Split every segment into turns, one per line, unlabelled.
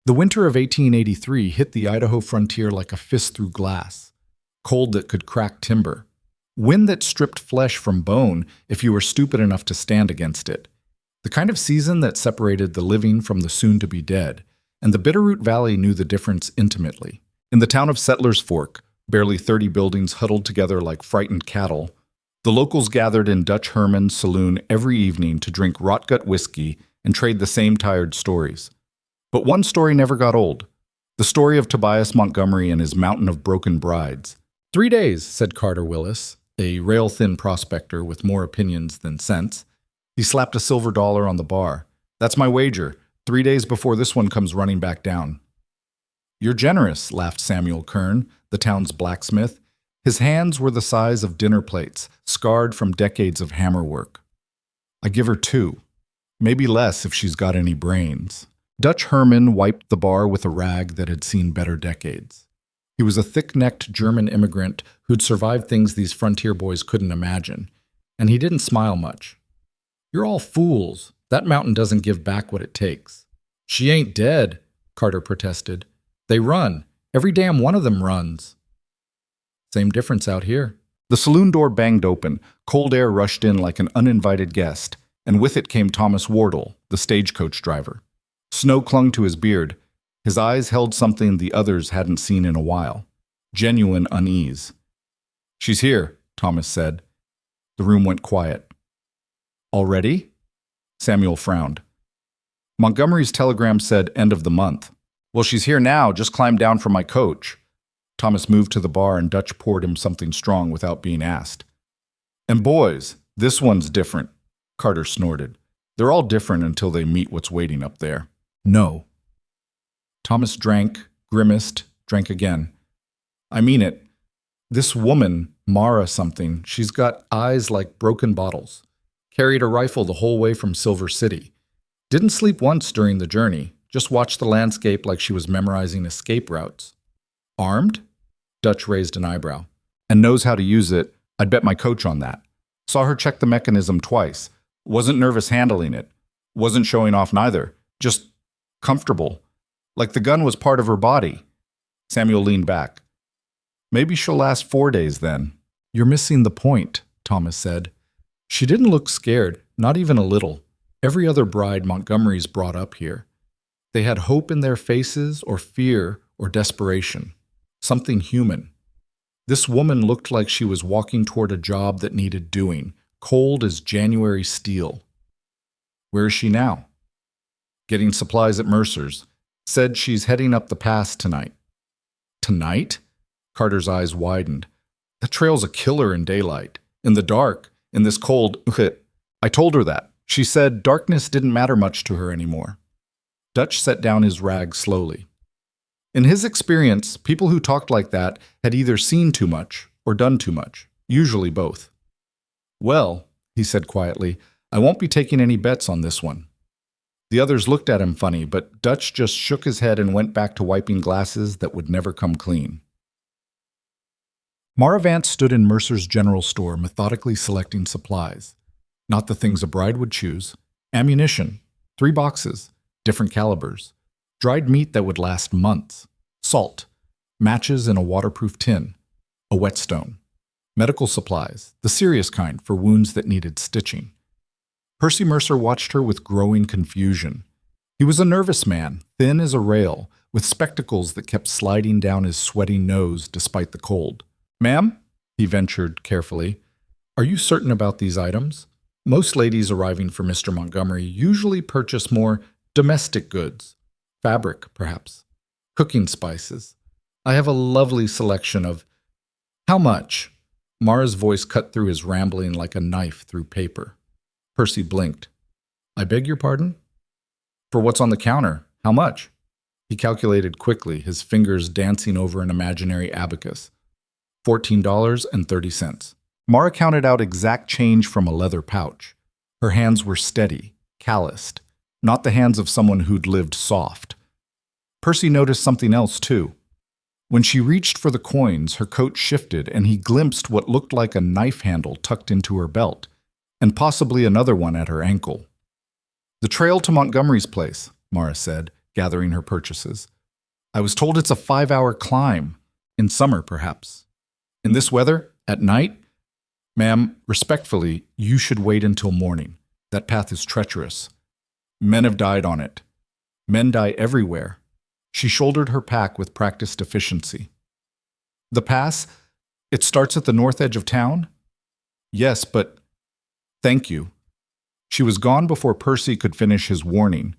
The winter of 1883 hit the Idaho frontier like a fist through glass. Cold that could crack timber. Wind that stripped flesh from bone if you were stupid enough to stand against it. The kind of season that separated the living from the soon-to-be dead. And the Bitterroot Valley knew the difference intimately. In the town of Settlers Fork, barely 30 buildings huddled together like frightened cattle, the locals gathered in Dutch Herman's saloon every evening to drink rotgut whiskey and trade the same tired stories. But one story never got old. The story of Tobias Montgomery and his mountain of broken brides. 3 days, said Carter Willis, a rail-thin prospector with more opinions than sense. He slapped a silver dollar on the bar. That's my wager. 3 days before this one comes running back down. You're generous, laughed Samuel Kern, the town's blacksmith. His hands were the size of dinner plates, scarred from decades of hammer work. I give her 2. Maybe less if she's got any brains. Dutch Herman wiped the bar with a rag that had seen better decades. He was a thick-necked German immigrant who'd survived things these frontier boys couldn't imagine, and he didn't smile much. You're all fools. That mountain doesn't give back what it takes. She ain't dead, Carter protested. They run. Every damn one of them runs. Same difference out here. The saloon door banged open. Cold air rushed in like an uninvited guest, and with it came Thomas Wardle, the stagecoach driver. Snow clung to his beard. His eyes held something the others hadn't seen in a while. Genuine unease. She's here, Thomas said. The room went quiet. Already? Samuel frowned. Montgomery's telegram said end of the month. Well, she's here now. Just climbed down from my coach. Thomas moved to the bar and Dutch poured him something strong without being asked. And boys, this one's different, Carter snorted. They're all different until they meet what's waiting up there. No. Thomas drank, grimaced, drank again. I mean it. This woman, Mara something, she's got eyes like broken bottles. Carried a rifle the whole way from Silver City. Didn't sleep once during the journey, just watched the landscape like she was memorizing escape routes. Armed? Dutch raised an eyebrow. And knows how to use it. I'd bet my coach on that. Saw her check the mechanism twice. Wasn't nervous handling it. Wasn't showing off neither. Just comfortable. Like the gun was part of her body. Samuel leaned back. Maybe she'll last 4 days then. You're missing the point, Thomas said. She didn't look scared, not even a little. Every other bride Montgomery's brought up here. They had hope in their faces or fear or desperation. Something human. This woman looked like she was walking toward a job that needed doing, cold as January steel. Where is she now? Getting supplies at Mercer's. Said she's heading up the pass tonight. Tonight? Carter's eyes widened. That trail's a killer in daylight. In the dark, in this cold, I told her that. She said darkness didn't matter much to her anymore. Dutch set down his rag slowly. In his experience, people who talked like that had either seen too much or done too much, usually both. Well, he said quietly, I won't be taking any bets on this one. The others looked at him funny, but Dutch just shook his head and went back to wiping glasses that would never come clean. Mara Vance stood in Mercer's general store, methodically selecting supplies. Not the things a bride would choose. Ammunition, 3 boxes, different calibers. Dried meat that would last months. Salt, matches in a waterproof tin, a whetstone. Medical supplies, the serious kind for wounds that needed stitching. Percy Mercer watched her with growing confusion. He was a nervous man, thin as a rail, with spectacles that kept sliding down his sweaty nose despite the cold. Ma'am, he ventured carefully, are you certain about these items? Most ladies arriving for Mr. Montgomery usually purchase more domestic goods. Fabric, perhaps. Cooking spices. I have a lovely selection of... How much? Mara's voice cut through his rambling like a knife through paper. Percy blinked. I beg your pardon? For what's on the counter, how much? He calculated quickly, his fingers dancing over an imaginary abacus. $14.30. Mara counted out exact change from a leather pouch. Her hands were steady, calloused, not the hands of someone who'd lived soft. Percy noticed something else, too. When she reached for the coins, her coat shifted and he glimpsed what looked like a knife handle tucked into her belt, and possibly another one at her ankle. The trail to Montgomery's place, Mara said, gathering her purchases. I was told it's a 5-hour climb. In summer, perhaps. In this weather, at night? Ma'am, respectfully, you should wait until morning. That path is treacherous. Men have died on it. Men die everywhere. She shouldered her pack with practiced efficiency. The pass? It starts at the north edge of town? Yes, but... Thank you. She was gone before Percy could finish his warning.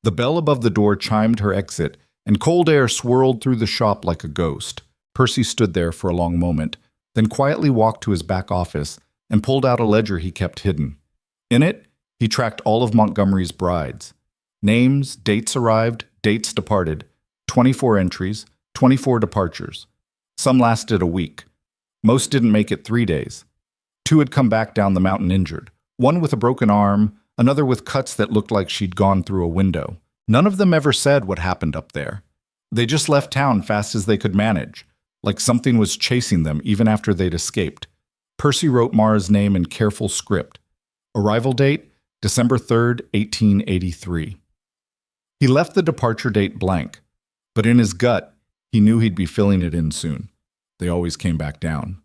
The bell above the door chimed her exit, and cold air swirled through the shop like a ghost. Percy stood there for a long moment, then quietly walked to his back office and pulled out a ledger he kept hidden. In it, he tracked all of Montgomery's brides. Names, dates arrived, dates departed, 24 entries, 24 departures. Some lasted a week. Most didn't make it 3 days. 2 had come back down the mountain injured, one with a broken arm, another with cuts that looked like she'd gone through a window. None of them ever said what happened up there. They just left town fast as they could manage, like something was chasing them even after they'd escaped. Percy wrote Mara's name in careful script. Arrival date, December 3rd, 1883. He left the departure date blank, but in his gut, he knew he'd be filling it in soon. They always came back down.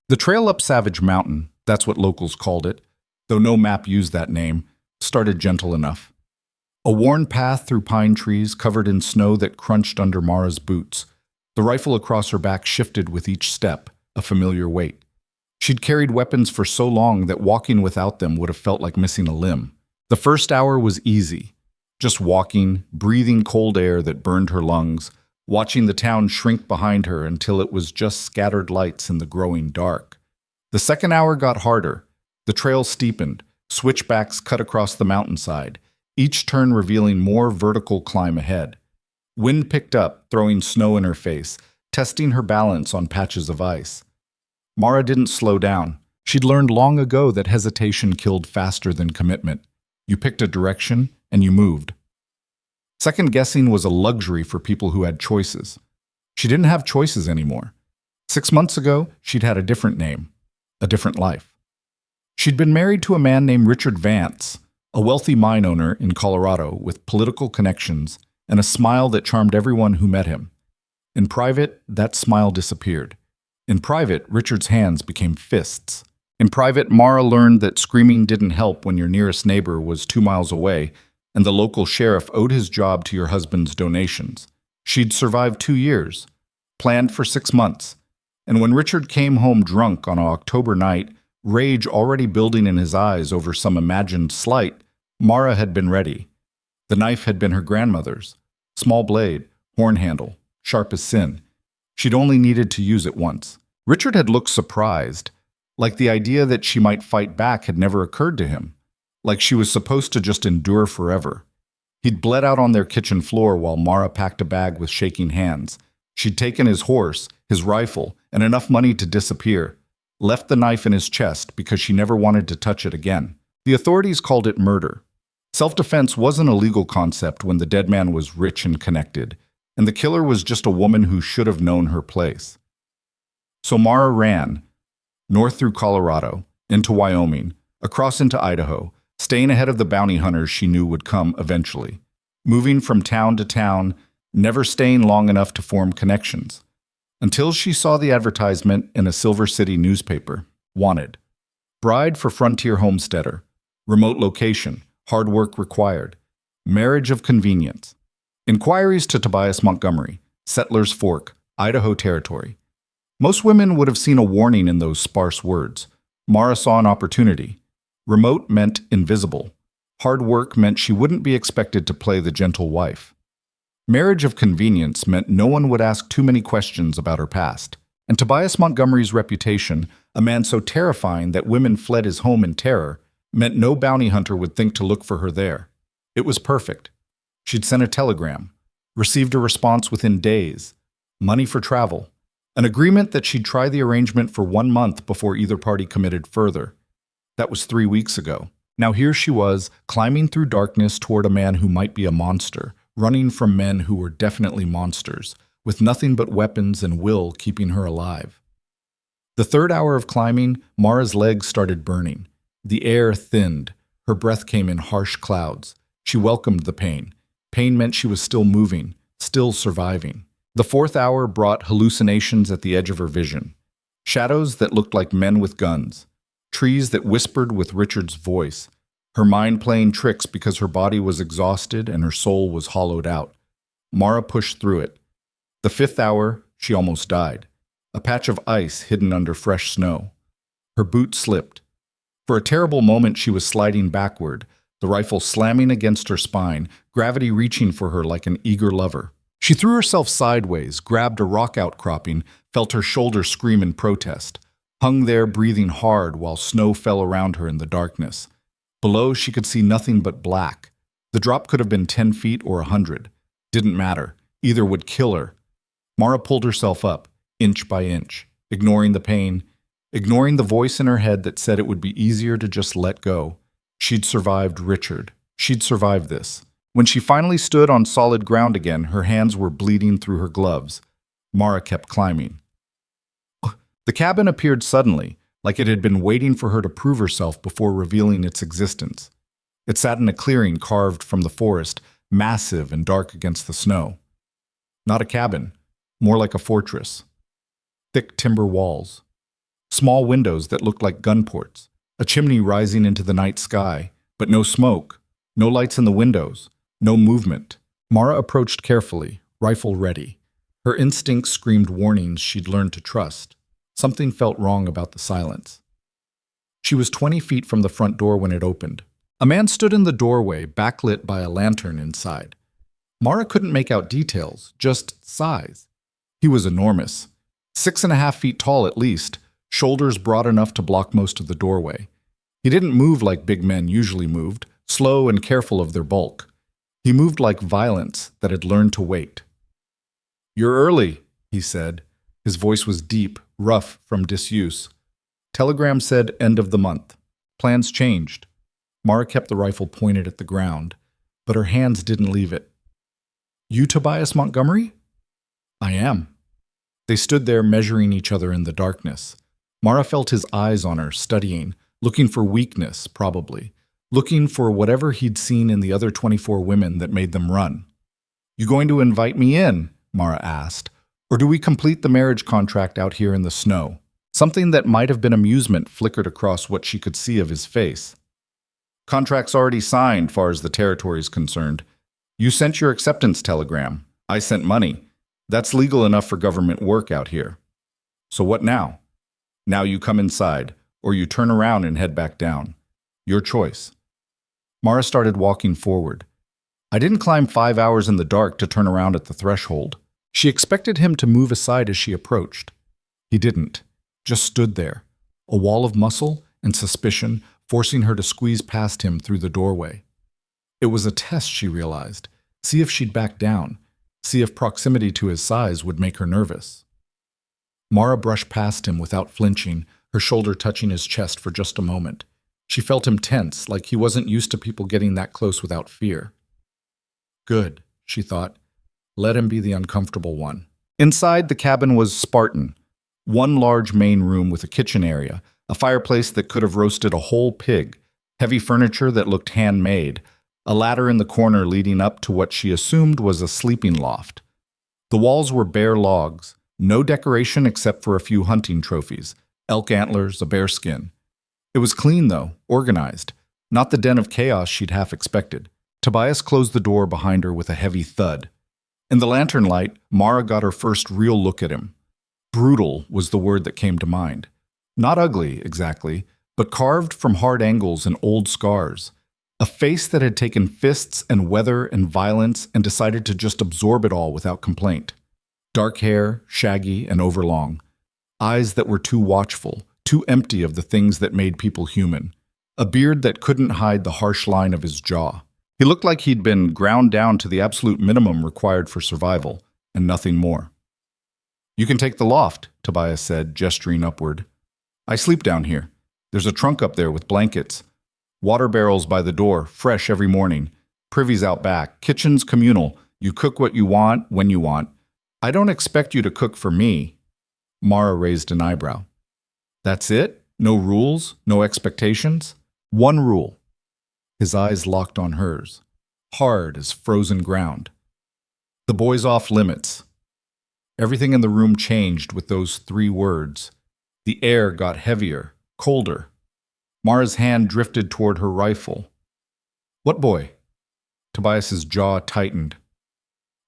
The trail up Savage Mountain, that's what locals called it, though no map used that name, started gentle enough. A worn path through pine trees covered in snow that crunched under Mara's boots. The rifle across her back shifted with each step, a familiar weight. She'd carried weapons for so long that walking without them would have felt like missing a limb. The first hour was easy. Just walking, breathing cold air that burned her lungs, watching the town shrink behind her until it was just scattered lights in the growing dark. The second hour got harder. The trail steepened, switchbacks cut across the mountainside, each turn revealing more vertical climb ahead. Wind picked up, throwing snow in her face, testing her balance on patches of ice. Mara didn't slow down. She'd learned long ago that hesitation killed faster than commitment. You picked a direction, and you moved. Second-guessing was a luxury for people who had choices. She didn't have choices anymore. 6 months ago, she'd had a different name, a different life. She'd been married to a man named Richard Vance, a wealthy mine owner in Colorado with political connections and a smile that charmed everyone who met him. In private, that smile disappeared. In private, Richard's hands became fists. In private, Mara learned that screaming didn't help when your nearest neighbor was 2 miles away and the local sheriff owed his job to your husband's donations. She'd survived 2 years, planned for 6 months, and when Richard came home drunk on an October night, rage already building in his eyes over some imagined slight, Mara had been ready. The knife had been her grandmother's. Small blade, horn handle, sharp as sin. She'd only needed to use it once. Richard had looked surprised, like the idea that she might fight back had never occurred to him, like she was supposed to just endure forever. He'd bled out on their kitchen floor while Mara packed a bag with shaking hands. She'd taken his horse, his rifle, and enough money to disappear, left the knife in his chest because she never wanted to touch it again. The authorities called it murder. Self-defense wasn't a legal concept when the dead man was rich and connected, and the killer was just a woman who should have known her place. So Mara ran, north through Colorado, into Wyoming, across into Idaho, staying ahead of the bounty hunters she knew would come eventually, moving from town to town, never staying long enough to form connections, until she saw the advertisement in a Silver City newspaper. Wanted. Bride for frontier homesteader. Remote location. Hard work required. Marriage of convenience. Inquiries to Tobias Montgomery, Settlers Fork, Idaho Territory. Most women would have seen a warning in those sparse words. Mara saw an opportunity. Remote meant invisible. Hard work meant she wouldn't be expected to play the gentle wife. Marriage of convenience meant no one would ask too many questions about her past. And Tobias Montgomery's reputation, a man so terrifying that women fled his home in terror, meant no bounty hunter would think to look for her there. It was perfect. She'd sent a telegram, received a response within days, money for travel, an agreement that she'd try the arrangement for 1 month before either party committed further. That was 3 weeks ago. Now here she was, climbing through darkness toward a man who might be a monster, running from men who were definitely monsters, with nothing but weapons and will keeping her alive. The third hour of climbing, Mara's legs started burning. The air thinned. Her breath came in harsh clouds. She welcomed the pain. Pain meant she was still moving, still surviving. The fourth hour brought hallucinations at the edge of her vision. Shadows that looked like men with guns. Trees that whispered with Richard's voice. Her mind playing tricks because her body was exhausted and her soul was hollowed out. Mara pushed through it. The fifth hour, she almost died. A patch of ice hidden under fresh snow. Her boot slipped. For a terrible moment she was sliding backward, the rifle slamming against her spine, gravity reaching for her like an eager lover. She threw herself sideways, grabbed a rock outcropping, felt her shoulder scream in protest, hung there breathing hard while snow fell around her in the darkness. Below she could see nothing but black. The drop could have been 10 feet or 100. Didn't matter. Either would kill her. Mara pulled herself up, inch by inch, ignoring the pain, ignoring the voice in her head that said it would be easier to just let go. She'd survived Richard. She'd survived this. When she finally stood on solid ground again, her hands were bleeding through her gloves. Mara kept climbing. The cabin appeared suddenly, like it had been waiting for her to prove herself before revealing its existence. It sat in a clearing carved from the forest, massive and dark against the snow. Not a cabin, more like a fortress. Thick timber walls. Small windows that looked like gun ports. A chimney rising into the night sky, but no smoke, no lights in the windows, no movement. Mara approached carefully, rifle ready. Her instincts screamed warnings she'd learned to trust. Something felt wrong about the silence. She was 20 feet from the front door when it opened. A man stood in the doorway, backlit by a lantern inside. Mara couldn't make out details, just size. He was enormous. 6.5 feet tall at least, shoulders broad enough to block most of the doorway. He didn't move like big men usually moved, slow and careful of their bulk. He moved like violence that had learned to wait. "You're early," he said. His voice was deep, rough from disuse. Telegram said end of the month. Plans changed. Mara kept the rifle pointed at the ground, but her hands didn't leave it. "You Tobias Montgomery?" "I am." They stood there measuring each other in the darkness. Mara felt his eyes on her, studying, looking for weakness, probably. Looking for whatever he'd seen in the other 24 women that made them run. "You going to invite me in?" Mara asked. "Or do we complete the marriage contract out here in the snow?" Something that might have been amusement flickered across what she could see of his face. "Contract's already signed, far as the territory's concerned. You sent your acceptance telegram. I sent money. That's legal enough for government work out here. So what now? Now you come inside, or you turn around and head back down. Your choice." Mara started walking forward. I didn't climb 5 hours in the dark to turn around at the threshold. She expected him to move aside as she approached. He didn't, just stood there, a wall of muscle and suspicion forcing her to squeeze past him through the doorway. It was a test, she realized. See if she'd back down. See if proximity to his size would make her nervous. Mara brushed past him without flinching, her shoulder touching his chest for just a moment. She felt him tense, like he wasn't used to people getting that close without fear. Good, she thought. Let him be the uncomfortable one. Inside, the cabin was Spartan. One large main room with a kitchen area, a fireplace that could have roasted a whole pig, heavy furniture that looked handmade, a ladder in the corner leading up to what she assumed was a sleeping loft. The walls were bare logs, no decoration except for a few hunting trophies, elk antlers, a bear skin. It was clean, though, organized, not the den of chaos she'd half expected. Tobias closed the door behind her with a heavy thud. In the lantern light, Mara got her first real look at him. Brutal was the word that came to mind. Not ugly, exactly, but carved from hard angles and old scars. A face that had taken fists and weather and violence and decided to just absorb it all without complaint. Dark hair, shaggy and overlong. Eyes that were too watchful, too empty of the things that made people human. A beard that couldn't hide the harsh line of his jaw. He looked like he'd been ground down to the absolute minimum required for survival, and nothing more. "You can take the loft," Tobias said, gesturing upward. "I sleep down here. There's a trunk up there with blankets. Water barrels by the door, fresh every morning. Privy's out back. Kitchen's communal. You cook what you want, when you want. I don't expect you to cook for me." Mara raised an eyebrow. "That's it? No rules? No expectations?" "One rule. His eyes locked on hers, hard as frozen ground. The boy's off limits. Everything in the room changed with those 3 words. The air got heavier, colder. Mara's hand drifted toward her rifle. What boy? Tobias's jaw tightened.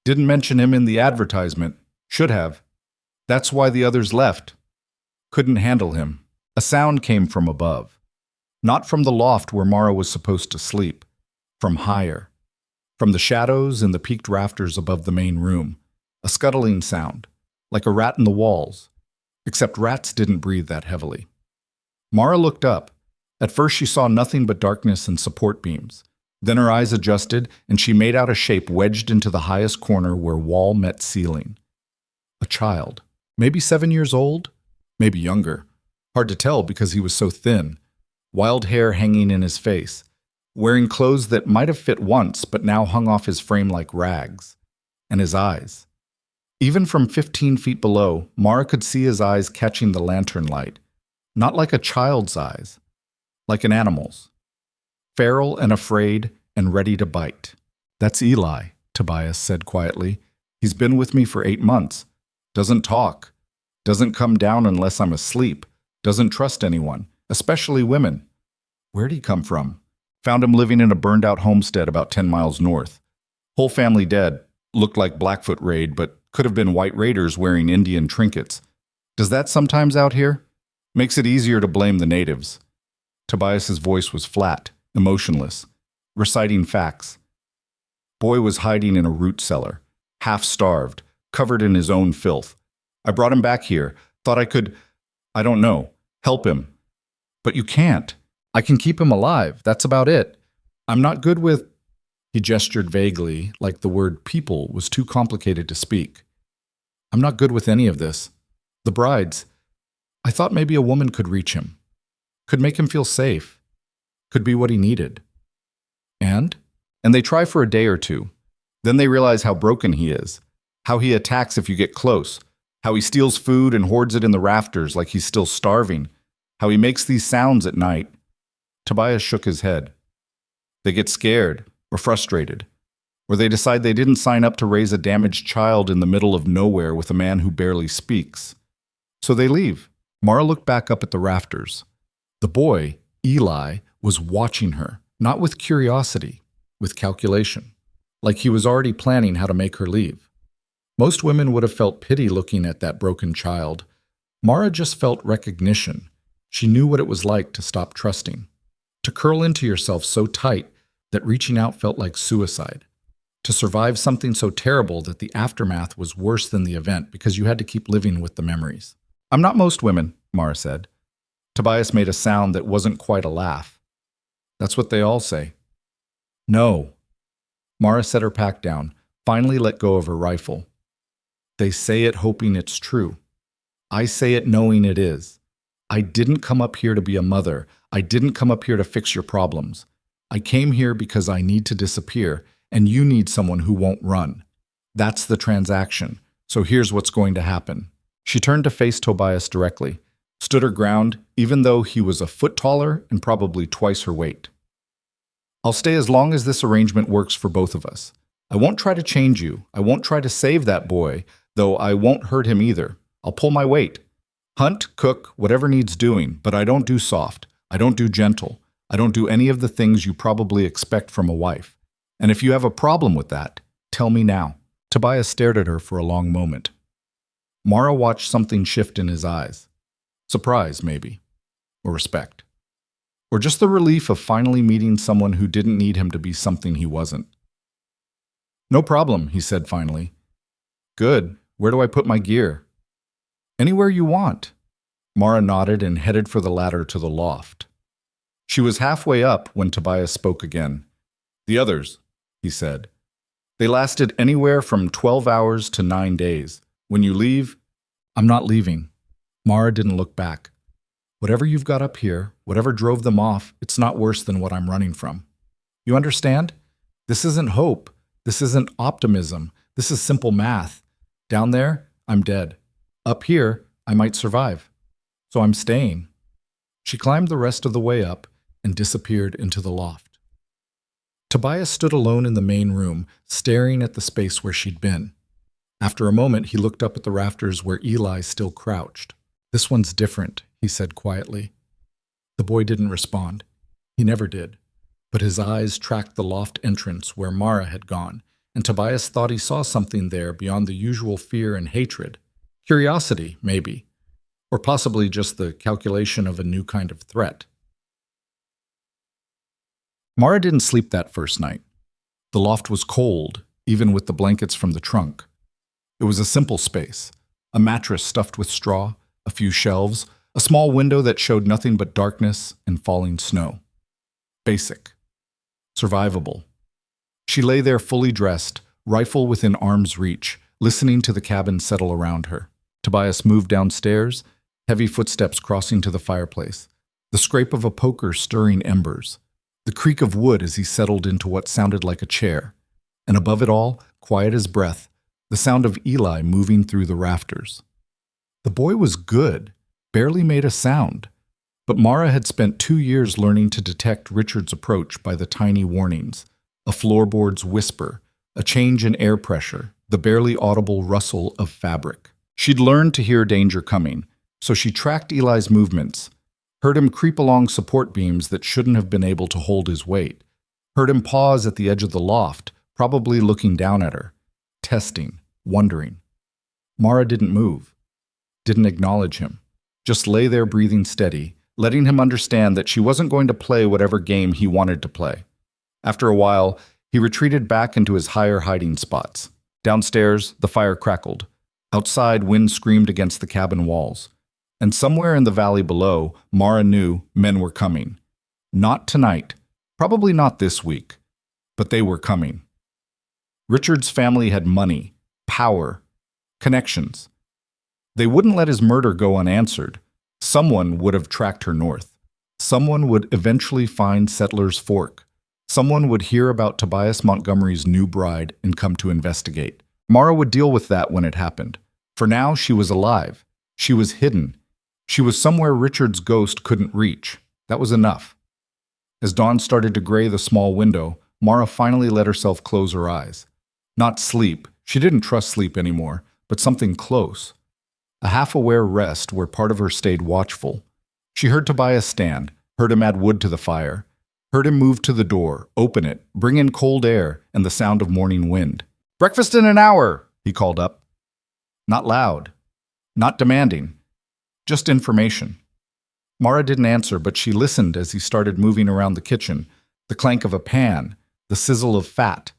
Didn't mention him in the advertisement. Should have. That's why the others left. Couldn't handle him. A sound came from above. Not from the loft where Mara was supposed to sleep. From higher. From the shadows in the peaked rafters above the main room. A scuttling sound, like a rat in the walls. Except rats didn't breathe that heavily. Mara looked up. At first she saw nothing but darkness and support beams. Then her eyes adjusted, and she made out a shape wedged into the highest corner where wall met ceiling. A child. Maybe 7 years old? Maybe younger. Hard to tell because he was so thin. Wild hair hanging in his face. Wearing clothes that might have fit once, but now hung off his frame like rags. And his eyes. Even from 15 feet below, Mara could see his eyes catching the lantern light. Not like a child's eyes. Like an animal's. Feral and afraid and ready to bite. That's Eli, Tobias said quietly. He's been with me for 8 months. Doesn't talk. Doesn't come down unless I'm asleep. Doesn't trust anyone, especially women. Where'd he come from? Found him living in a burned-out homestead about 10 miles north. Whole family dead. Looked like Blackfoot raid, but could have been white raiders wearing Indian trinkets. Does that sometimes out here? Makes it easier to blame the natives. Tobias's voice was flat, emotionless, reciting facts. Boy was hiding in a root cellar, half-starved, covered in his own filth. I brought him back here, thought I could, I don't know, help him. But you can't. I can keep him alive, that's about it. I'm not good with... He gestured vaguely, like the word people was too complicated to speak. I'm not good with any of this. The brides. I thought maybe a woman could reach him. Could make him feel safe. Could be what he needed. And they try for a day or two. Then they realize how broken he is. How he attacks if you get close. How he steals food and hoards it in the rafters like he's still starving. How he makes these sounds at night. Tobias shook his head. They get scared. Or frustrated, or they decide they didn't sign up to raise a damaged child in the middle of nowhere with a man who barely speaks. So they leave. Mara looked back up at the rafters. The boy, Eli, was watching her, not with curiosity, with calculation, like he was already planning how to make her leave. Most women would have felt pity looking at that broken child. Mara just felt recognition. She knew what it was like to stop trusting, to curl into yourself so tight that reaching out felt like suicide, to survive something so terrible that the aftermath was worse than the event because you had to keep living with the memories. I'm not most women, Mara said. Tobias made a sound that wasn't quite a laugh. That's what they all say. No. Mara set her pack down, finally let go of her rifle. They say it hoping it's true. I say it knowing it is. I didn't come up here to be a mother. I didn't come up here to fix your problems. I came here because I need to disappear, and you need someone who won't run. That's the transaction. So here's what's going to happen. She turned to face Tobias directly, stood her ground, even though he was a foot taller and probably twice her weight. I'll stay as long as this arrangement works for both of us. I won't try to change you. I won't try to save that boy, though I won't hurt him either. I'll pull my weight. Hunt, cook, whatever needs doing, but I don't do soft. I don't do gentle. I don't do any of the things you probably expect from a wife. And if you have a problem with that, tell me now. Tobias stared at her for a long moment. Mara watched something shift in his eyes. Surprise, maybe. Or respect. Or just the relief of finally meeting someone who didn't need him to be something he wasn't. No problem, he said finally. Good. Where do I put my gear? Anywhere you want. Mara nodded and headed for the ladder to the loft. She was halfway up when Tobias spoke again. The others, he said. They lasted anywhere from 12 hours to 9 days. When you leave, I'm not leaving. Mara didn't look back. Whatever you've got up here, whatever drove them off, it's not worse than what I'm running from. You understand? This isn't hope. This isn't optimism. This is simple math. Down there, I'm dead. Up here, I might survive. So I'm staying. She climbed the rest of the way up and disappeared into the loft. Tobias stood alone in the main room, staring at the space where she'd been. After a moment, he looked up at the rafters where Eli still crouched. "This one's different," he said quietly. The boy didn't respond. He never did. But his eyes tracked the loft entrance where Mara had gone, and Tobias thought he saw something there beyond the usual fear and hatred. Curiosity, maybe. Or possibly just the calculation of a new kind of threat. Mara didn't sleep that first night. The loft was cold, even with the blankets from the trunk. It was a simple space, a mattress stuffed with straw, a few shelves, a small window that showed nothing but darkness and falling snow. Basic. Survivable. She lay there fully dressed, rifle within arm's reach, listening to the cabin settle around her. Tobias moved downstairs, heavy footsteps crossing to the fireplace, the scrape of a poker stirring embers, the creak of wood as he settled into what sounded like a chair, and above it all, quiet as breath, the sound of Eli moving through the rafters. The boy was good, barely made a sound, but Mara had spent 2 years learning to detect Richard's approach by the tiny warnings, a floorboard's whisper, a change in air pressure, the barely audible rustle of fabric. She'd learned to hear danger coming, so she tracked Eli's movements, heard him creep along support beams that shouldn't have been able to hold his weight, heard him pause at the edge of the loft, probably looking down at her, testing, wondering. Mara didn't move, didn't acknowledge him, just lay there breathing steady, letting him understand that she wasn't going to play whatever game he wanted to play. After a while, he retreated back into his higher hiding spots. Downstairs, the fire crackled. Outside, wind screamed against the cabin walls. And somewhere in the valley below, Mara knew men were coming. Not tonight, probably not this week, but they were coming. Richard's family had money, power, connections. They wouldn't let his murder go unanswered. Someone would have tracked her north. Someone would eventually find Settler's Fork. Someone would hear about Tobias Montgomery's new bride and come to investigate. Mara would deal with that when it happened. For now, she was alive. She was hidden. She was somewhere Richard's ghost couldn't reach. That was enough. As dawn started to gray the small window, Mara finally let herself close her eyes. Not sleep. She didn't trust sleep anymore, but something close. A half-aware rest where part of her stayed watchful. She heard Tobias stand, heard him add wood to the fire, heard him move to the door, open it, bring in cold air and the sound of morning wind. "Breakfast in an hour," he called up. Not loud, not demanding, just information. Mara didn't answer, but she listened as he started moving around the kitchen, the clank of a pan, the sizzle of fat,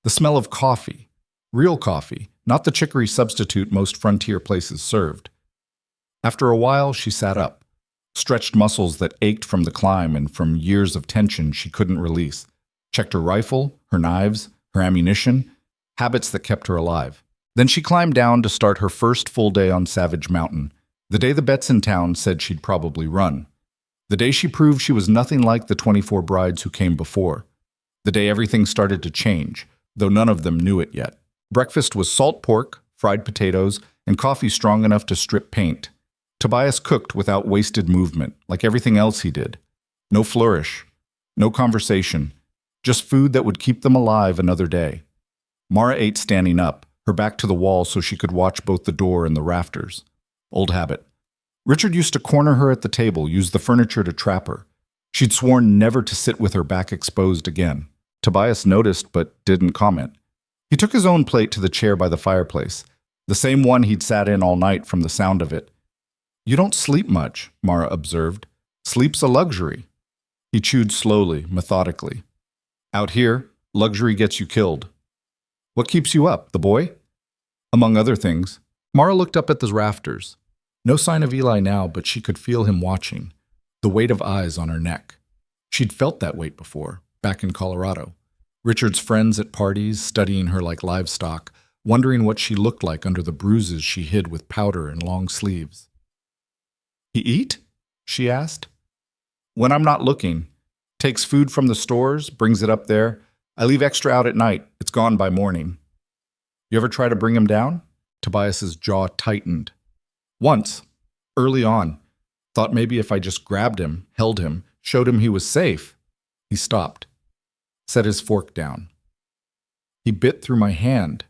the smell of coffee, real coffee, not the chicory substitute most frontier places served. After a while, she sat up, stretched muscles that ached from the climb and from years of tension she couldn't release, checked her rifle, her knives, her ammunition, habits that kept her alive. Then she climbed down to start her first full day on Savage Mountain, the day the bets in town said she'd probably run. The day she proved she was nothing like the 24 brides who came before. The day everything started to change, though none of them knew it yet. Breakfast was salt pork, fried potatoes, and coffee strong enough to strip paint. Tobias cooked without wasted movement, like everything else he did. No flourish, no conversation, just food that would keep them alive another day. Mara ate standing up, her back to the wall so she could watch both the door and the rafters. Old habit. Richard used to corner her at the table, use the furniture to trap her. She'd sworn never to sit with her back exposed again. Tobias noticed but didn't comment. He took his own plate to the chair by the fireplace, the same one he'd sat in all night from the sound of it. "You don't sleep much," Mara observed. "Sleep's a luxury." He chewed slowly, methodically. "Out here, luxury gets you killed." "What keeps you up, the boy?" Among other things, Mara looked up at the rafters. No sign of Eli now, but she could feel him watching, the weight of eyes on her neck. She'd felt that weight before, back in Colorado. Richard's friends at parties, studying her like livestock, wondering what she looked like under the bruises she hid with powder and long sleeves. "He eat?" she asked. "When I'm not looking. Takes food from the stores, brings it up there. I leave extra out at night. It's gone by morning." "You ever try to bring him down?" Tobias's jaw tightened. "Once. Early on. Thought maybe if I just grabbed him, held him, showed him he was safe." He stopped. set his fork down. He bit through my hand.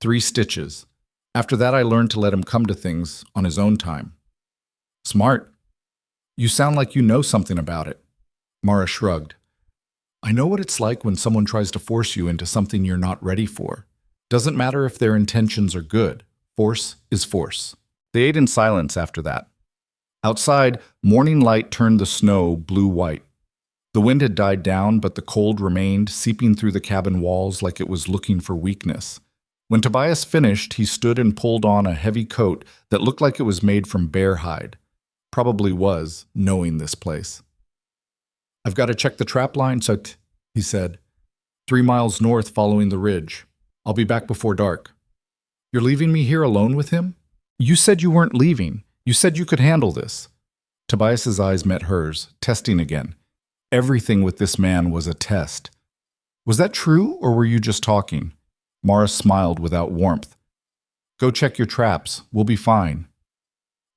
3 stitches. After that, I learned to let him come to things on his own time. Smart. You sound like you know something about it. Mara shrugged. I know what it's like when someone tries to force you into something you're not ready for. Doesn't matter if their intentions are good. Force is force. They ate in silence after that. Outside, morning light turned the snow blue-white. The wind had died down, but the cold remained, seeping through the cabin walls like it was looking for weakness. When Tobias finished, he stood and pulled on a heavy coat that looked like it was made from bear hide. Probably was, knowing this place. I've got to check the trap line, he said. 3 miles north following the ridge. I'll be back before dark. You're leaving me here alone with him? You said you weren't leaving. You said you could handle this. Tobias's eyes met hers, testing again. Everything with this man was a test. Was that true, or were you just talking? Mara smiled without warmth. Go check your traps. We'll be fine.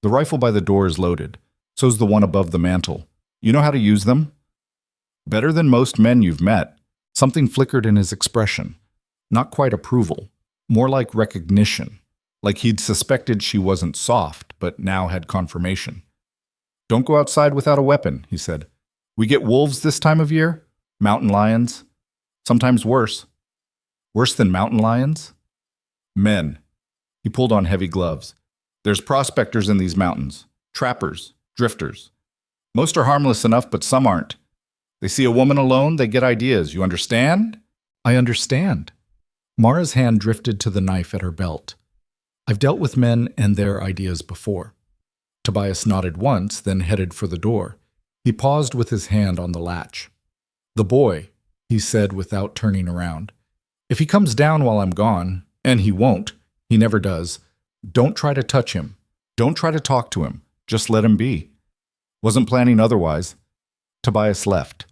The rifle by the door is loaded. So's the one above the mantel. You know how to use them? Better than most men you've met. Something flickered in his expression. Not quite approval. More like recognition. Like he'd suspected she wasn't soft, but now had confirmation. Don't go outside without a weapon, he said. We get wolves this time of year? Mountain lions? Sometimes worse. Worse than mountain lions? Men. He pulled on heavy gloves. There's prospectors in these mountains. Trappers. Drifters. Most are harmless enough, but some aren't. They see a woman alone, they get ideas. You understand? I understand. Mara's hand drifted to the knife at her belt. I've dealt with men and their ideas before. Tobias nodded once, then headed for the door. He paused with his hand on the latch. The boy, he said without turning around. If he comes down while I'm gone, and he won't, he never does, don't try to touch him. Don't try to talk to him. Just let him be. Wasn't planning otherwise. Tobias left.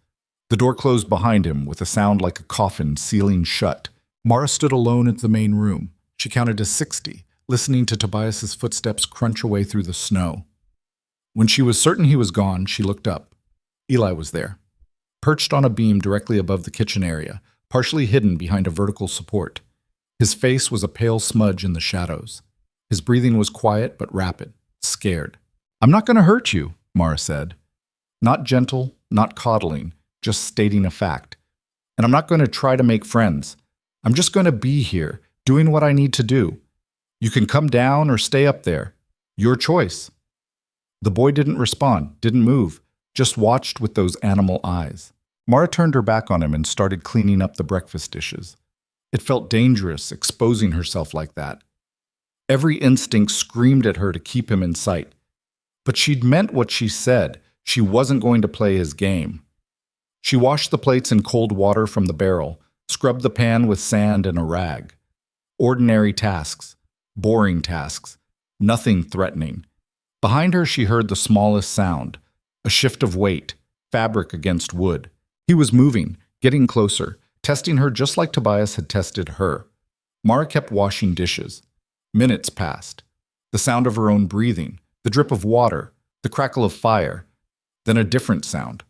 The door closed behind him with a sound like a coffin sealing shut. Mara stood alone in the main room. She counted to 60, listening to Tobias's footsteps crunch away through the snow. When she was certain he was gone, she looked up. Eli was there, perched on a beam directly above the kitchen area, partially hidden behind a vertical support. His face was a pale smudge in the shadows. His breathing was quiet but rapid, scared. I'm not going to hurt you, Mara said. Not gentle, not coddling, just stating a fact. And I'm not going to try to make friends. I'm just going to be here, doing what I need to do. You can come down or stay up there. Your choice. The boy didn't respond, didn't move, just watched with those animal eyes. Mara turned her back on him and started cleaning up the breakfast dishes. It felt dangerous, exposing herself like that. Every instinct screamed at her to keep him in sight. But she'd meant what she said. She wasn't going to play his game. She washed the plates in cold water from the barrel, scrubbed the pan with sand and a rag. Ordinary tasks, boring tasks, nothing threatening. Behind her she heard the smallest sound, a shift of weight, fabric against wood. He was moving, getting closer, testing her just like Tobias had tested her. Mara kept washing dishes. Minutes passed. The sound of her own breathing, the drip of water, the crackle of fire. Then a different sound.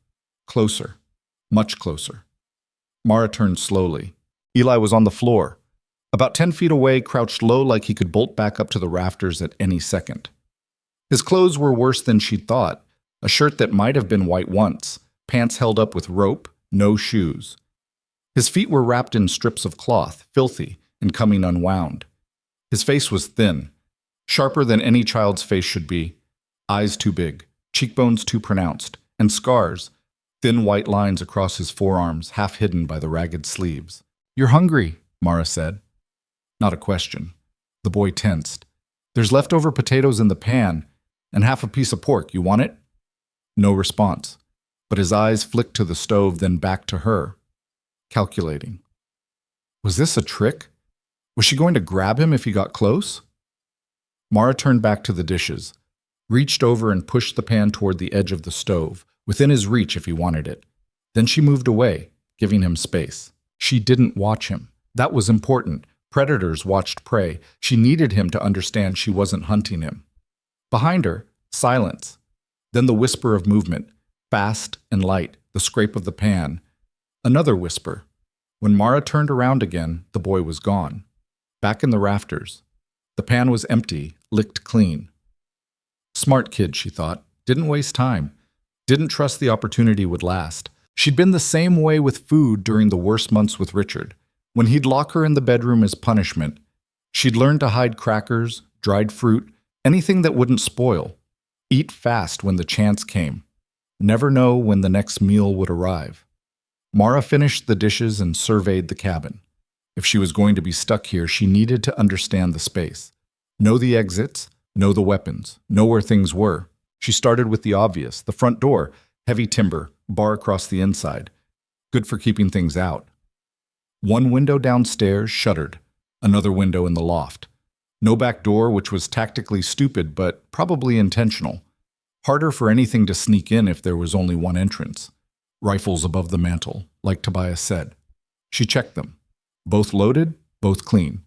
Closer. Much closer. Mara turned slowly. Eli was on the floor. About 10 feet away, crouched low like he could bolt back up to the rafters at any second. His clothes were worse than she'd thought. A shirt that might have been white once, pants held up with rope, no shoes. His feet were wrapped in strips of cloth, filthy, and coming unwound. His face was thin, sharper than any child's face should be, eyes too big, cheekbones too pronounced, and scars, thin white lines across his forearms, half hidden by the ragged sleeves. You're hungry, Mara said. Not a question. The boy tensed. There's leftover potatoes in the pan, and half a piece of pork. You want it? No response, but his eyes flicked to the stove, then back to her, calculating. Was this a trick? Was she going to grab him if he got close? Mara turned back to the dishes, reached over and pushed the pan toward the edge of the stove, within his reach if he wanted it. Then she moved away, giving him space. She didn't watch him. That was important. Predators watched prey. She needed him to understand she wasn't hunting him. Behind her, silence. Then the whisper of movement, fast and light, the scrape of the pan. Another whisper. When Mara turned around again, the boy was gone. Back in the rafters. The pan was empty, licked clean. Smart kid, she thought. Didn't waste time. Didn't trust the opportunity would last. She'd been the same way with food during the worst months with Richard. When he'd lock her in the bedroom as punishment, she'd learned to hide crackers, dried fruit, anything that wouldn't spoil. Eat fast when the chance came. Never know when the next meal would arrive. Mara finished the dishes and surveyed the cabin. If she was going to be stuck here, she needed to understand the space. Know the exits, know the weapons, know where things were. She started with the obvious, the front door, heavy timber, bar across the inside. Good for keeping things out. One window downstairs shuttered, another window in the loft. No back door, which was tactically stupid, but probably intentional. Harder for anything to sneak in if there was only one entrance. Rifles above the mantel, like Tobias said. She checked them. Both loaded, both clean.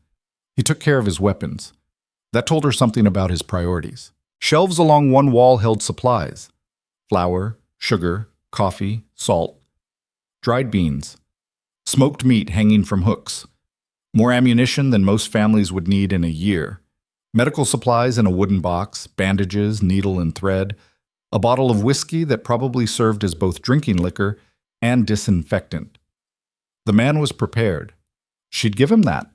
He took care of his weapons. That told her something about his priorities. Shelves along one wall held supplies. Flour, sugar, coffee, salt. Dried beans. Smoked meat hanging from hooks. More ammunition than most families would need in a year. Medical supplies in a wooden box, bandages, needle and thread. A bottle of whiskey that probably served as both drinking liquor and disinfectant. The man was prepared. She'd give him that.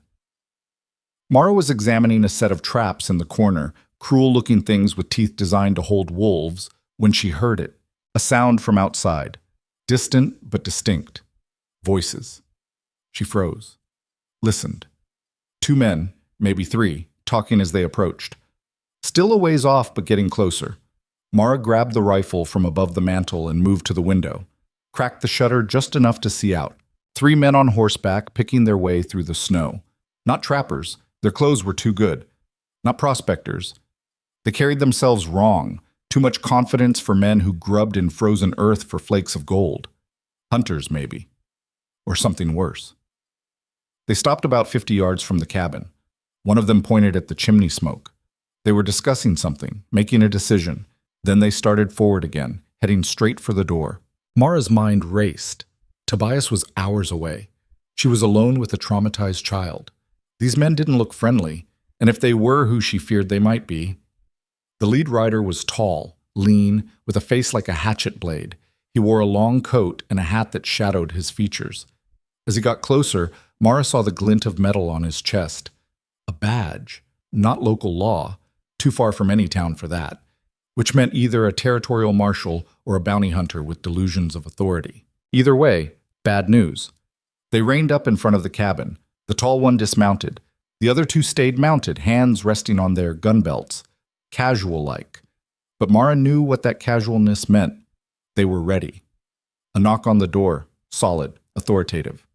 Mara was examining a set of traps in the corner, cruel-looking things with teeth designed to hold wolves, when she heard it. A sound from outside. Distant but distinct. Voices. She froze. Listened. 2 men, maybe 3, talking as they approached. Still a ways off but getting closer. Mara grabbed the rifle from above the mantel and moved to the window. Cracked the shutter just enough to see out. 3 men on horseback picking their way through the snow. Not trappers. Their clothes were too good. Not prospectors. They carried themselves wrong. Too much confidence for men who grubbed in frozen earth for flakes of gold. Hunters, maybe. Or something worse. They stopped about 50 yards from the cabin. One of them pointed at the chimney smoke. They were discussing something, making a decision. Then they started forward again, heading straight for the door. Mara's mind raced. Tobias was hours away. She was alone with a traumatized child. These men didn't look friendly, and if they were who she feared they might be. The lead rider was tall, lean, with a face like a hatchet blade. He wore a long coat and a hat that shadowed his features. As he got closer, Mara saw the glint of metal on his chest. A badge, not local law, too far from any town for that, which meant either a territorial marshal or a bounty hunter with delusions of authority. Either way, bad news. They reined up in front of the cabin. The tall one dismounted. The other 2 stayed mounted, hands resting on their gun belts. Casual-like. But Mara knew what that casualness meant. They were ready. A knock on the door. Solid. Authoritative.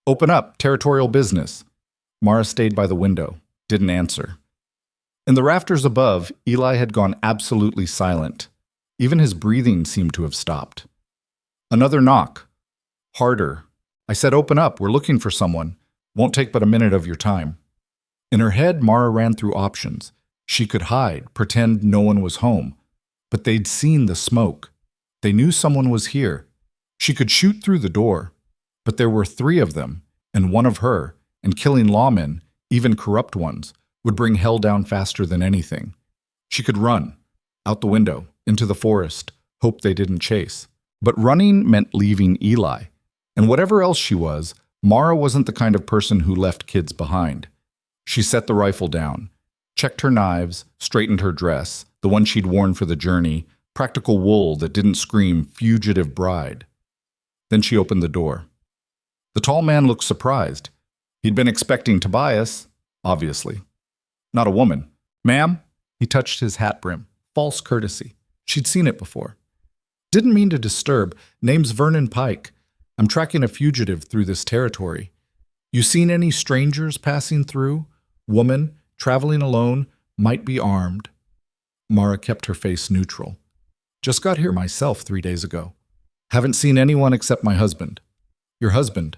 Open up. Territorial business. Mara stayed by the window. Didn't answer. In the rafters above, Eli had gone absolutely silent. Even his breathing seemed to have stopped. Another knock. Harder. I said open up. We're looking for someone. Won't take but a minute of your time. In her head, Mara ran through options. She could hide, pretend no one was home. But they'd seen the smoke. They knew someone was here. She could shoot through the door. But there were 3 of them, and 1 of her, and killing lawmen, even corrupt ones, would bring hell down faster than anything. She could run, out the window, into the forest, hope they didn't chase. But running meant leaving Eli. And whatever else she was, Mara wasn't the kind of person who left kids behind. She set the rifle down, checked her knives, straightened her dress, the one she'd worn for the journey, practical wool that didn't scream fugitive bride. Then she opened the door. The tall man looked surprised. He'd been expecting Tobias, obviously. Not a woman. Ma'am? He touched his hat brim. False courtesy. She'd seen it before. Didn't mean to disturb. Name's Vernon Pike. I'm tracking a fugitive through this territory. You seen any strangers passing through? Woman, traveling alone, might be armed. Mara kept her face neutral. Just got here myself 3 days ago. Haven't seen anyone except my husband. Your husband?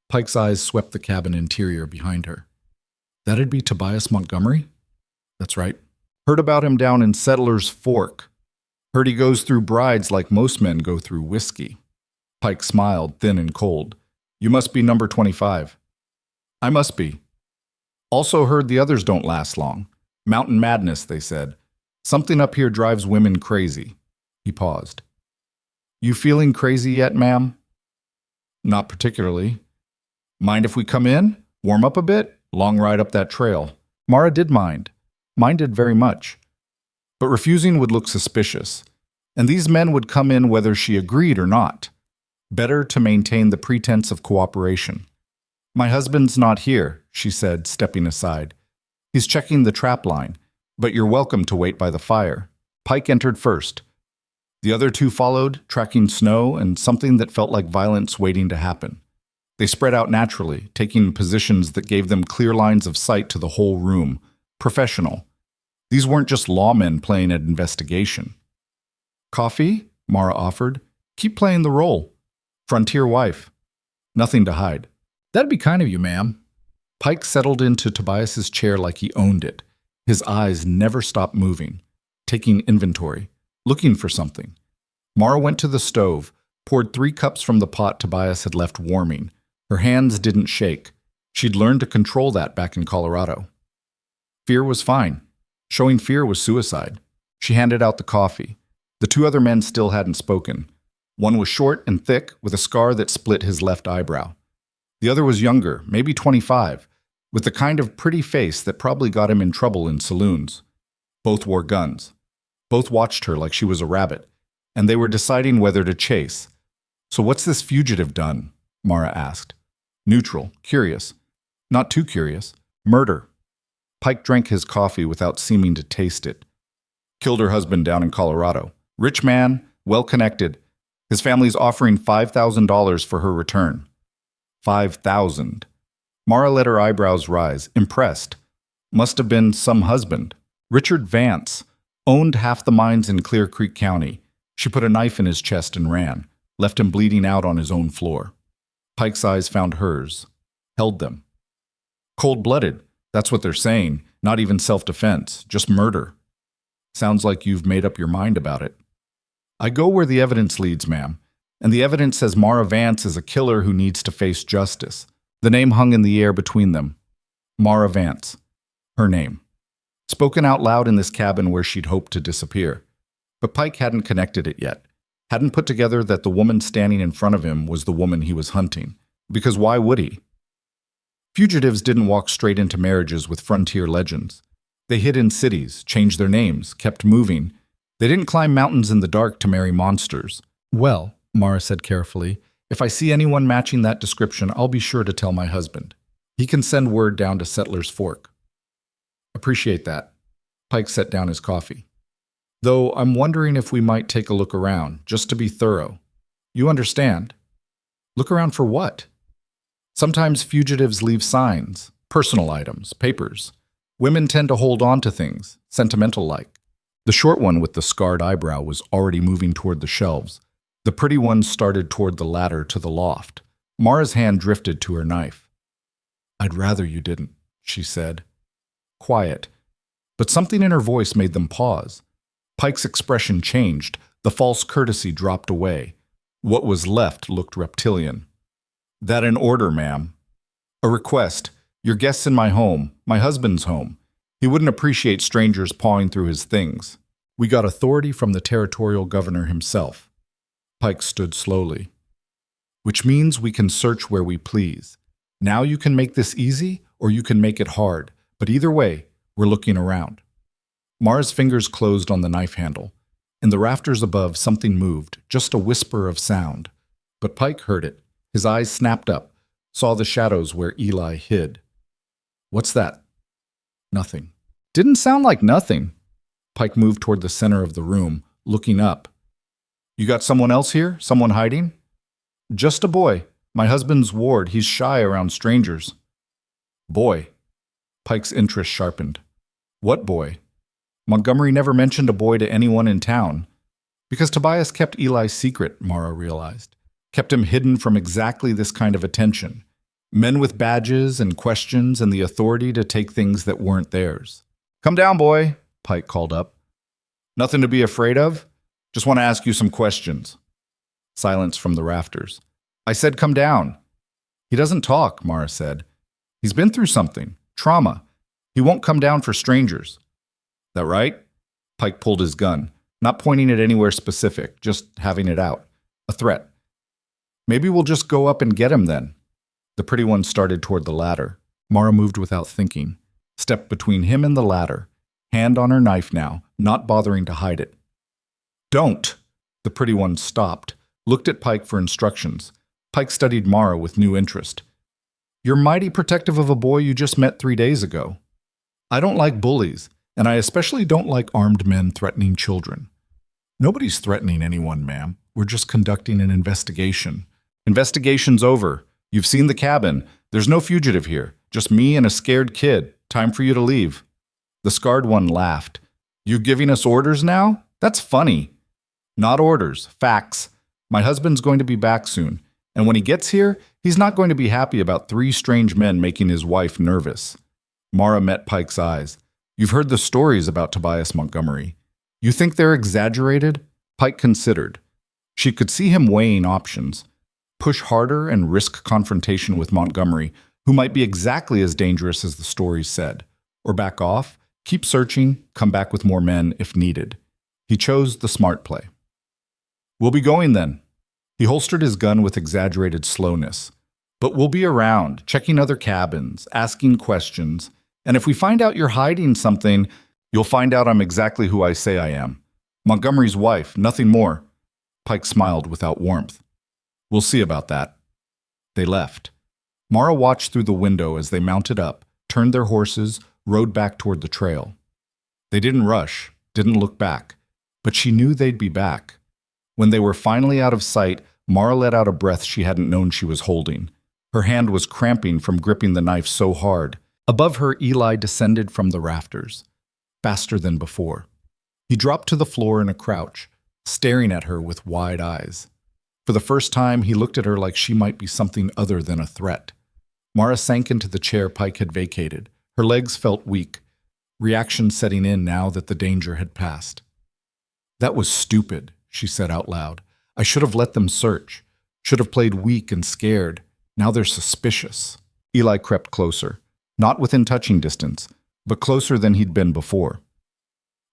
Pike's eyes swept the cabin interior behind her. That'd be Tobias Montgomery? That's right. Heard about him down in Settler's Fork. Heard he goes through brides like most men go through whiskey. Pike smiled, thin and cold. You must be number 25. I must be. Also heard the others don't last long. Mountain madness, they said. Something up here drives women crazy. He paused. You feeling crazy yet, ma'am? Not particularly. Mind if we come in? Warm up a bit? Long ride up that trail. Mara did mind. Minded very much. But refusing would look suspicious. And these men would come in whether she agreed or not. Better to maintain the pretense of cooperation. My husband's not here, she said, stepping aside. He's checking the trap line, but you're welcome to wait by the fire. Pike entered first. The other two followed, tracking snow and something that felt like violence waiting to happen. They spread out naturally, taking positions that gave them clear lines of sight to the whole room. Professional. These weren't just lawmen playing an investigation. Coffee? Mara offered. Keep playing the role. Frontier wife. Nothing to hide. That'd be kind of you, ma'am. Pike settled into Tobias's chair like he owned it. His eyes never stopped moving, taking inventory, looking for something. Mara went to the stove, poured 3 cups from the pot Tobias had left warming. Her hands didn't shake. She'd learned to control that back in Colorado. Fear was fine. Showing fear was suicide. She handed out the coffee. The 2 other men still hadn't spoken. One was short and thick, with a scar that split his left eyebrow. The other was younger, maybe 25, with the kind of pretty face that probably got him in trouble in saloons. Both wore guns. Both watched her like she was a rabbit, and they were deciding whether to chase. So what's this fugitive done? Mara asked. Neutral, curious. Not too curious. Murder. Pike drank his coffee without seeming to taste it. Killed her husband down in Colorado. Rich man, well-connected. His family's offering $5,000 for her return. 5,000. Mara let her eyebrows rise, impressed. Must have been some husband. Richard Vance. Owned half the mines in Clear Creek County. She put a knife in his chest and ran, left him bleeding out on his own floor. Pike's eyes found hers. Held them. Cold-blooded. That's what they're saying. Not even self-defense. Just murder. Sounds like you've made up your mind about it. I go where the evidence leads, ma'am. And the evidence says Mara Vance is a killer who needs to face justice. The name hung in the air between them. Mara Vance. Her name. Spoken out loud in this cabin where she'd hoped to disappear. But Pike hadn't connected it yet. Hadn't put together that the woman standing in front of him was the woman he was hunting. Because why would he? Fugitives didn't walk straight into marriages with frontier legends. They hid in cities, changed their names, kept moving. They didn't climb mountains in the dark to marry monsters. Well, Mara said carefully, if I see anyone matching that description, I'll be sure to tell my husband. He can send word down to Settler's Fork. Appreciate that. Pike set down his coffee. Though I'm wondering if we might take a look around, just to be thorough. You understand? Look around for what? Sometimes fugitives leave signs, personal items, papers. Women tend to hold on to things, sentimental-like. The short one with the scarred eyebrow was already moving toward the shelves. The pretty one started toward the ladder to the loft. Mara's hand drifted to her knife. I'd rather you didn't, she said. Quiet. But something in her voice made them pause. Pike's expression changed. The false courtesy dropped away. What was left looked reptilian. That in order, ma'am. A request. Your guest's in my home, my husband's home. He wouldn't appreciate strangers pawing through his things. We got authority from the territorial governor himself. Pike stood slowly. Which means we can search where we please. Now you can make this easy, or you can make it hard. But either way, we're looking around. Mara's fingers closed on the knife handle. In the rafters above, something moved, just a whisper of sound. But Pike heard it. His eyes snapped up, saw the shadows where Eli hid. What's that? Nothing. Didn't sound like nothing. Pike moved toward the center of the room, looking up. You got someone else here? Someone hiding? Just a boy. My husband's ward. He's shy around strangers. Boy. Pike's interest sharpened. What boy? Montgomery never mentioned a boy to anyone in town. Because Tobias kept Eli's secret, Mara realized. Kept him hidden from exactly this kind of attention. Men with badges and questions and the authority to take things that weren't theirs. Come down, boy, Pike called up. Nothing to be afraid of? Just want to ask you some questions. Silence from the rafters. I said come down. He doesn't talk, Mara said. He's been through something. Trauma. He won't come down for strangers. That right? Pike pulled his gun, not pointing it anywhere specific, just having it out. A threat. Maybe we'll just go up and get him then. The pretty one started toward the ladder. Mara moved without thinking, stepped between him and the ladder, hand on her knife now, not bothering to hide it. Don't! The pretty one stopped, looked at Pike for instructions. Pike studied Mara with new interest. You're mighty protective of a boy you just met 3 days ago. I don't like bullies, and I especially don't like armed men threatening children. Nobody's threatening anyone, ma'am. We're just conducting an investigation. Investigation's over. You've seen the cabin. There's no fugitive here. Just me and a scared kid. Time for you to leave. The scarred one laughed. You giving us orders now? That's funny. Not orders. Facts. My husband's going to be back soon. And when he gets here, he's not going to be happy about 3 strange men making his wife nervous. Mara met Pike's eyes. You've heard the stories about Tobias Montgomery. You think they're exaggerated? Pike considered. She could see him weighing options. Push harder and risk confrontation with Montgomery, who might be exactly as dangerous as the stories said. Or back off, keep searching, come back with more men if needed. He chose the smart play. We'll be going then. He holstered his gun with exaggerated slowness. But we'll be around, checking other cabins, asking questions, and if we find out you're hiding something, you'll find out I'm exactly who I say I am. Montgomery's wife, nothing more. Pike smiled without warmth. We'll see about that. They left. Mara watched through the window as they mounted up, turned their horses, rode back toward the trail. They didn't rush, didn't look back, but she knew they'd be back. When they were finally out of sight, Mara let out a breath she hadn't known she was holding. Her hand was cramping from gripping the knife so hard. Above her, Eli descended from the rafters, faster than before. He dropped to the floor in a crouch, staring at her with wide eyes. For the first time, he looked at her like she might be something other than a threat. Mara sank into the chair Pike had vacated. Her legs felt weak, reaction setting in now that the danger had passed. That was stupid, she said out loud. I should have let them search. Should have played weak and scared. Now they're suspicious. Eli crept closer, not within touching distance, but closer than he'd been before.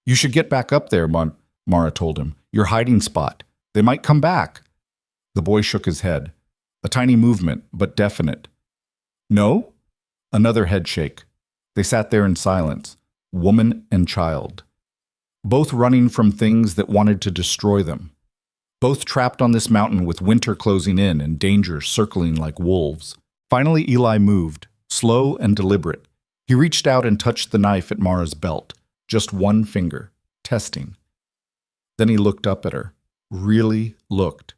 You should get back up there, Mara told him. Your hiding spot. They might come back. The boy shook his head. A tiny movement, but definite. No? Another head shake. They sat there in silence, woman and child. Both running from things that wanted to destroy them. Both trapped on this mountain with winter closing in and danger circling like wolves. Finally, Eli moved, slow and deliberate. He reached out and touched the knife at Mara's belt. Just one finger, testing. Then he looked up at her, really looked.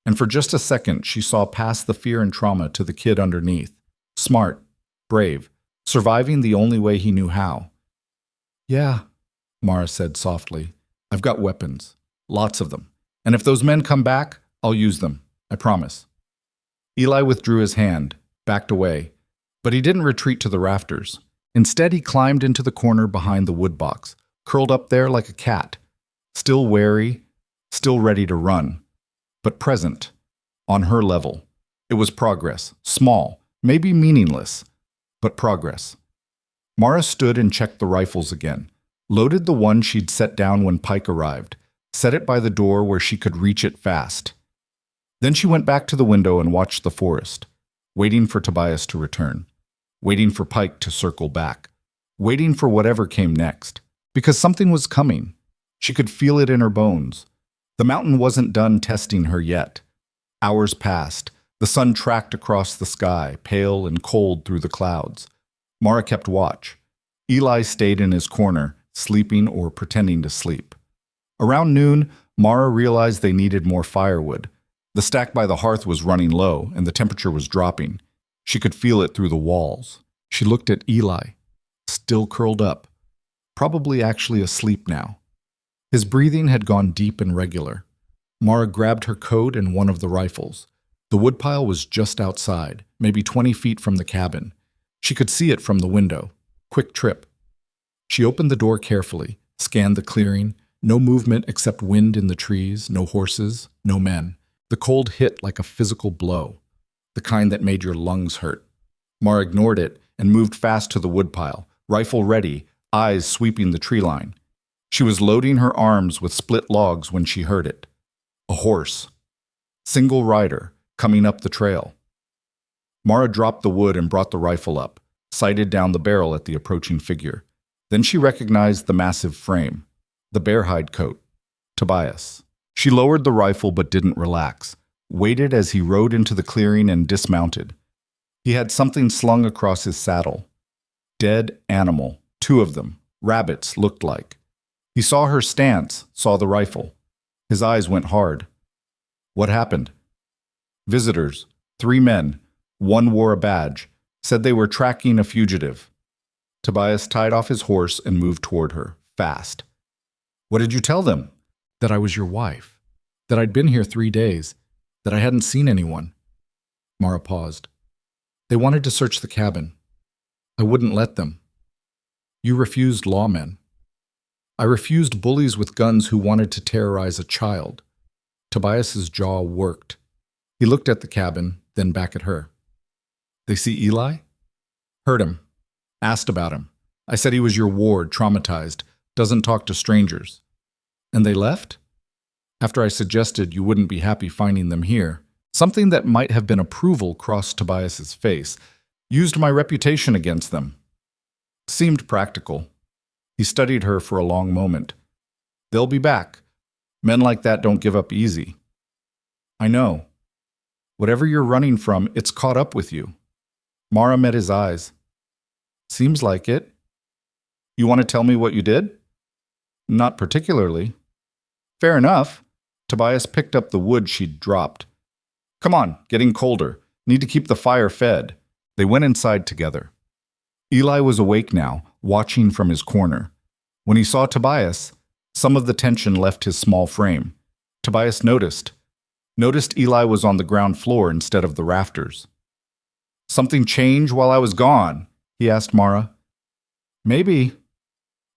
And for just a second, she saw past the fear and trauma to the kid underneath. Smart, brave, surviving the only way he knew how. Yeah, Mara said softly. I've got weapons, lots of them. And if those men come back, I'll use them, I promise. Eli withdrew his hand, backed away, but he didn't retreat to the rafters. Instead, he climbed into the corner behind the wood box, curled up there like a cat, still wary, still ready to run, but present, on her level. It was progress, small, maybe meaningless, but progress. Mara stood and checked the rifles again, loaded the one she'd set down when Pike arrived, set it by the door where she could reach it fast. Then she went back to the window and watched the forest, waiting for Tobias to return, waiting for Pike to circle back, waiting for whatever came next, because something was coming. She could feel it in her bones. The mountain wasn't done testing her yet. Hours passed. The sun tracked across the sky, pale and cold through the clouds. Mara kept watch. Eli stayed in his corner, sleeping or pretending to sleep. Around noon, Mara realized they needed more firewood. The stack by the hearth was running low, and the temperature was dropping. She could feel it through the walls. She looked at Eli, still curled up, probably actually asleep now. His breathing had gone deep and regular. Mara grabbed her coat and one of the rifles. The woodpile was just outside, maybe 20 feet from the cabin. She could see it from the window. Quick trip. She opened the door carefully, scanned the clearing. No movement except wind in the trees, no horses, no men. The cold hit like a physical blow. the kind that made your lungs hurt. Mara ignored it and moved fast to the woodpile, rifle ready, eyes sweeping the tree line. She was loading her arms with split logs when she heard it. A horse. Single rider, coming up the trail. Mara dropped the wood and brought the rifle up, sighted down the barrel at the approaching figure. Then she recognized the massive frame, the bear hide coat. Tobias. She lowered the rifle but didn't relax, waited as he rode into the clearing and dismounted. He had something slung across his saddle. Dead animal, 2 of them, rabbits looked like. He saw her stance, saw the rifle. His eyes went hard. What happened? Visitors, 3 men, 1 wore a badge, said they were tracking a fugitive. Tobias tied off his horse and moved toward her, fast. What did you tell them? That I was your wife. That I'd been here 3 days. That I hadn't seen anyone. Mara paused. They wanted to search the cabin. I wouldn't let them. You refused lawmen. I refused bullies with guns who wanted to terrorize a child. Tobias's jaw worked. He looked at the cabin, then back at her. They see Eli? Heard him. Asked about him. I said he was your ward, traumatized, doesn't talk to strangers. And they left? After I suggested you wouldn't be happy finding them here, something that might have been approval crossed Tobias's face. Used my reputation against them. Seemed practical. He studied her for a long moment. They'll be back. Men like that don't give up easy. I know. Whatever you're running from, it's caught up with you. Mara met his eyes. Seems like it. You want to tell me what you did? Not particularly. Fair enough. Tobias picked up the wood she'd dropped. Come on, getting colder. Need to keep the fire fed. They went inside together. Eli was awake now, watching from his corner. When he saw Tobias, some of the tension left his small frame. Tobias noticed Eli was on the ground floor instead of the rafters. Something changed while I was gone? He asked Mara. Maybe.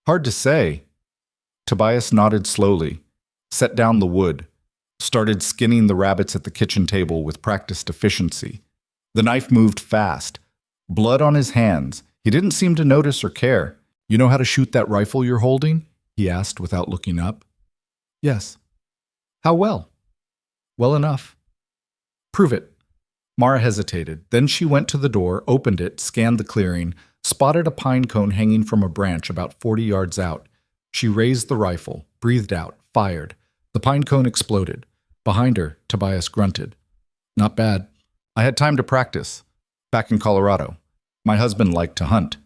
Hard to say. Tobias nodded slowly, set down the wood, started skinning the rabbits at the kitchen table with practiced efficiency. The knife moved fast. Blood on his hands. He didn't seem to notice or care. You know how to shoot that rifle you're holding? He asked without looking up. Yes. How well? Well enough. Prove it. Mara hesitated. Then she went to the door, opened it, scanned the clearing, spotted a pine cone hanging from a branch about 40 yards out. She raised the rifle, breathed out, fired. The pine cone exploded. Behind her, Tobias grunted. Not bad. I had time to practice. Back in Colorado. My husband liked to hunt.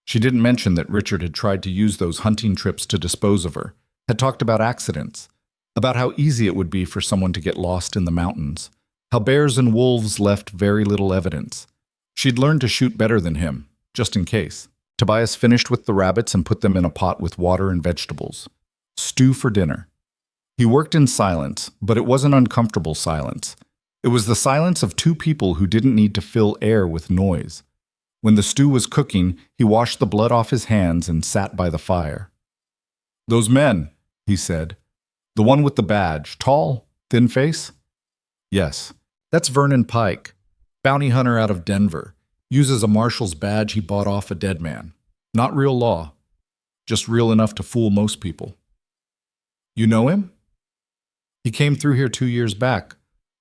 She didn't mention that Richard had tried to use those hunting trips to dispose of her, had talked about accidents, about how easy it would be for someone to get lost in the mountains, how bears and wolves left very little evidence. She'd learned to shoot better than him, just in case. Tobias finished with the rabbits and put them in a pot with water and vegetables. Stew for dinner. He worked in silence, but it wasn't uncomfortable silence. It was the silence of 2 people who didn't need to fill air with noise. When the stew was cooking, he washed the blood off his hands and sat by the fire. Those men, he said. The one with the badge, tall, thin face? Yes, that's Vernon Pike, bounty hunter out of Denver. Uses a marshal's badge he bought off a dead man. Not real law, just real enough to fool most people. You know him? He came through here 2 years back,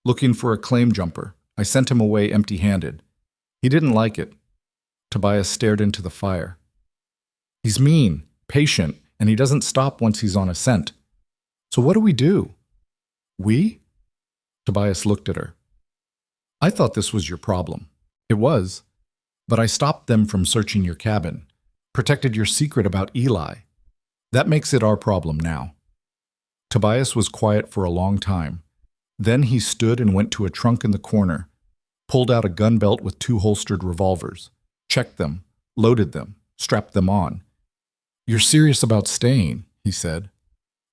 looking for a claim jumper. I sent him away empty-handed. He didn't like it. Tobias stared into the fire. He's mean, patient, and he doesn't stop once he's on a scent. So what do we do? We? Tobias looked at her. I thought this was your problem. It was. But I stopped them from searching your cabin, protected your secret about Eli. That makes it our problem now. Tobias was quiet for a long time. Then he stood and went to a trunk in the corner, pulled out a gun belt with 2 holstered revolvers, checked them, loaded them, strapped them on. You're serious about staying, he said.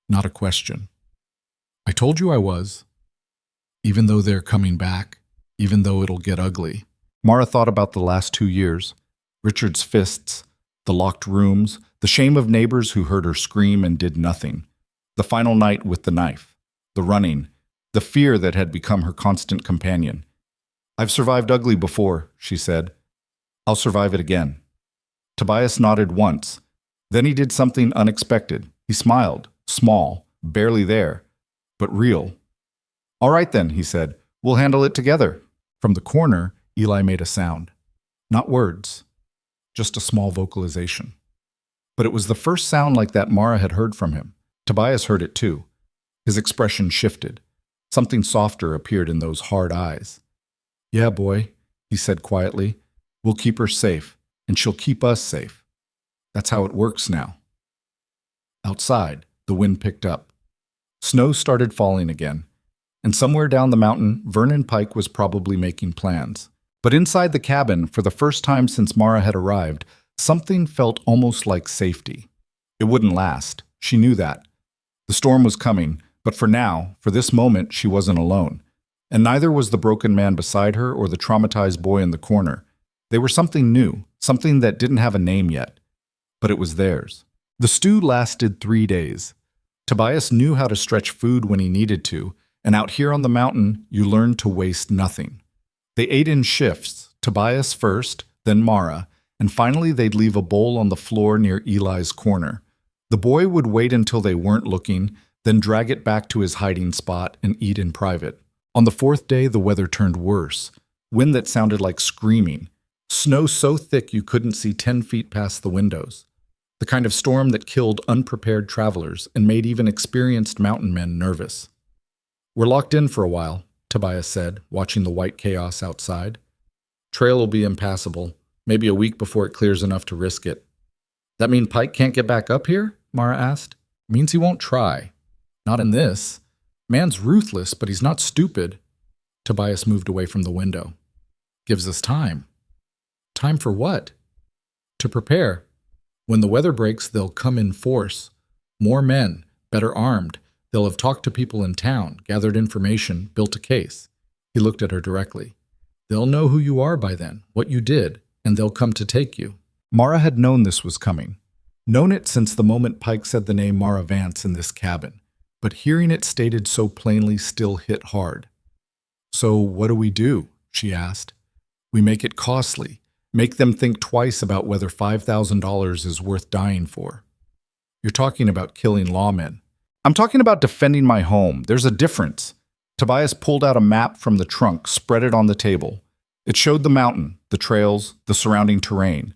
Not a question. I told you I was. Even though they're coming back, even though it'll get ugly. Mara thought about the last 2 years. Richard's fists, the locked rooms, the shame of neighbors who heard her scream and did nothing. The final night with the knife, the running, the fear that had become her constant companion. I've survived ugly before, she said. I'll survive it again. Tobias nodded once. Then he did something unexpected. He smiled, small, barely there, but real. All right then, he said. We'll handle it together. From the corner, Eli made a sound. Not words, just a small vocalization. But it was the first sound like that Mara had heard from him. Tobias heard it too. His expression shifted. Something softer appeared in those hard eyes. Yeah, boy, he said quietly. We'll keep her safe, and she'll keep us safe. That's how it works now. Outside, the wind picked up. Snow started falling again. And somewhere down the mountain, Vernon Pike was probably making plans. But inside the cabin, for the first time since Mara had arrived, something felt almost like safety. It wouldn't last. She knew that. The storm was coming, but for now, for this moment, she wasn't alone. And neither was the broken man beside her or the traumatized boy in the corner. They were something new, something that didn't have a name yet. But it was theirs. The stew lasted 3 days. Tobias knew how to stretch food when he needed to, and out here on the mountain, you learned to waste nothing. They ate in shifts, Tobias first, then Mara, and finally they'd leave a bowl on the floor near Eli's corner. The boy would wait until they weren't looking, then drag it back to his hiding spot and eat in private. On the 4th day, the weather turned worse. Wind that sounded like screaming. Snow so thick you couldn't see 10 feet past the windows. The kind of storm that killed unprepared travelers and made even experienced mountain men nervous. We're locked in for a while, Tobias said, watching the white chaos outside. Trail will be impassable, maybe a week before it clears enough to risk it. That mean Pike can't get back up here? Mara asked. Means he won't try. Not in this. Man's ruthless, but he's not stupid. Tobias moved away from the window. Gives us time. Time for what? To prepare. When the weather breaks, they'll come in force. More men, better armed. They'll have talked to people in town, gathered information, built a case. He looked at her directly. They'll know who you are by then, what you did, and they'll come to take you. Mara had known this was coming. Known it since the moment Pike said the name Mara Vance in this cabin. But hearing it stated so plainly still hit hard. So what do? She asked. We make it costly. Make them think twice about whether $5,000 is worth dying for. You're talking about killing lawmen. I'm talking about defending my home. There's a difference. Tobias pulled out a map from the trunk, spread it on the table. It showed the mountain, the trails, the surrounding terrain.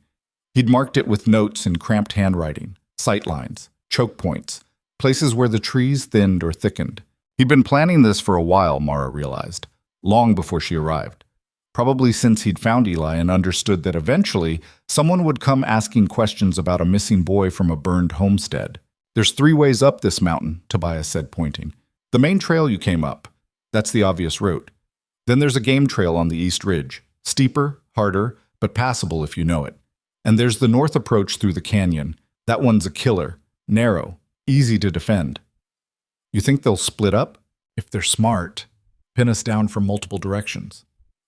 He'd marked it with notes in cramped handwriting, sight lines, choke points, places where the trees thinned or thickened. He'd been planning this for a while, Mara realized, long before she arrived. Probably since he'd found Eli and understood that eventually someone would come asking questions about a missing boy from a burned homestead. There's 3 ways up this mountain, Tobias said, pointing. The main trail you came up. That's the obvious route. Then there's a game trail on the east ridge. Steeper, harder, but passable if you know it. And there's the north approach through the canyon. That one's a killer. Narrow. Easy to defend. You think they'll split up? If they're smart. Pin us down from multiple directions.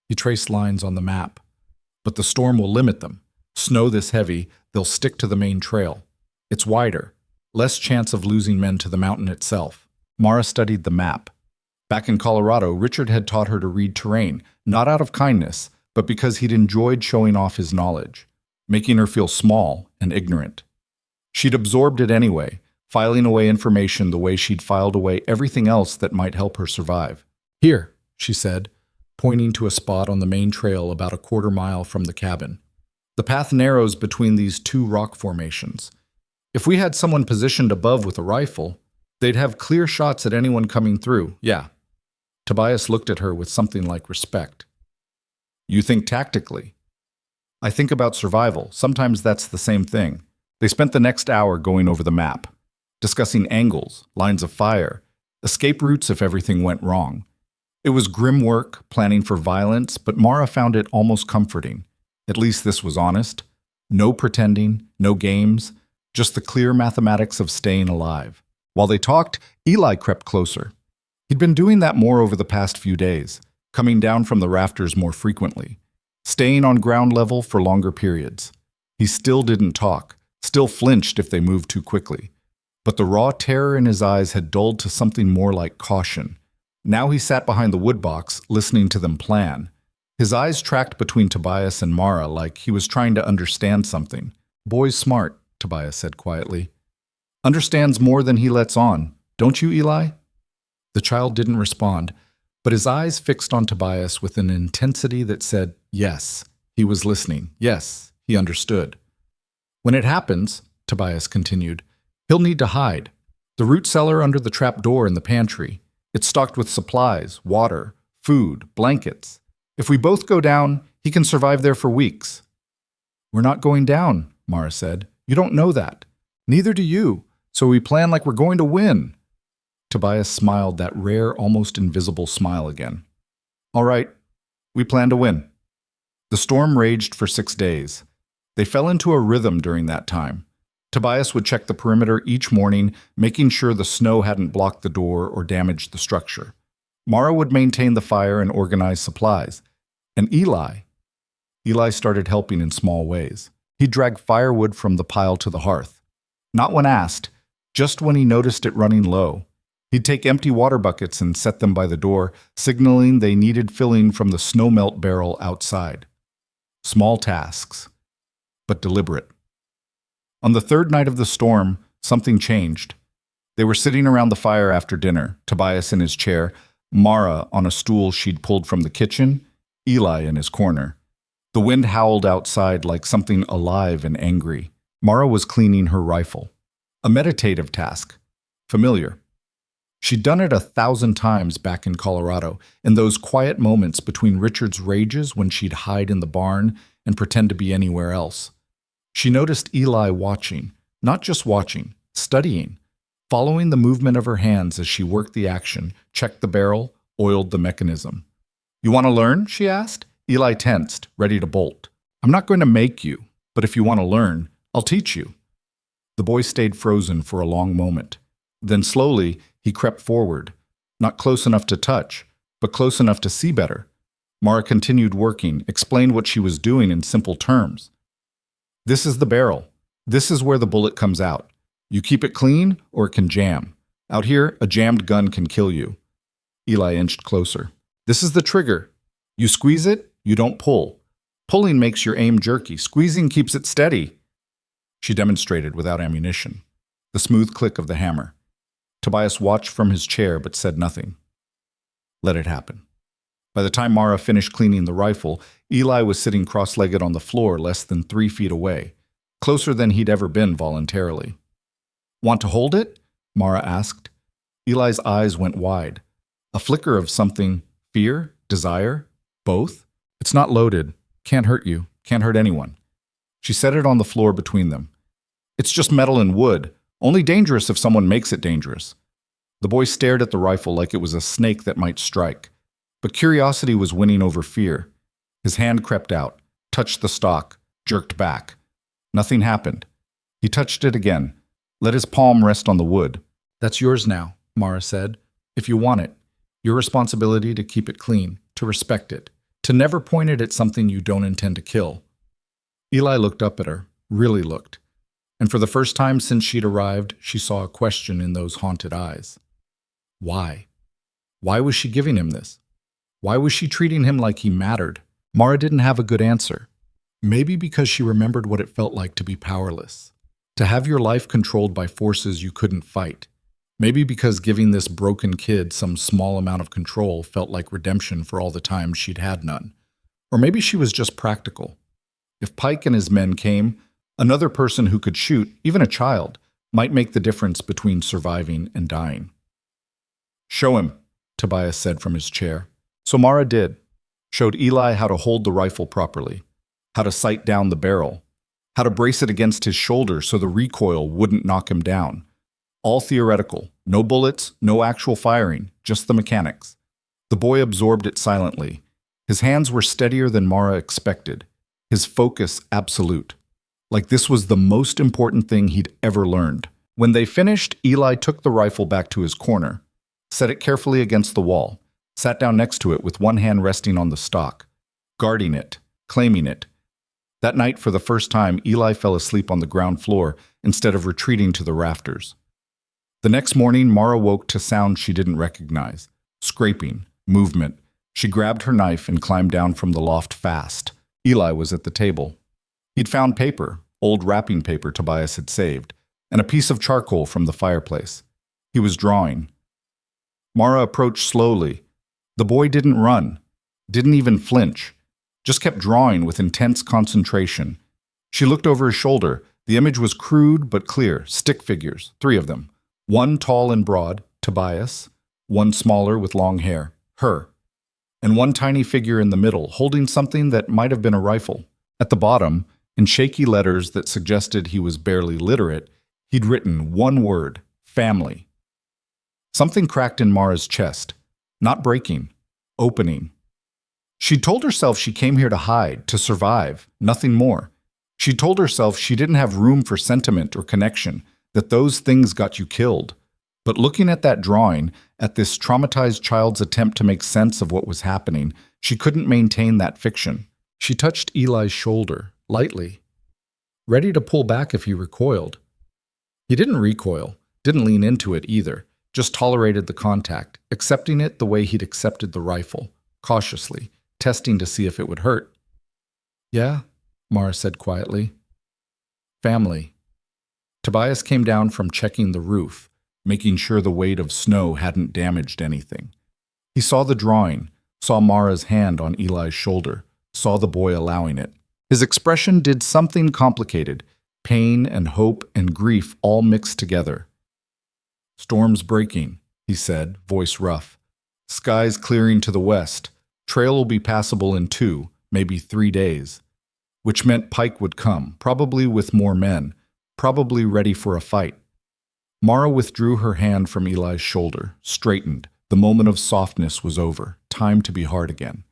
He traced lines on the map. But the storm will limit them. Snow this heavy, they'll stick to the main trail. It's wider. Less chance of losing men to the mountain itself. Mara studied the map. Back in Colorado, Richard had taught her to read terrain, not out of kindness, but because he'd enjoyed showing off his knowledge, making her feel small and ignorant. She'd absorbed it anyway, filing away information the way she'd filed away everything else that might help her survive. Here, she said, pointing to a spot on the main trail about a 1/4 mile from the cabin. The path narrows between these 2 rock formations. If we had someone positioned above with a rifle, they'd have clear shots at anyone coming through, yeah. Tobias looked at her with something like respect. You think tactically. I think about survival. Sometimes that's the same thing. They spent the next hour going over the map, discussing angles, lines of fire, escape routes if everything went wrong. It was grim work, planning for violence, but Mara found it almost comforting. At least this was honest. No pretending, no games, just the clear mathematics of staying alive. While they talked, Eli crept closer. He'd been doing that more over the past few days, coming down from the rafters more frequently, staying on ground level for longer periods. He still didn't talk, still flinched if they moved too quickly. But the raw terror in his eyes had dulled to something more like caution. Now he sat behind the woodbox, listening to them plan. His eyes tracked between Tobias and Mara like he was trying to understand something. "Boy's smart," Tobias said quietly. "Understands more than he lets on. Don't you, Eli?" The child didn't respond, but his eyes fixed on Tobias with an intensity that said, yes, he was listening. Yes, he understood. "When it happens," Tobias continued, "he'll need to hide. The root cellar under the trap door in the pantry. It's stocked with supplies, water, food, blankets. If we both go down, he can survive there for weeks." "We're not going down," Mara said. "You don't know that. Neither do you. So we plan like we're going to win." Tobias smiled that rare, almost invisible smile again. "All right, we plan to win." The storm raged for 6 days. They fell into a rhythm during that time. Tobias would check the perimeter each morning, making sure the snow hadn't blocked the door or damaged the structure. Mara would maintain the fire and organize supplies. And Eli started helping in small ways. He'd drag firewood from the pile to the hearth. Not when asked, just when he noticed it running low. He'd take empty water buckets and set them by the door, signaling they needed filling from the snowmelt barrel outside. Small tasks, but deliberate. On the third night of the storm, something changed. They were sitting around the fire after dinner, Tobias in his chair, Mara on a stool she'd pulled from the kitchen, Eli in his corner. The wind howled outside like something alive and angry. Mara was cleaning her rifle. A meditative task. Familiar. She'd done it 1,000 times back in Colorado, in those quiet moments between Richard's rages when she'd hide in the barn and pretend to be anywhere else. She noticed Eli watching, not just watching, studying, following the movement of her hands as she worked the action, checked the barrel, oiled the mechanism. "You want to learn?" she asked. Eli tensed, ready to bolt. "I'm not going to make you, but if you want to learn, I'll teach you." The boy stayed frozen for a long moment. Then slowly, he crept forward, not close enough to touch, but close enough to see better. Mara continued working, explained what she was doing in simple terms. "This is the barrel. This is where the bullet comes out. You keep it clean, or it can jam. Out here, a jammed gun can kill you." Eli inched closer. "This is the trigger. You squeeze it, you don't pull. Pulling makes your aim jerky. Squeezing keeps it steady." She demonstrated without ammunition. The smooth click of the hammer. Tobias watched from his chair but said nothing. Let it happen. By the time Mara finished cleaning the rifle, Eli was sitting cross-legged on the floor less than 3 feet away, closer than he'd ever been voluntarily. "Want to hold it?" Mara asked. Eli's eyes went wide. A flicker of something, fear, desire, both. "It's not loaded. Can't hurt you. Can't hurt anyone." She set it on the floor between them. "It's just metal and wood. Only dangerous if someone makes it dangerous." The boy stared at the rifle like it was a snake that might strike. But curiosity was winning over fear. His hand crept out, touched the stock, jerked back. Nothing happened. He touched it again, let his palm rest on the wood. "That's yours now," Mara said. "If you want it. Your responsibility to keep it clean, to respect it, to never point it at something you don't intend to kill." Eli looked up at her, really looked. And for the first time since she'd arrived, she saw a question in those haunted eyes. Why? Why was she giving him this? Why was she treating him like he mattered? Mara didn't have a good answer. Maybe because she remembered what it felt like to be powerless, to have your life controlled by forces you couldn't fight. Maybe because giving this broken kid some small amount of control felt like redemption for all the times she'd had none. Or maybe she was just practical. If Pike and his men came, another person who could shoot, even a child, might make the difference between surviving and dying. "Show him," Tobias said from his chair. So Mara did. Showed Eli how to hold the rifle properly, how to sight down the barrel, how to brace it against his shoulder so the recoil wouldn't knock him down. All theoretical, no bullets, no actual firing, just the mechanics. The boy absorbed it silently. His hands were steadier than Mara expected, his focus absolute. Like this was the most important thing he'd ever learned. When they finished, Eli took the rifle back to his corner, set it carefully against the wall, sat down next to it with one hand resting on the stock, guarding it, claiming it. That night, for the first time, Eli fell asleep on the ground floor instead of retreating to the rafters. The next morning, Mara woke to sounds she didn't recognize. Scraping, movement, She grabbed her knife and climbed down from the loft fast. Eli was at the table. He'd found paper, old wrapping paper Tobias had saved, and a piece of charcoal from the fireplace. He was drawing. Mara approached slowly. The boy didn't run, didn't even flinch, just kept drawing with intense concentration. She looked over his shoulder. The image was crude but clear, stick figures, 3 of them. One tall and broad, Tobias, one smaller with long hair, her, and one tiny figure in the middle, holding something that might have been a rifle. At the bottom, in shaky letters that suggested he was barely literate, he'd written one word, family. Something cracked in Mara's chest, not breaking, opening. She'd told herself she came here to hide, to survive, nothing more. She told herself she didn't have room for sentiment or connection, that those things got you killed. But looking at that drawing, at this traumatized child's attempt to make sense of what was happening, she couldn't maintain that fiction. She touched Eli's shoulder, lightly, ready to pull back if he recoiled. He didn't recoil, didn't lean into it either, just tolerated the contact, accepting it the way he'd accepted the rifle, cautiously, testing to see if it would hurt. Yeah, Mara said quietly. Family. Tobias came down from checking the roof, making sure the weight of snow hadn't damaged anything. He saw the drawing, saw Mara's hand on Eli's shoulder, saw the boy allowing it. His expression did something complicated, pain and hope and grief all mixed together. Storm's breaking, he said, voice rough. Skies clearing to the west. Trail will be passable in 2, maybe 3 days. Which meant Pike would come, probably with more men, probably ready for a fight. Mara withdrew her hand from Eli's shoulder, straightened. The moment of softness was over. Time to be hard again.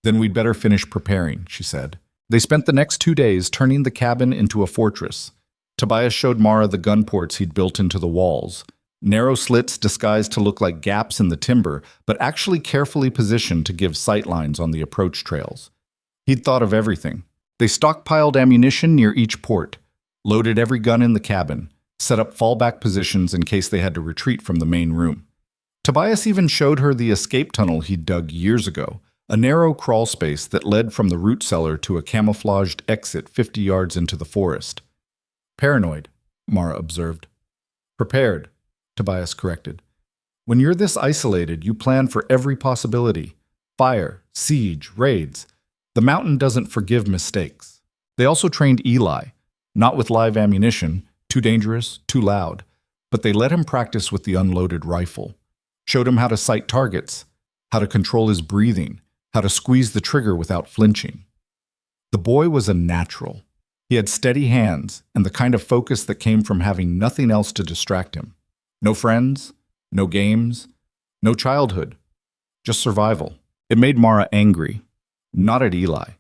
Then we'd better finish preparing, she said. They spent the next 2 days turning the cabin into a fortress. Tobias showed Mara the gun ports he'd built into the walls. Narrow slits disguised to look like gaps in the timber, but actually carefully positioned to give sightlines on the approach trails. He'd thought of everything. They stockpiled ammunition near each port, loaded every gun in the cabin, set up fallback positions in case they had to retreat from the main room. Tobias even showed her the escape tunnel he'd dug years ago, a narrow crawl space that led from the root cellar to a camouflaged exit 50 yards into the forest. Paranoid, Mara observed. Prepared, Tobias corrected. When you're this isolated, you plan for every possibility. Fire, siege, raids. The mountain doesn't forgive mistakes. They also trained Eli, not with live ammunition, too dangerous, too loud, but they let him practice with the unloaded rifle. Showed him how to sight targets, how to control his breathing, how to squeeze the trigger without flinching. The boy was a natural. He had steady hands and the kind of focus that came from having nothing else to distract him. No friends, no games, no childhood, just survival. It made Mara angry, not at Eli,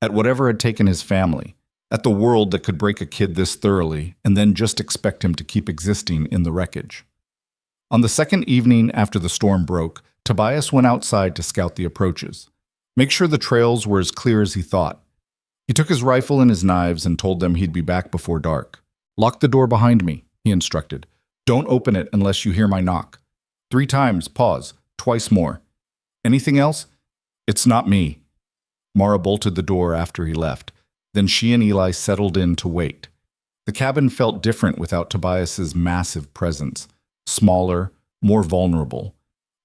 at whatever had taken his family, at the world that could break a kid this thoroughly and then just expect him to keep existing in the wreckage. On the second evening after the storm broke, Tobias went outside to scout the approaches, make sure the trails were as clear as he thought. He took his rifle and his knives and told them he'd be back before dark. Lock the door behind me, he instructed. Don't open it unless you hear my knock. 3 times, pause, twice more. Anything else? It's not me. Mara bolted the door after he left. Then she and Eli settled in to wait. The cabin felt different without Tobias's massive presence. Smaller, more vulnerable.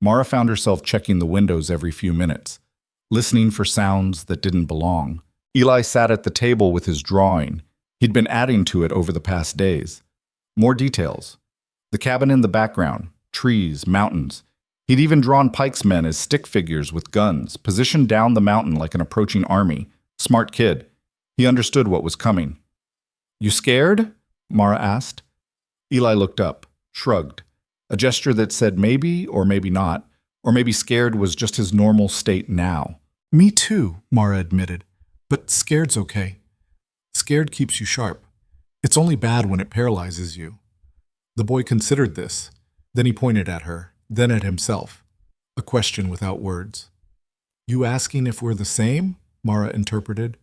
Mara found herself checking the windows every few minutes, listening for sounds that didn't belong. Eli sat at the table with his drawing. He'd been adding to it over the past days. More details. The cabin in the background, trees, mountains. He'd even drawn Pike's men as stick figures with guns, positioned down the mountain like an approaching army. Smart kid. He understood what was coming. You scared? Mara asked. Eli looked up, shrugged. A gesture that said maybe or maybe not, or maybe scared was just his normal state now. Me too, Mara admitted. But scared's okay. Scared keeps you sharp. It's only bad when it paralyzes you. The boy considered this. Then he pointed at her, then at himself. A question without words. You asking if we're the same? Mara interpreted.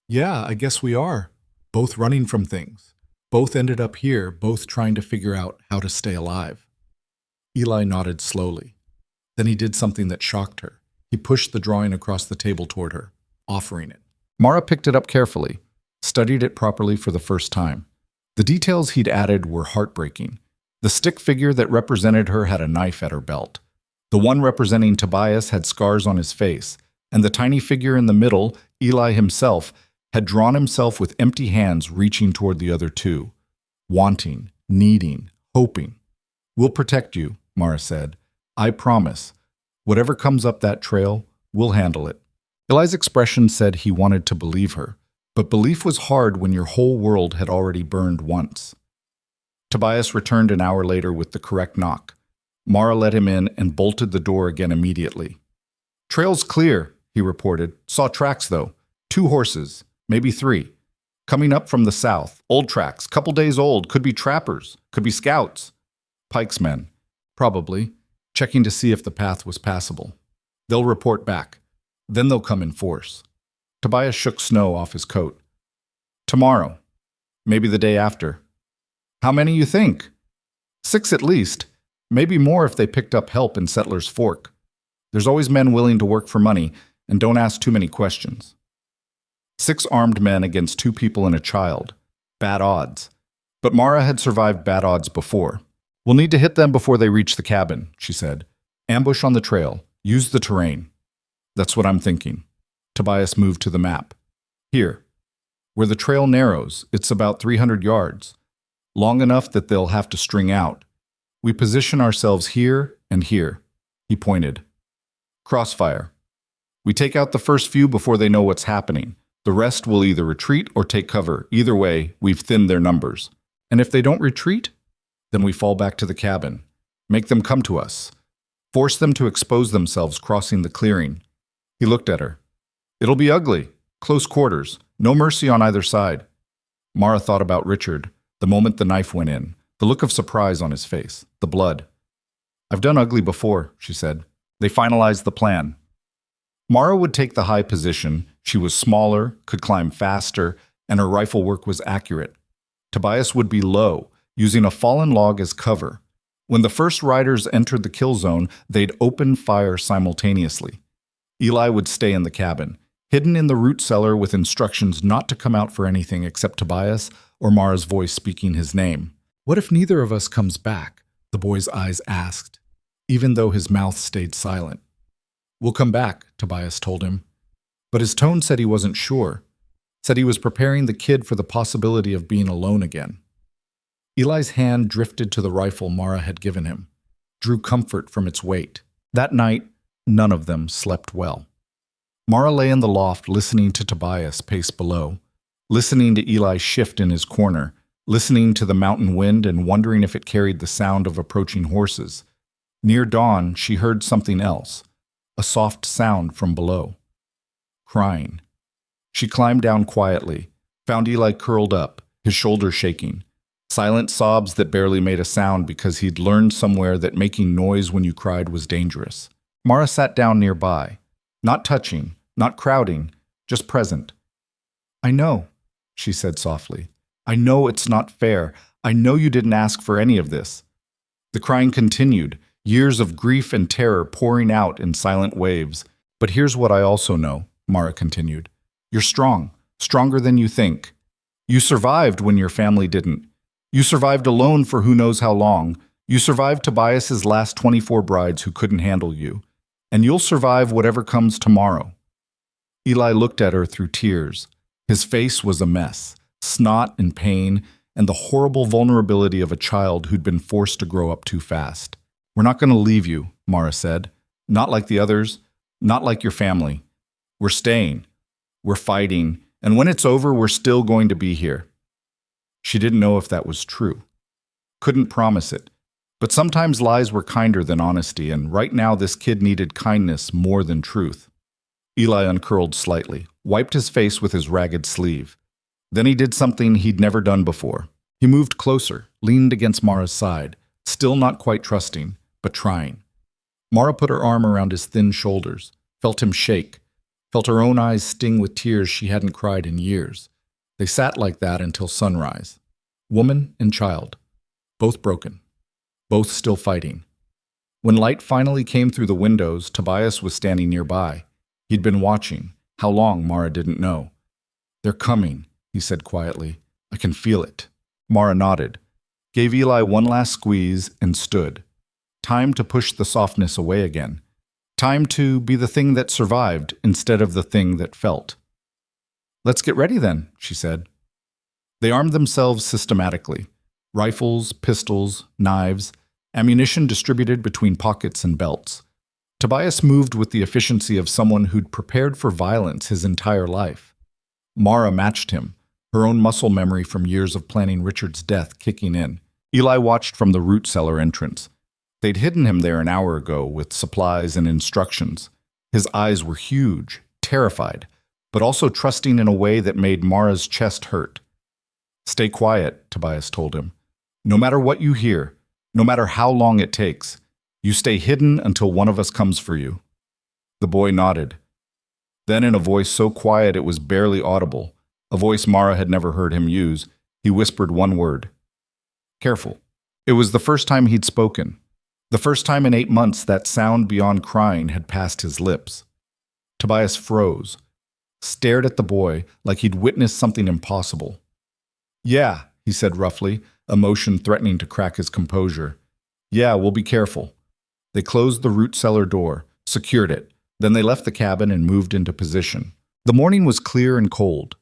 Yeah, I guess we are. Both running from things. Both ended up here, both trying to figure out how to stay alive. Eli nodded slowly. Then he did something that shocked her. He pushed the drawing across the table toward her, offering it. Mara picked it up carefully, studied it properly for the first time. The details he'd added were heartbreaking. The stick figure that represented her had a knife at her belt. The one representing Tobias had scars on his face, and the tiny figure in the middle, Eli himself, had drawn himself with empty hands reaching toward the other two. Wanting, needing, hoping. "We'll protect you," Mara said. "I promise. Whatever comes up that trail, we'll handle it." Eli's expression said he wanted to believe her, but belief was hard when your whole world had already burned once. Tobias returned an hour later with the correct knock. Mara let him in and bolted the door again immediately. "Trail's clear," he reported. "Saw tracks, though. 2 horses, maybe 3. Coming up from the south. Old tracks, couple days old. Could be trappers. Could be scouts. Pike's men. Probably. Checking to see if the path was passable. They'll report back. Then they'll come in force." Tobias shook snow off his coat. "Tomorrow. Maybe the day after." "How many you think?" 6 at least. Maybe more if they picked up help in Settler's Fork. There's always men willing to work for money, and don't ask too many questions. 6 armed men against 2 people and a child. Bad odds. But Mara had survived bad odds before. "We'll need to hit them before they reach the cabin," she said. "Ambush on the trail. Use the terrain." "That's what I'm thinking." Tobias moved to the map. "Here. Where the trail narrows, it's about 300 yards. Long enough that they'll have to string out. We position ourselves here and here." He pointed. "Crossfire. We take out the first few before they know what's happening. The rest will either retreat or take cover. Either way, we've thinned their numbers. And if they don't retreat, then we fall back to the cabin. Make them come to us. Force them to expose themselves crossing the clearing." He looked at her. "It'll be ugly. Close quarters. No mercy on either side." Mara thought about Richard, the moment the knife went in, the look of surprise on his face, the blood. "I've done ugly before," she said. They finalized the plan. Mara would take the high position. She was smaller, could climb faster, and her rifle work was accurate. Tobias would be low, using a fallen log as cover. When the first riders entered the kill zone, they'd open fire simultaneously. Eli would stay in the cabin, hidden in the root cellar with instructions not to come out for anything except Tobias or Mara's voice speaking his name. "What if neither of us comes back?" the boy's eyes asked, even though his mouth stayed silent. "We'll come back," Tobias told him. But his tone said he wasn't sure, said he was preparing the kid for the possibility of being alone again. Eli's hand drifted to the rifle Mara had given him, drew comfort from its weight. That night, none of them slept well. Mara lay in the loft listening to Tobias pace below, listening to Eli shift in his corner, listening to the mountain wind and wondering if it carried the sound of approaching horses. Near dawn, she heard something else, a soft sound from below. Crying. She climbed down quietly, found Eli curled up, his shoulders shaking. Silent sobs that barely made a sound because he'd learned somewhere that making noise when you cried was dangerous. Mara sat down nearby, not touching, not crowding, just present. "I know," she said softly. "I know it's not fair. I know you didn't ask for any of this." The crying continued, years of grief and terror pouring out in silent waves. "But here's what I also know," Mara continued. "You're strong, stronger than you think. You survived when your family didn't. You survived alone for who knows how long. You survived Tobias's last 24 brides who couldn't handle you. And you'll survive whatever comes tomorrow." Eli looked at her through tears. His face was a mess, snot and pain, and the horrible vulnerability of a child who'd been forced to grow up too fast. "We're not going to leave you," Mara said. "Not like the others, not like your family. We're staying. We're fighting, and when it's over, we're still going to be here." She didn't know if that was true. Couldn't promise it. But sometimes lies were kinder than honesty, and right now this kid needed kindness more than truth. Eli uncurled slightly, wiped his face with his ragged sleeve. Then he did something he'd never done before. He moved closer, leaned against Mara's side, still not quite trusting, but trying. Mara put her arm around his thin shoulders, felt him shake, felt her own eyes sting with tears she hadn't cried in years. They sat like that until sunrise. Woman and child, both broken, both still fighting. When light finally came through the windows, Tobias was standing nearby. He'd been watching. How long, Mara didn't know. "They're coming," he said quietly. "I can feel it." Mara nodded, gave Eli one last squeeze, and stood. Time to push the softness away again. Time to be the thing that survived instead of the thing that felt. "Let's get ready then," she said. They armed themselves systematically. Rifles, pistols, knives, ammunition distributed between pockets and belts. Tobias moved with the efficiency of someone who'd prepared for violence his entire life. Mara matched him, her own muscle memory from years of planning Richard's death kicking in. Eli watched from the root cellar entrance. They'd hidden him there an hour ago with supplies and instructions. His eyes were huge, terrified, but also trusting in a way that made Mara's chest hurt. "Stay quiet," Tobias told him. "No matter what you hear, no matter how long it takes, you stay hidden until one of us comes for you." The boy nodded. Then in a voice so quiet it was barely audible, a voice Mara had never heard him use, he whispered one word. "Careful." It was the first time he'd spoken. The first time in 8 months that sound beyond crying had passed his lips. Tobias froze, stared at the boy like he'd witnessed something impossible. "Yeah," he said roughly, emotion threatening to crack his composure. "Yeah, we'll be careful." They closed the root cellar door, secured it. Then they left the cabin and moved into position. The morning was clear and cold.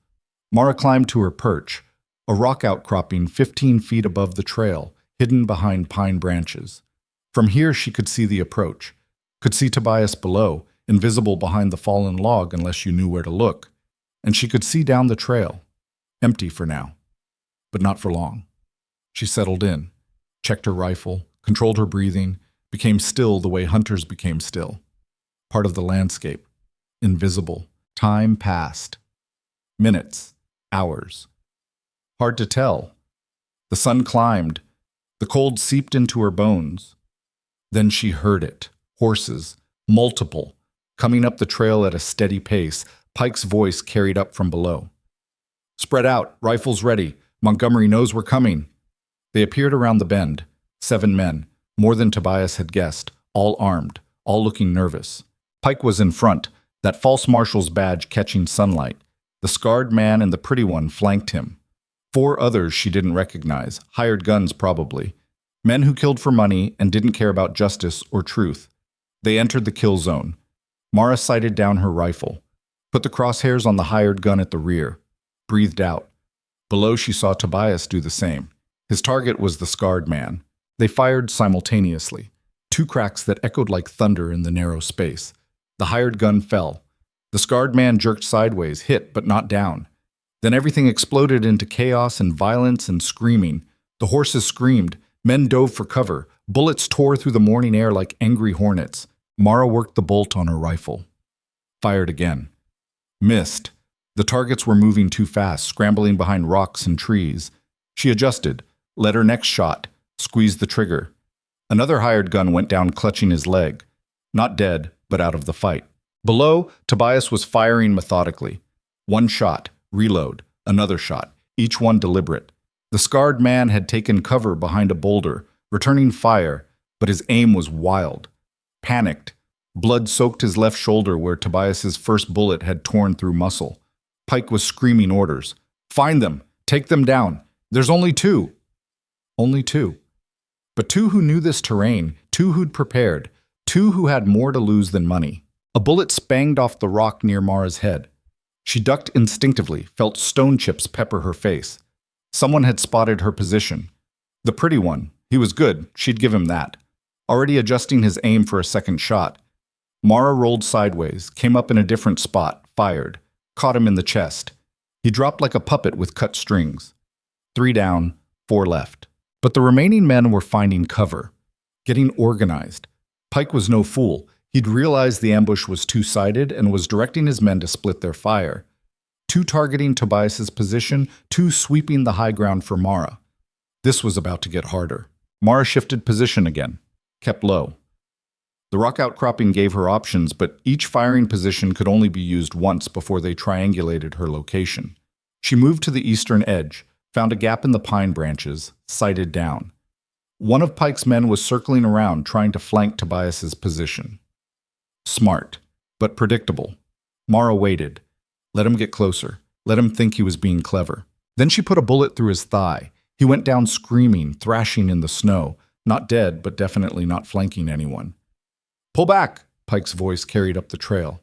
Mara climbed to her perch, a rock outcropping 15 feet above the trail, hidden behind pine branches. From here she could see the approach, could see Tobias below, invisible behind the fallen log unless you knew where to look. And she could see down the trail, empty for now, but not for long. She settled in, checked her rifle, controlled her breathing, became still the way hunters became still. Part of the landscape, invisible. Time passed. Minutes, hours. Hard to tell. The sun climbed. The cold seeped into her bones. Then she heard it. Horses, multiple, coming up the trail at a steady pace, Pike's voice carried up from below. "Spread out, rifles ready. Montgomery knows we're coming." They appeared around the bend, 7 men, more than Tobias had guessed, all armed, all looking nervous. Pike was in front, that false marshal's badge catching sunlight. The scarred man and the pretty one flanked him. 4 others she didn't recognize, hired guns probably. Men who killed for money and didn't care about justice or truth. They entered the kill zone. Mara sighted down her rifle, put the crosshairs on the hired gun at the rear, breathed out. Below she saw Tobias do the same. His target was the scarred man. They fired simultaneously, 2 cracks that echoed like thunder in the narrow space. The hired gun fell. The scarred man jerked sideways, hit but not down. Then everything exploded into chaos and violence and screaming. The horses screamed. Men dove for cover. Bullets tore through the morning air like angry hornets. Mara worked the bolt on her rifle. Fired again. Missed. The targets were moving too fast, scrambling behind rocks and trees. She adjusted, led her next shot, squeezed the trigger. Another hired gun went down clutching his leg. Not dead, but out of the fight. Below, Tobias was firing methodically. 1 shot, reload, another shot, each one deliberate. The scarred man had taken cover behind a boulder, returning fire, but his aim was wild. Panicked, blood soaked his left shoulder where Tobias's first bullet had torn through muscle. Pike was screaming orders. "Find them! Take them down! There's only 2!" Only 2. But 2 who knew this terrain, 2 who'd prepared, 2 who had more to lose than money. A bullet spanged off the rock near Mara's head. She ducked instinctively, felt stone chips pepper her face. Someone had spotted her position. The pretty one. He was good, she'd give him that. Already adjusting his aim for a second shot. Mara rolled sideways, came up in a different spot, fired, caught him in the chest. He dropped like a puppet with cut strings. 3 down, 4 left. But the remaining men were finding cover, getting organized. Pike was no fool. He'd realized the ambush was two-sided and was directing his men to split their fire. 2 targeting Tobias's position, 2 sweeping the high ground for Mara. This was about to get harder. Mara shifted position again, kept low. The rock outcropping gave her options, but each firing position could only be used once before they triangulated her location. She moved to the eastern edge, found a gap in the pine branches, sighted down. One of Pike's men was circling around, trying to flank Tobias's position. Smart, but predictable. Mara waited. Let him get closer. Let him think he was being clever. Then she put a bullet through his thigh. He went down screaming, thrashing in the snow. Not dead, but definitely not flanking anyone. Pull back, Pike's voice carried up the trail.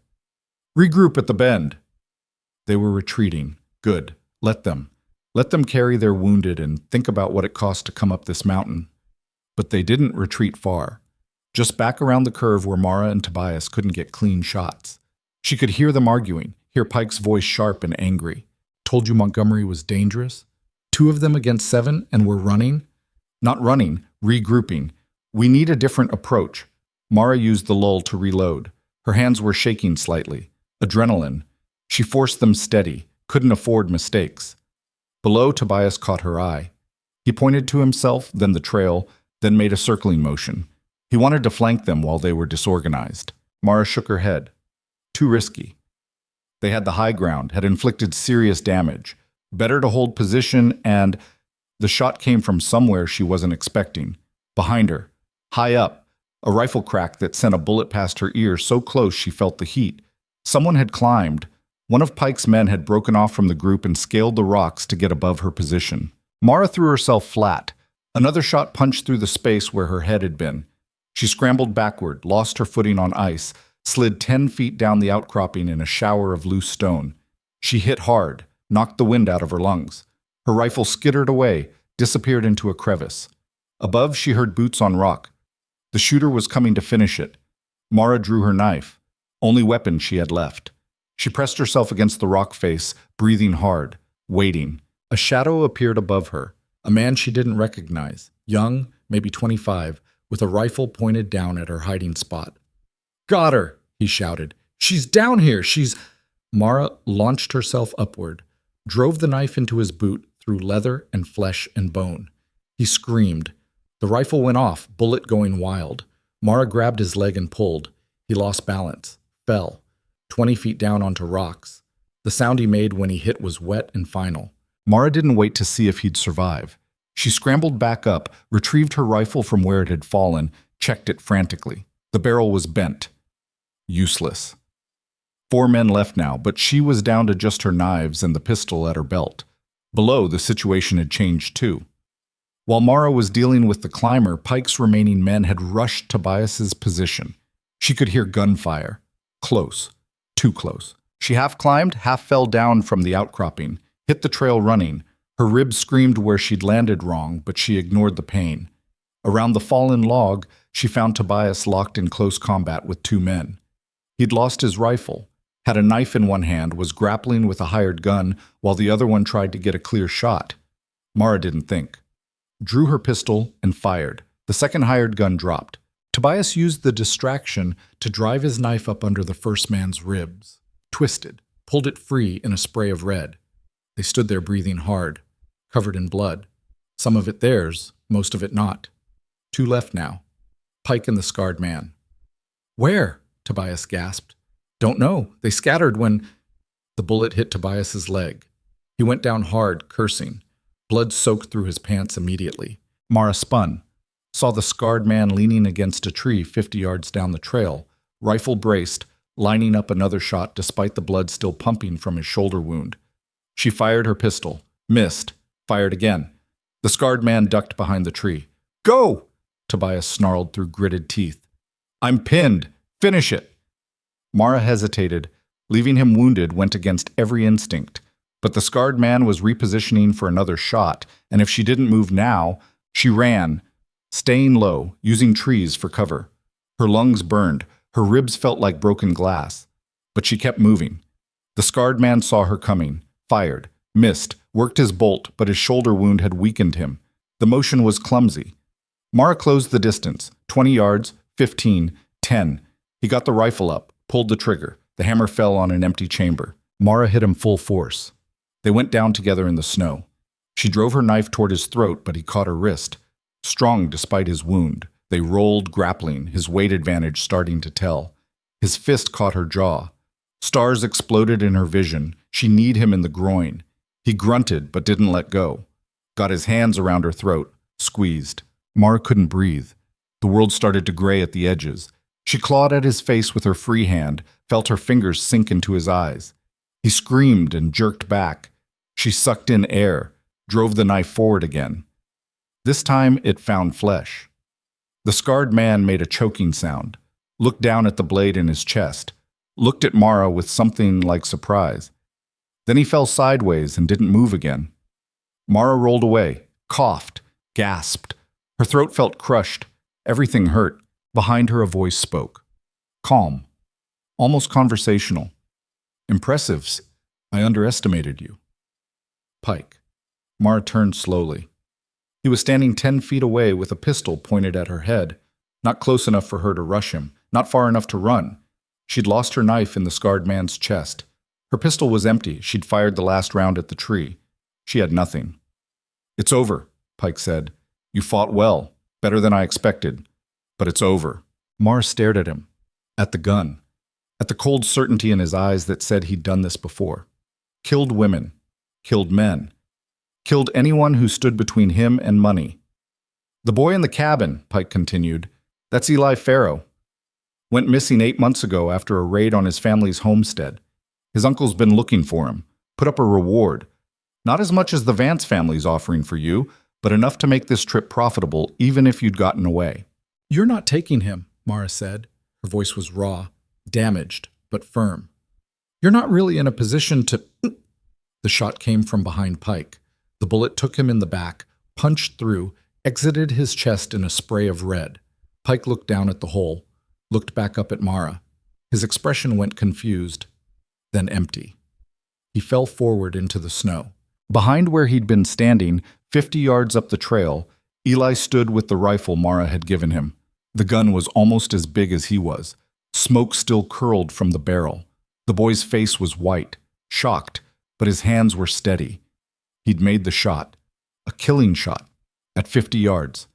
Regroup at the bend. They were retreating. Good. Let them. Let them carry their wounded and think about what it cost to come up this mountain. But they didn't retreat far. Just back around the curve where Mara and Tobias couldn't get clean shots. She could hear them arguing, hear Pike's voice sharp and angry. Told you Montgomery was dangerous? 2 of them against 7 and we're running? Not running, regrouping. We need a different approach. Mara used the lull to reload. Her hands were shaking slightly. Adrenaline. She forced them steady, couldn't afford mistakes. Below, Tobias caught her eye. He pointed to himself, then the trail, then made a circling motion. He wanted to flank them while they were disorganized. Mara shook her head. Too risky. They had the high ground, had inflicted serious damage. Better to hold position, and the shot came from somewhere she wasn't expecting. Behind her. High up. A rifle crack that sent a bullet past her ear so close she felt the heat. Someone had climbed. One of Pike's men had broken off from the group and scaled the rocks to get above her position. Mara threw herself flat. Another shot punched through the space where her head had been. She scrambled backward, lost her footing on ice, slid 10 feet down the outcropping in a shower of loose stone. She hit hard, knocked the wind out of her lungs. Her rifle skittered away, disappeared into a crevice. Above, she heard boots on rock. The shooter was coming to finish it. Mara drew her knife, only weapon she had left. She pressed herself against the rock face, breathing hard, waiting. A shadow appeared above her, a man she didn't recognize, young, maybe 25, with a rifle pointed down at her hiding spot. Got her, he shouted. She's down here, she's... Mara launched herself upward, drove the knife into his boot through leather and flesh and bone. He screamed. The rifle went off, bullet going wild. Mara grabbed his leg and pulled. He lost balance, fell, 20 feet down onto rocks. The sound he made when he hit was wet and final. Mara didn't wait to see if he'd survive. She scrambled back up, retrieved her rifle from where it had fallen, checked it frantically. The barrel was bent. Useless. 4 men left now, but she was down to just her knives and the pistol at her belt. Below, the situation had changed too. While Mara was dealing with the climber, Pike's remaining men had rushed Tobias's position. She could hear gunfire. Close. Too close. She half climbed, half fell down from the outcropping, hit the trail running. Her ribs screamed where she'd landed wrong, but she ignored the pain. Around the fallen log, she found Tobias locked in close combat with 2 men. He'd lost his rifle, had a knife in one hand, was grappling with a hired gun, while the other one tried to get a clear shot. Mara didn't think. Drew her pistol and fired. The second hired gun dropped. Tobias used the distraction to drive his knife up under the first man's ribs. Twisted, pulled it free in a spray of red. They stood there breathing hard, covered in blood. Some of it theirs, most of it not. 2 left now. Pike and the scarred man. Where? Tobias gasped. Don't know. They scattered when... The bullet hit Tobias's leg. He went down hard, cursing. Blood soaked through his pants immediately. Mara spun, saw the scarred man leaning against a tree 50 yards down the trail, rifle braced, lining up another shot despite the blood still pumping from his shoulder wound. She fired her pistol, missed, fired again. The scarred man ducked behind the tree. Go! Tobias snarled through gritted teeth. I'm pinned. Finish it. Mara hesitated. Leaving him wounded went against every instinct. But the scarred man was repositioning for another shot, and if she didn't move now, she ran, staying low, using trees for cover. Her lungs burned. Her ribs felt like broken glass. But she kept moving. The scarred man saw her coming, fired, missed, worked his bolt, but his shoulder wound had weakened him. The motion was clumsy. Mara closed the distance, 20 yards, 15, 10. He got the rifle up, pulled the trigger. The hammer fell on an empty chamber. Mara hit him full force. They went down together in the snow. She drove her knife toward his throat, but he caught her wrist. Strong despite his wound, they rolled, grappling, his weight advantage starting to tell. His fist caught her jaw. Stars exploded in her vision. She kneed him in the groin. He grunted, but didn't let go. Got his hands around her throat, squeezed. Mara couldn't breathe. The world started to gray at the edges. She clawed at his face with her free hand, felt her fingers sink into his eyes. He screamed and jerked back. She sucked in air, drove the knife forward again. This time it found flesh. The scarred man made a choking sound, looked down at the blade in his chest, looked at Mara with something like surprise. Then he fell sideways and didn't move again. Mara rolled away, coughed, gasped. Her throat felt crushed. Everything hurt. Behind her a voice spoke. Calm. Almost conversational. Impressive. I underestimated you. Pike. Mara turned slowly. He was standing 10 feet away with a pistol pointed at her head, not close enough for her to rush him, not far enough to run. She'd lost her knife in the scarred man's chest. Her pistol was empty. She'd fired the last round at the tree. She had nothing. It's over, Pike said. You fought well, better than I expected. But it's over. Mara stared at him, at the gun, at the cold certainty in his eyes that said he'd done this before. Killed women, killed men, killed anyone who stood between him and money. The boy in the cabin, Pike continued, that's Eli Farrow. Went missing 8 months ago after a raid on his family's homestead. His uncle's been looking for him, put up a reward. Not as much as the Vance family's offering for you, but enough to make this trip profitable even if you'd gotten away. You're not taking him, Mara said. Her voice was raw, damaged, but firm. You're not really in a position to... The shot came from behind Pike. The bullet took him in the back, punched through, exited his chest in a spray of red. Pike looked down at the hole, looked back up at Mara. His expression went confused, then empty. He fell forward into the snow. Behind where he'd been standing, 50 yards up the trail, Eli stood with the rifle Mara had given him. The gun was almost as big as he was. Smoke still curled from the barrel. The boy's face was white, shocked, but his hands were steady. He'd made the shot. A killing shot. At 50 yards.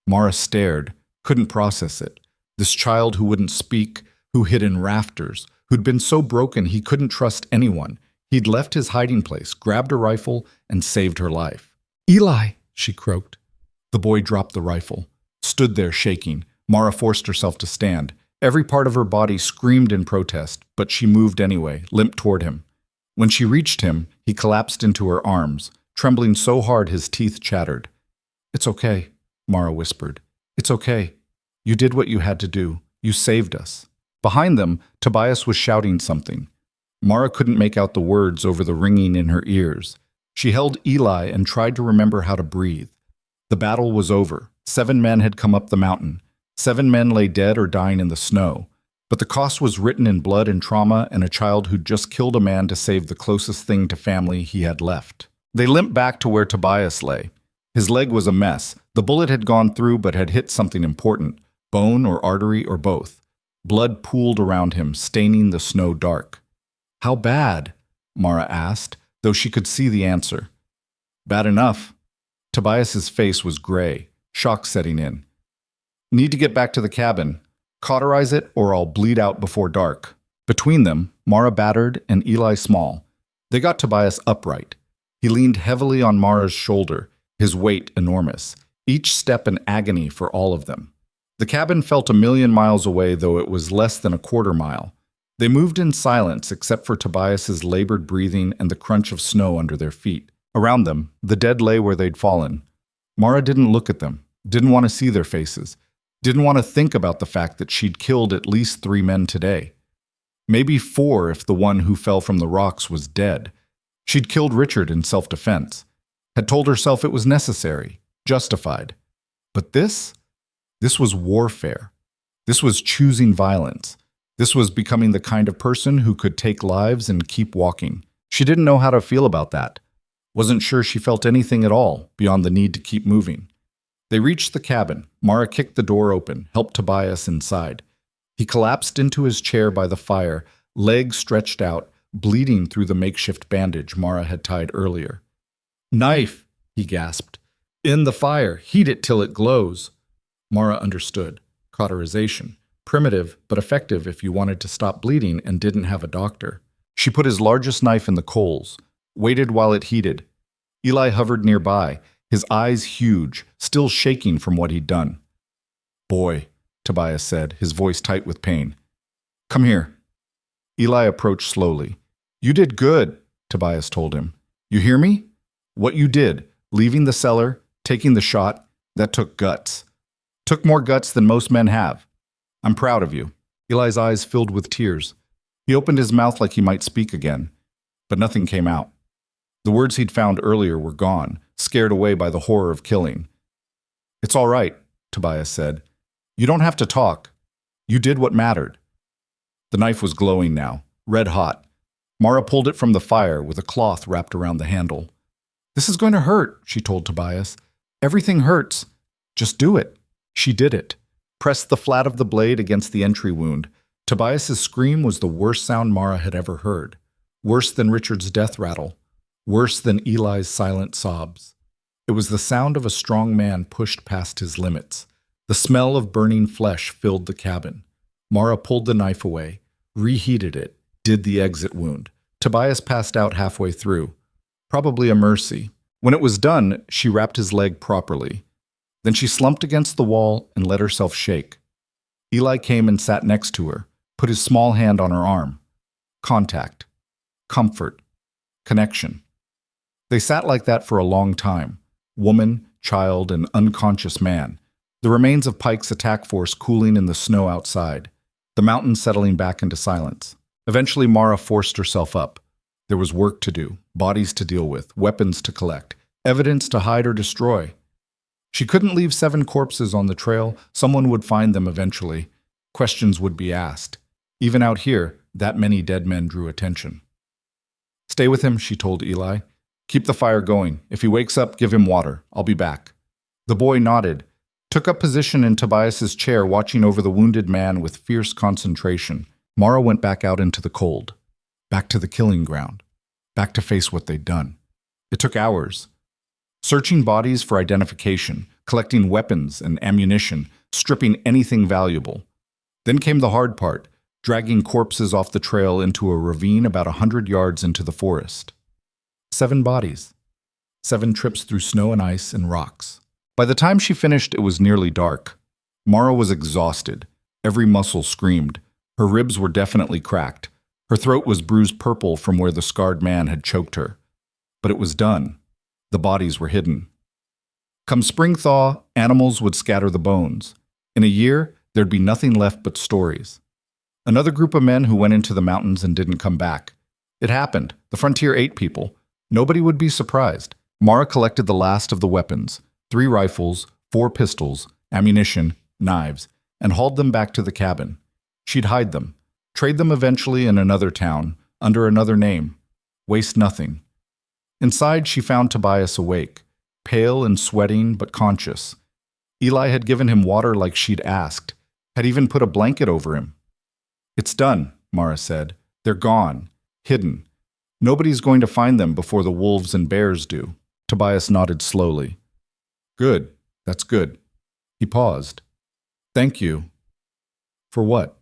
Mara stared, couldn't process it. This child who wouldn't speak, who hid in rafters, who'd been so broken he couldn't trust anyone. He'd left his hiding place, grabbed a rifle, and saved her life. Eli, she croaked. The boy dropped the rifle, stood there shaking. Mara forced herself to stand. Every part of her body screamed in protest, but she moved anyway, limped toward him. When she reached him, he collapsed into her arms, trembling so hard his teeth chattered. It's okay, Mara whispered. It's okay. You did what you had to do. You saved us. Behind them, Tobias was shouting something. Mara couldn't make out the words over the ringing in her ears. She held Eli and tried to remember how to breathe. The battle was over. 7 men had come up the mountain. 7 men lay dead or dying in the snow. But the cost was written in blood and trauma and a child who'd just killed a man to save the closest thing to family he had left. They limped back to where Tobias lay. His leg was a mess. The bullet had gone through but had hit something important, bone or artery or both. Blood pooled around him, staining the snow dark. How bad? Mara asked, though she could see the answer. Bad enough. Tobias's face was gray, shock setting in. Need to get back to the cabin. Cauterize it or I'll bleed out before dark. Between them, Mara battered and Eli small. They got Tobias upright. He leaned heavily on Mara's shoulder, his weight enormous, each step an agony for all of them. The cabin felt 1,000,000 miles away, though it was less than a quarter mile. They moved in silence except for Tobias's labored breathing and the crunch of snow under their feet. Around them, the dead lay where they'd fallen. Mara didn't look at them, didn't want to see their faces, didn't want to think about the fact that she'd killed at least 3 men today. Maybe 4 if the one who fell from the rocks was dead. She'd killed Richard in self-defense, had told herself it was necessary, justified. But this was warfare. This was choosing violence. This was becoming the kind of person who could take lives and keep walking. She didn't know how to feel about that. Wasn't sure she felt anything at all beyond the need to keep moving. They reached the cabin. Mara kicked the door open, helped Tobias inside. He collapsed into his chair by the fire, legs stretched out, bleeding through the makeshift bandage Mara had tied earlier. Knife, he gasped. In the fire. Heat it till it glows. Mara understood. Cauterization. Primitive, but effective if you wanted to stop bleeding and didn't have a doctor. She put his largest knife in the coals, waited while it heated. Eli hovered nearby, his eyes huge, still shaking from what he'd done. "Boy," Tobias said, his voice tight with pain. "Come here." Eli approached slowly. "You did good," Tobias told him. "You hear me? What you did, leaving the cellar, taking the shot, that took guts. Took more guts than most men have. I'm proud of you." Eli's eyes filled with tears. He opened his mouth like he might speak again, but nothing came out. The words he'd found earlier were gone, scared away by the horror of killing. "It's all right," Tobias said. "You don't have to talk. You did what mattered." The knife was glowing now, red hot. Mara pulled it from the fire with a cloth wrapped around the handle. "This is going to hurt," she told Tobias. "Everything hurts. Just do it." She did it. Pressed the flat of the blade against the entry wound. Tobias's scream was the worst sound Mara had ever heard. Worse than Richard's death rattle. Worse than Eli's silent sobs. It was the sound of a strong man pushed past his limits. The smell of burning flesh filled the cabin. Mara pulled the knife away, reheated it, did the exit wound. Tobias passed out halfway through. Probably a mercy. When it was done, she wrapped his leg properly. Then she slumped against the wall and let herself shake. Eli came and sat next to her, put his small hand on her arm. Contact. Comfort. Connection. They sat like that for a long time. Woman, child, and unconscious man. The remains of Pike's attack force cooling in the snow outside. The mountains settling back into silence. Eventually Mara forced herself up. There was work to do, bodies to deal with, weapons to collect, evidence to hide or destroy. She couldn't leave 7 corpses on the trail. Someone would find them eventually. Questions would be asked. Even out here, that many dead men drew attention. "Stay with him," she told Eli. "Keep the fire going. If he wakes up, give him water. I'll be back." The boy nodded, took up position in Tobias's chair, watching over the wounded man with fierce concentration. Mara went back out into the cold. Back to the killing ground. Back to face what they'd done. It took hours. Searching bodies for identification, collecting weapons and ammunition, stripping anything valuable. Then came the hard part, dragging corpses off the trail into a ravine about 100 yards into the forest. 7 bodies. 7 trips through snow and ice and rocks. By the time she finished, it was nearly dark. Mara was exhausted. Every muscle screamed. Her ribs were definitely cracked. Her throat was bruised purple from where the scarred man had choked her. But it was done. The bodies were hidden. Come spring thaw, animals would scatter the bones. In a year, there'd be nothing left but stories. Another group of men who went into the mountains and didn't come back. It happened. The frontier ate people. Nobody would be surprised. Mara collected the last of the weapons, 3 rifles, 4 pistols, ammunition, knives, and hauled them back to the cabin. She'd hide them, trade them eventually in another town, under another name. Waste nothing. Inside, she found Tobias awake, pale and sweating but conscious. Eli had given him water like she'd asked, had even put a blanket over him. "It's done," Mara said. "They're gone, hidden. Nobody's going to find them before the wolves and bears do." Tobias nodded slowly. "Good, that's good." He paused. "Thank you." "For what?"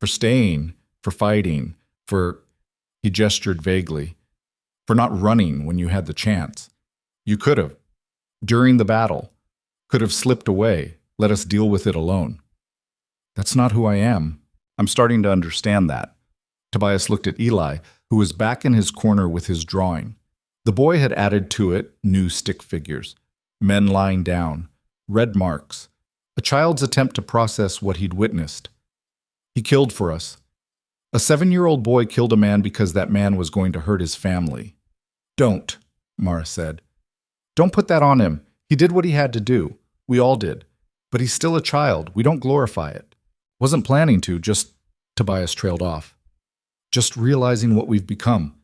"For staying, for fighting, for—" He gestured vaguely. "For not running when you had the chance. You could have. During the battle. Could have slipped away, let us deal with it alone." "That's not who I am." "I'm starting to understand that." Tobias looked at Eli, who was back in his corner with his drawing. The boy had added to it new stick figures, men lying down, red marks, a child's attempt to process what he'd witnessed. "He killed for us. A 7-year-old boy killed a man because that man was going to hurt his family." "Don't," Mara said. "Don't put that on him. He did what he had to do. We all did. But he's still a child. We don't glorify it." "Wasn't planning to, just—" Tobias trailed off. "Just realizing what we've become,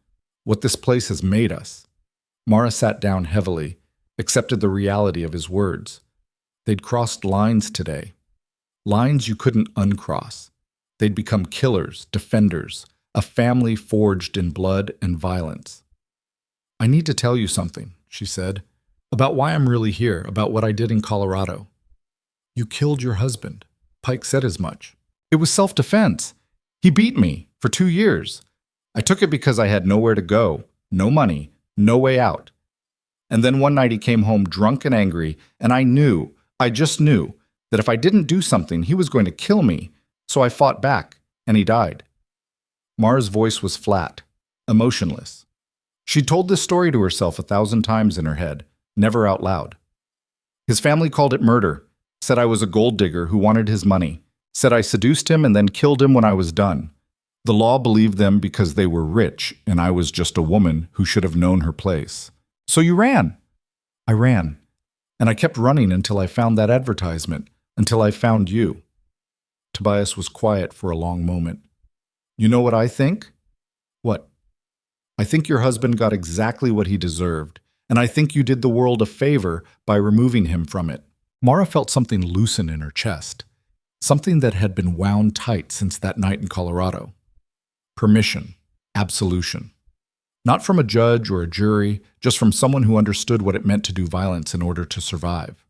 what this place has made us." Mara sat down heavily, accepted the reality of his words. They'd crossed lines today. Lines you couldn't uncross. They'd become killers, defenders, a family forged in blood and violence. "I need to tell you something," she said, "about why I'm really here, about what I did in Colorado. You killed your husband. Pike said as much. It was self-defense. He beat me for 2 years. I took it because I had nowhere to go, no money, no way out. And then one night he came home drunk and angry, and I just knew, that if I didn't do something, he was going to kill me. So I fought back, and he died. Mara's voice was flat, emotionless. She told this story to herself 1,000 times in her head, never out loud. His family called it murder, said I was a gold digger who wanted his money, said I seduced him and then killed him when I was done. The law believed them because they were rich, and I was just a woman who should have known her place. So you ran. I ran. And I kept running until I found that advertisement, until I found you. Tobias was quiet for a long moment. You know what I think? What? I think your husband got exactly what he deserved, and I think you did the world a favor by removing him from it. Mara felt something loosen in her chest, something that had been wound tight since that night in Colorado. Permission, absolution. Not from a judge or a jury, just from someone who understood what it meant to do violence in order to survive.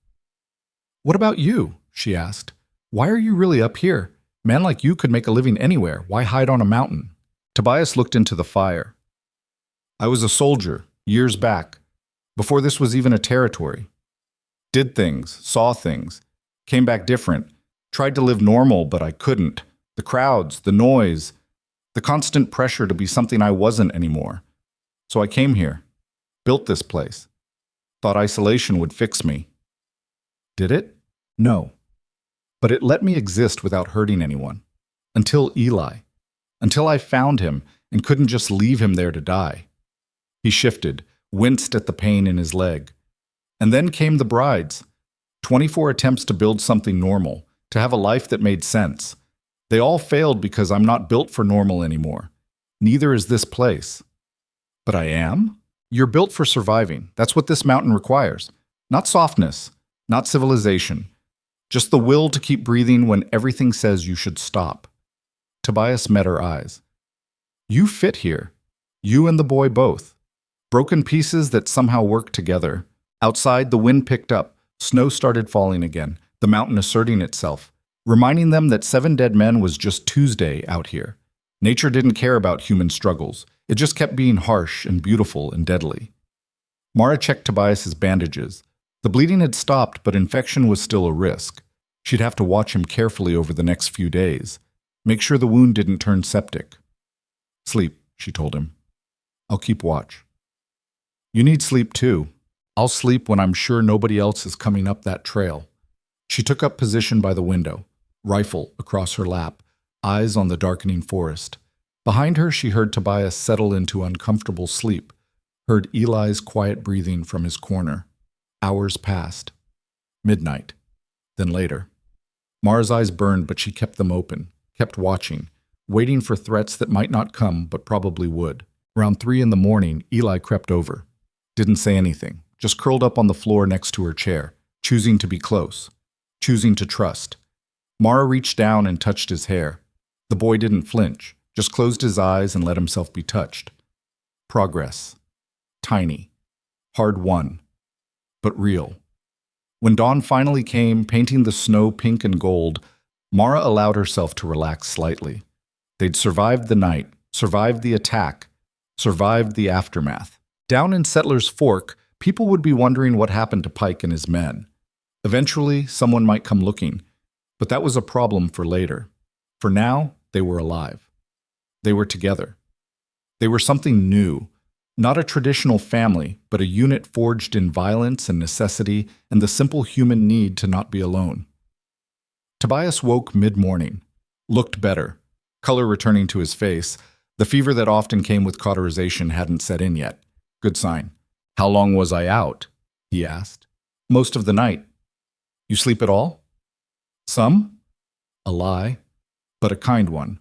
What about you? She asked. Why are you really up here? Men like you could make a living anywhere. Why hide on a mountain? Tobias looked into the fire. I was a soldier, years back, before this was even a territory. Did things, saw things, came back different, tried to live normal, but I couldn't. The crowds, the noise, the constant pressure to be something I wasn't anymore. So I came here, built this place, thought isolation would fix me. Did it? No. But it let me exist without hurting anyone. Until Eli. Until I found him and couldn't just leave him there to die. He shifted, winced at the pain in his leg. And then came the brides. 24 attempts to build something normal, to have a life that made sense. They all failed because I'm not built for normal anymore. Neither is this place. But I am? You're built for surviving. That's what this mountain requires. Not softness, not civilization. Just the will to keep breathing when everything says you should stop. Tobias met her eyes. You fit here. You and the boy both. Broken pieces that somehow work together. Outside, the wind picked up. Snow started falling again, the mountain asserting itself, reminding them that 7 dead men was just Tuesday out here. Nature didn't care about human struggles. It just kept being harsh and beautiful and deadly. Mara checked Tobias's bandages. The bleeding had stopped, but infection was still a risk. She'd have to watch him carefully over the next few days. Make sure the wound didn't turn septic. Sleep, she told him. I'll keep watch. You need sleep too. I'll sleep when I'm sure nobody else is coming up that trail. She took up position by the window, rifle across her lap, eyes on the darkening forest. Behind her, she heard Tobias settle into uncomfortable sleep, heard Eli's quiet breathing from his corner. Hours passed. Midnight. Then later. Mara's eyes burned, but she kept them open, kept watching, waiting for threats that might not come, but probably would. Around 3 in the morning, Eli crept over. Didn't say anything, just curled up on the floor next to her chair, choosing to be close, choosing to trust. Mara reached down and touched his hair. The boy didn't flinch, just closed his eyes and let himself be touched. Progress. Tiny. Hard-won. But real. When dawn finally came, painting the snow pink and gold, Mara allowed herself to relax slightly. They'd survived the night, survived the attack, survived the aftermath. Down in Settler's Fork, people would be wondering what happened to Pike and his men. Eventually, someone might come looking, but that was a problem for later. For now, they were alive. They were together. They were something new, not a traditional family, but a unit forged in violence and necessity and the simple human need to not be alone. Tobias woke mid-morning, looked better, color returning to his face. The fever that often came with cauterization hadn't set in yet. Good sign. How long was I out? He asked. Most of the night. You sleep at all? Some? A lie, but a kind one.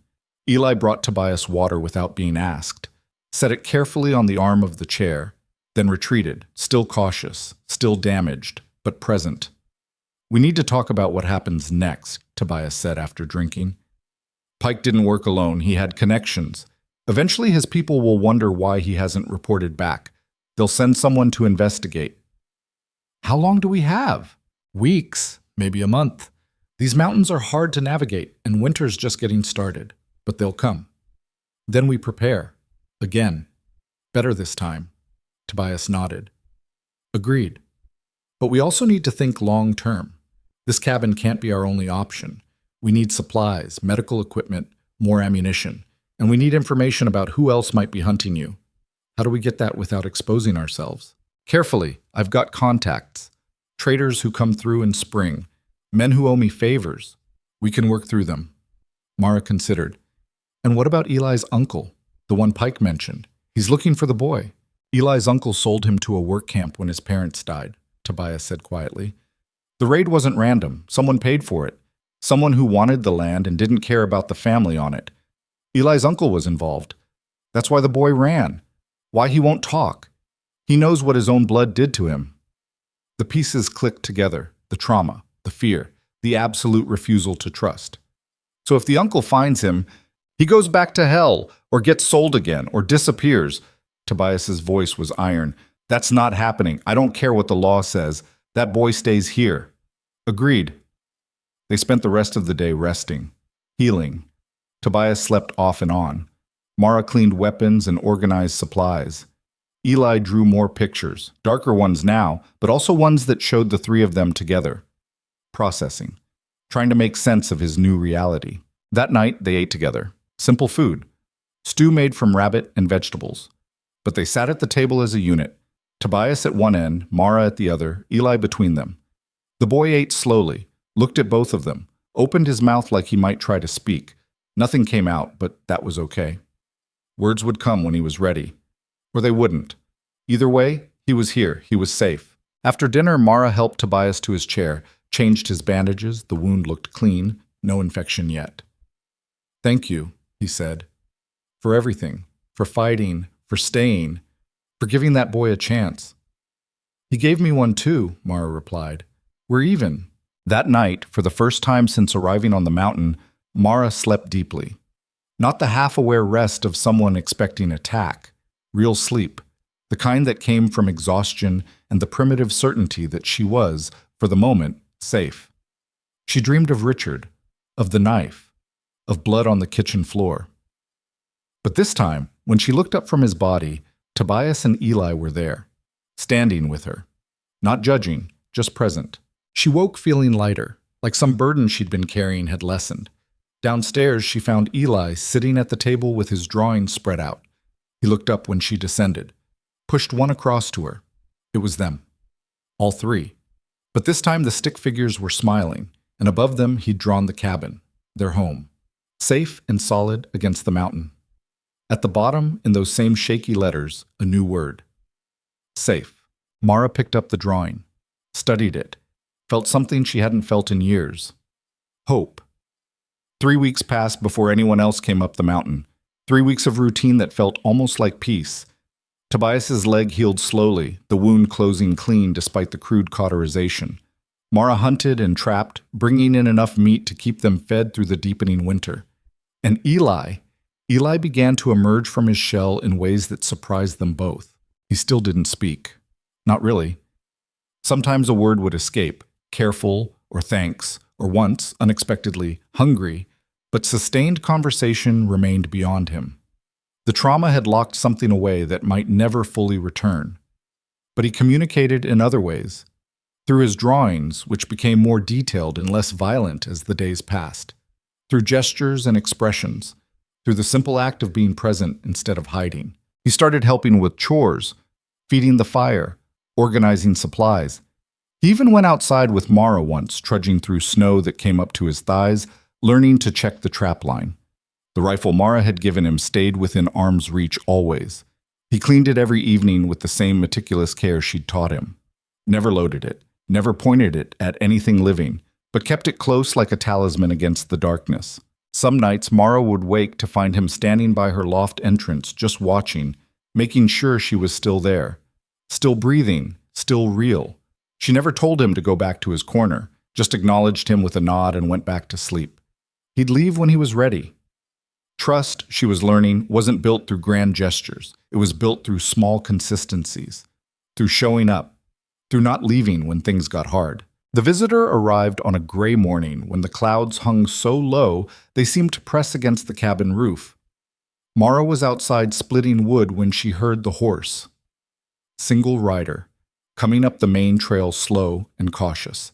Eli brought Tobias water without being asked, set it carefully on the arm of the chair, then retreated, still cautious, still damaged, but present. We need to talk about what happens next, Tobias said after drinking. Pike didn't work alone. He had connections. Eventually his people will wonder why he hasn't reported back. They'll send someone to investigate. How long do we have? Weeks, maybe a month. These mountains are hard to navigate, and winter's just getting started. But they'll come. Then we prepare. Again. Better this time. Tobias nodded. Agreed. But we also need to think long term. This cabin can't be our only option. We need supplies, medical equipment, more ammunition, and we need information about who else might be hunting you. How do we get that without exposing ourselves? Carefully, I've got contacts. Traders who come through in spring. Men who owe me favors. We can work through them. Mara considered. And what about Eli's uncle, the one Pike mentioned? He's looking for the boy. Eli's uncle sold him to a work camp when his parents died, Tobias said quietly. The raid wasn't random. Someone paid for it. Someone who wanted the land and didn't care about the family on it. Eli's uncle was involved. That's why the boy ran. Why he won't talk. He knows what his own blood did to him. The pieces clicked together, the trauma, the fear, the absolute refusal to trust. So if the uncle finds him, he goes back to hell, or gets sold again, or disappears. Tobias's voice was iron. That's not happening. I don't care what the law says. That boy stays here. Agreed. They spent the rest of the day resting, healing. Tobias slept off and on. Mara cleaned weapons and organized supplies. Eli drew more pictures, darker ones now, but also ones that showed the three of them together. Processing, trying to make sense of his new reality. That night, they ate together. Simple food. Stew made from rabbit and vegetables. But they sat at the table as a unit. Tobias at one end, Mara at the other, Eli between them. The boy ate slowly, looked at both of them, opened his mouth like he might try to speak. Nothing came out, but that was okay. Words would come when he was ready. Or they wouldn't. Either way, he was here, he was safe. After dinner, Mara helped Tobias to his chair, changed his bandages, the wound looked clean, no infection yet. Thank you, he said, for everything, for fighting, for staying, for giving that boy a chance. He gave me one too, Mara replied. We're even. That night, for the first time since arriving on the mountain, Mara slept deeply. Not the half-aware rest of someone expecting attack. Real sleep. The kind that came from exhaustion and the primitive certainty that she was, for the moment, safe. She dreamed of Richard, of the knife, of blood on the kitchen floor. But this time, when she looked up from his body, Tobias and Eli were there, standing with her. Not judging, just present. She woke feeling lighter, like some burden she'd been carrying had lessened. Downstairs, she found Eli sitting at the table with his drawings spread out. He looked up when she descended, pushed one across to her. It was them. All three. But this time the stick figures were smiling, and above them he'd drawn the cabin, their home, safe and solid against the mountain. At the bottom, in those same shaky letters, a new word. Safe. Mara picked up the drawing, studied it, felt something she hadn't felt in years. Hope. 3 weeks passed before anyone else came up the mountain. 3 weeks of routine that felt almost like peace. Tobias's leg healed slowly, the wound closing clean despite the crude cauterization. Mara hunted and trapped, bringing in enough meat to keep them fed through the deepening winter. And Eli began to emerge from his shell in ways that surprised them both. He still didn't speak. Not really. Sometimes a word would escape, careful or thanks, or once, unexpectedly, hungry, but sustained conversation remained beyond him. The trauma had locked something away that might never fully return. But he communicated in other ways, through his drawings, which became more detailed and less violent as the days passed, through gestures and expressions, through the simple act of being present instead of hiding. He started helping with chores, feeding the fire, organizing supplies. He even went outside with Mara once, trudging through snow that came up to his thighs, learning to check the trap line. The rifle Mara had given him stayed within arm's reach always. He cleaned it every evening with the same meticulous care she'd taught him. Never loaded it, never pointed it at anything living, but kept it close like a talisman against the darkness. Some nights Mara would wake to find him standing by her loft entrance, just watching, making sure she was still there. Still breathing, still real. She never told him to go back to his corner, just acknowledged him with a nod and went back to sleep. He'd leave when he was ready. Trust, she was learning, wasn't built through grand gestures. It was built through small consistencies, through showing up, through not leaving when things got hard. The visitor arrived on a gray morning when the clouds hung so low they seemed to press against the cabin roof. Mara was outside splitting wood when she heard the horse. Single rider, coming up the main trail slow and cautious.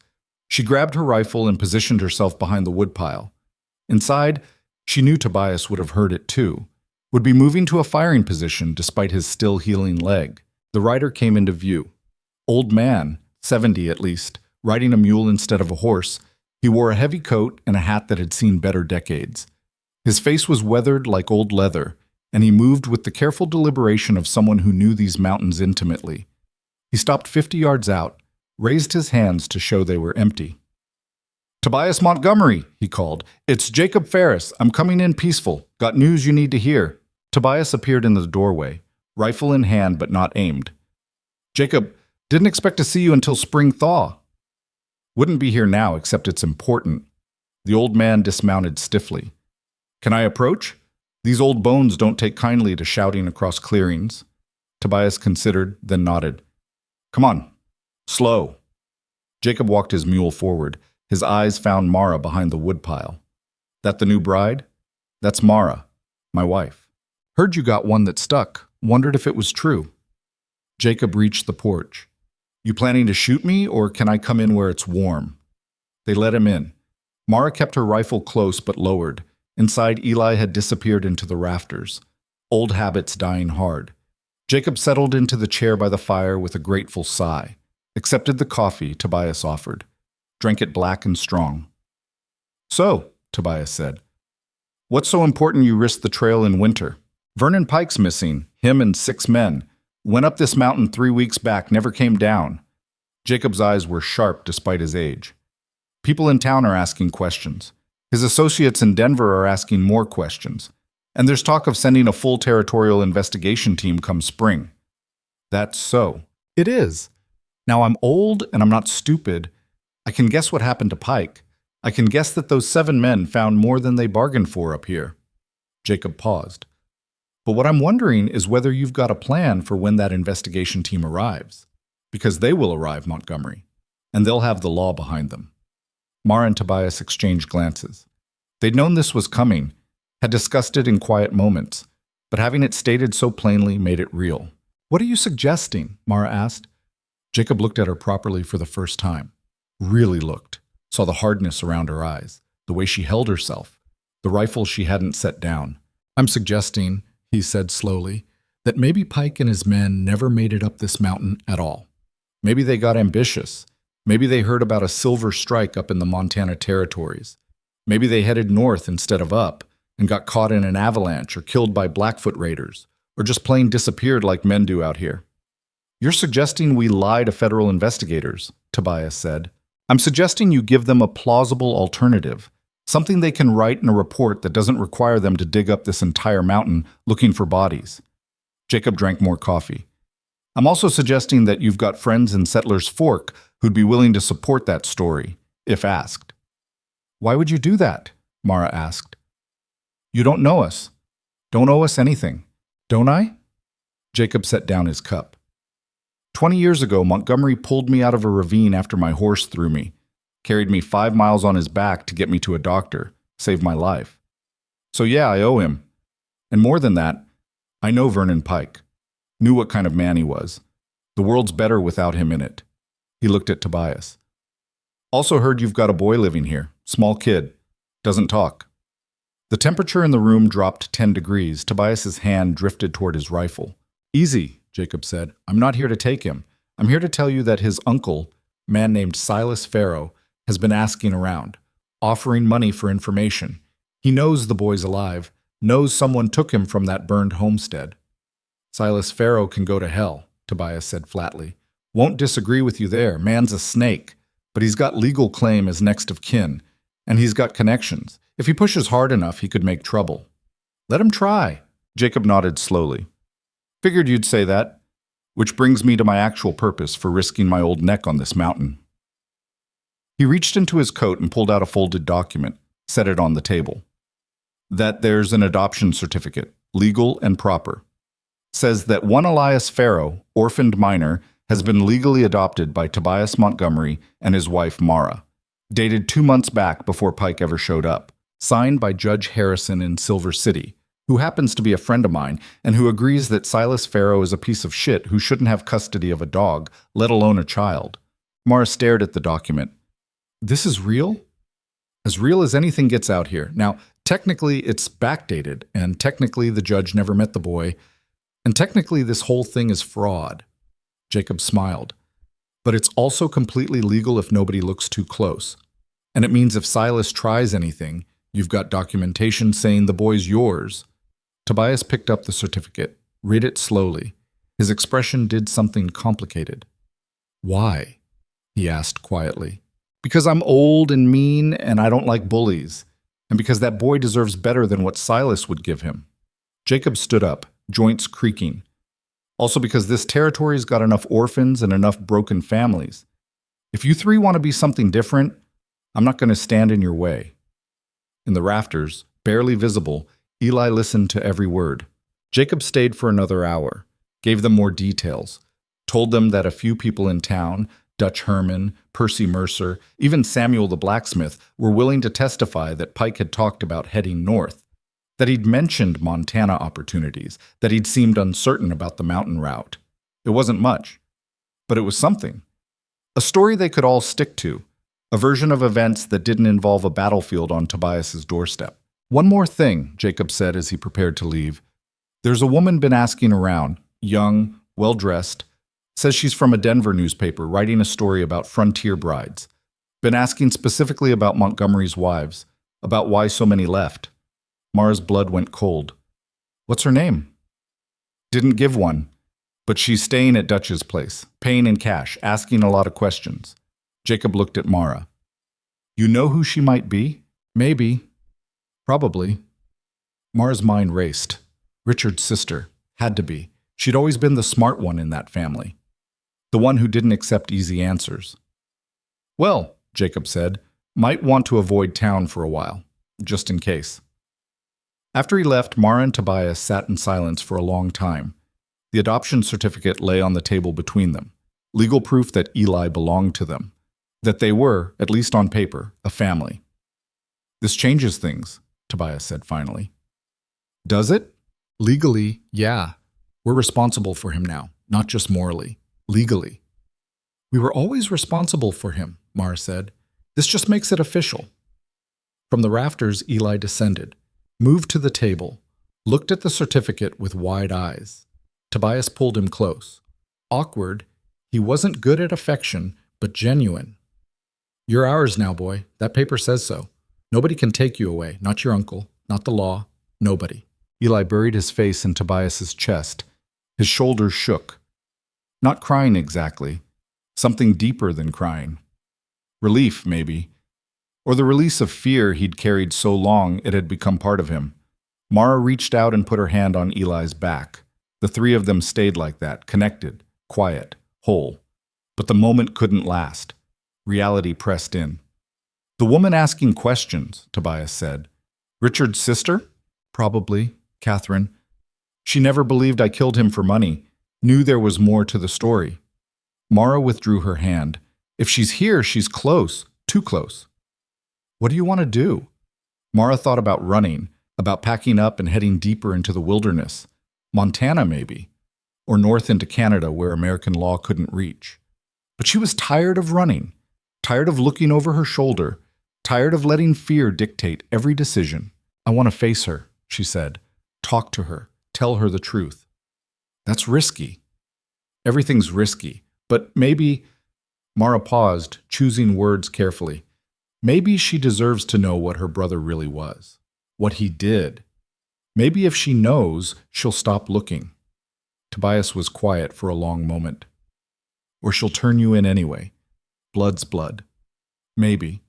She grabbed her rifle and positioned herself behind the woodpile. Inside, she knew Tobias would have heard it too, would be moving to a firing position despite his still healing leg. The rider came into view. Old man, 70 at least, riding a mule instead of a horse. He wore a heavy coat and a hat that had seen better decades. His face was weathered like old leather, and he moved with the careful deliberation of someone who knew these mountains intimately. He stopped 50 yards out, raised his hands to show they were empty. "Tobias Montgomery," he called. "It's Jacob Ferris. I'm coming in peaceful. Got news you need to hear." Tobias appeared in the doorway, rifle in hand but not aimed. "Jacob, didn't expect to see you until spring thaw." "Wouldn't be here now, except it's important." The old man dismounted stiffly. "Can I approach? These old bones don't take kindly to shouting across clearings." Tobias considered, then nodded. "Come on. Slow." Jacob walked his mule forward. His eyes found Mara behind the woodpile. "That the new bride?" "That's Mara, my wife. Heard you got one that stuck. Wondered if it was true." Jacob reached the porch. "You planning to shoot me, or can I come in where it's warm?" They let him in. Mara kept her rifle close but lowered. Inside, Eli had disappeared into the rafters. Old habits dying hard. Jacob settled into the chair by the fire with a grateful sigh. Accepted the coffee Tobias offered. Drank it black and strong. "So," Tobias said, "what's so important you risked the trail in winter? Vernon Pike's missing, him and 6 men. Went up this mountain 3 weeks back, never came down." Jacob's eyes were sharp despite his age. "People in town are asking questions. His associates in Denver are asking more questions. And there's talk of sending a full territorial investigation team come spring." "That's so." "It is. Now I'm old and I'm not stupid. I can guess what happened to Pike. I can guess that those 7 men found more than they bargained for up here." Jacob paused. "But what I'm wondering is whether you've got a plan for when that investigation team arrives. Because they will arrive, Montgomery, and they'll have the law behind them." Mara and Tobias exchanged glances. They'd known this was coming, had discussed it in quiet moments, but having it stated so plainly made it real. "What are you suggesting?" Mara asked. Jacob looked at her properly for the first time. Really looked. Saw the hardness around her eyes, the way she held herself, the rifle she hadn't set down. "I'm suggesting," he said slowly, "that maybe Pike and his men never made it up this mountain at all. Maybe they got ambitious. Maybe they heard about a silver strike up in the Montana territories. Maybe they headed north instead of up and got caught in an avalanche or killed by Blackfoot raiders, or just plain disappeared like men do out here." "You're suggesting we lie to federal investigators," Tobias said. "I'm suggesting you give them a plausible alternative, something they can write in a report that doesn't require them to dig up this entire mountain looking for bodies." Jacob drank more coffee. "I'm also suggesting that you've got friends in Settlers Fork who'd be willing to support that story, if asked." "Why would you do that?" Mara asked. "You don't know us. Don't owe us anything. Don't I?" Jacob set down his cup. 20 years ago, Montgomery pulled me out of a ravine after my horse threw me, carried me 5 miles on his back to get me to a doctor, saved my life. So yeah, I owe him. And more than that, I know Vernon Pike. Knew what kind of man he was. The world's better without him in it." He looked at Tobias. "Also heard you've got a boy living here. Small kid. Doesn't talk." The temperature in the room dropped 10 degrees. Tobias's hand drifted toward his rifle. "Easy," Jacob said. "I'm not here to take him. I'm here to tell you that his uncle, a man named Silas Farrow, has been asking around, offering money for information. He knows the boy's alive, knows someone took him from that burned homestead." "Silas Farrow can go to hell," Tobias said flatly. "Won't disagree with you there. Man's a snake. But he's got legal claim as next of kin, and he's got connections. If he pushes hard enough, he could make trouble." "Let him try." Jacob nodded slowly. "Figured you'd say that. Which brings me to my actual purpose for risking my old neck on this mountain." He reached into his coat and pulled out a folded document, set it on the table. "That there's an adoption certificate, legal and proper. Says that one Elias Farrow, orphaned minor, has been legally adopted by Tobias Montgomery and his wife Mara. Dated 2 months back before Pike ever showed up. Signed by Judge Harrison in Silver City, who happens to be a friend of mine and who agrees that Silas Farrow is a piece of shit who shouldn't have custody of a dog, let alone a child. Mara stared at the document. This is real? As real as anything gets out here. Now, technically it's backdated, and technically the judge never met the boy, and technically this whole thing is fraud. Jacob smiled. But it's also completely legal if nobody looks too close. And it means if Silas tries anything, you've got documentation saying the boy's yours. Tobias picked up the certificate, read it slowly. His expression did something complicated. Why? He asked quietly. Because I'm old and mean and I don't like bullies. And because that boy deserves better than what Silas would give him. Jacob stood up, joints creaking. Also because this territory's got enough orphans and enough broken families. If you three want to be something different, I'm not going to stand in your way. In the rafters, barely visible, Eli listened to every word. Jacob stayed for another hour, gave them more details, told them that a few people in town, Dutch Herman, Percy Mercer, even Samuel the blacksmith, were willing to testify that Pike had talked about heading north, that he'd mentioned Montana opportunities, that he'd seemed uncertain about the mountain route. It wasn't much, but it was something. A story they could all stick to, a version of events that didn't involve a battlefield on Tobias's doorstep. One more thing, Jacob said as he prepared to leave. There's a woman been asking around, young, well-dressed, says she's from a Denver newspaper writing a story about frontier brides. Been asking specifically about Montgomery's wives, about why so many left. Mara's blood went cold. What's her name? Didn't give one, but she's staying at Dutch's place, paying in cash, asking a lot of questions. Jacob looked at Mara. You know who she might be? Maybe. Probably. Mara's mind raced. Richard's sister. Had to be. She'd always been the smart one in that family. The one who didn't accept easy answers. Well, Jacob said, might want to avoid town for a while, just in case. After he left, Mara and Tobias sat in silence for a long time. The adoption certificate lay on the table between them, legal proof that Eli belonged to them, that they were, at least on paper, a family. This changes things, Tobias said finally. Does it? Legally, yeah. We're responsible for him now, not just morally, legally. We were always responsible for him, Mara said. This just makes it official. From the rafters, Eli descended, moved to the table, looked at the certificate with wide eyes. Tobias pulled him close. Awkward, he wasn't good at affection, but genuine. You're ours now, boy. That paper says so. Nobody can take you away, not your uncle, not the law, nobody. Eli buried his face in Tobias's chest. His shoulders shook. Not crying exactly. Something deeper than crying. Relief, maybe. Or the release of fear he'd carried so long it had become part of him. Mara reached out and put her hand on Eli's back. The three of them stayed like that, connected, quiet, whole. But the moment couldn't last. Reality pressed in. The woman asking questions, Tobias said. Richard's sister? Probably. Catherine. She never believed I killed him for money. Knew there was more to the story. Mara withdrew her hand. If she's here, she's close. Too close. What do you want to do? Mara thought about running, about packing up and heading deeper into the wilderness. Montana, maybe. Or north into Canada where American law couldn't reach. But she was tired of running. Tired of looking over her shoulder. Tired of letting fear dictate every decision. I want to face her, she said. Talk to her. Tell her the truth. That's risky. Everything's risky. But maybe... Mara paused, choosing words carefully. Maybe she deserves to know what her brother really was. What he did. Maybe if she knows, she'll stop looking. Tobias was quiet for a long moment. Or she'll turn you in anyway. Blood's blood. Maybe.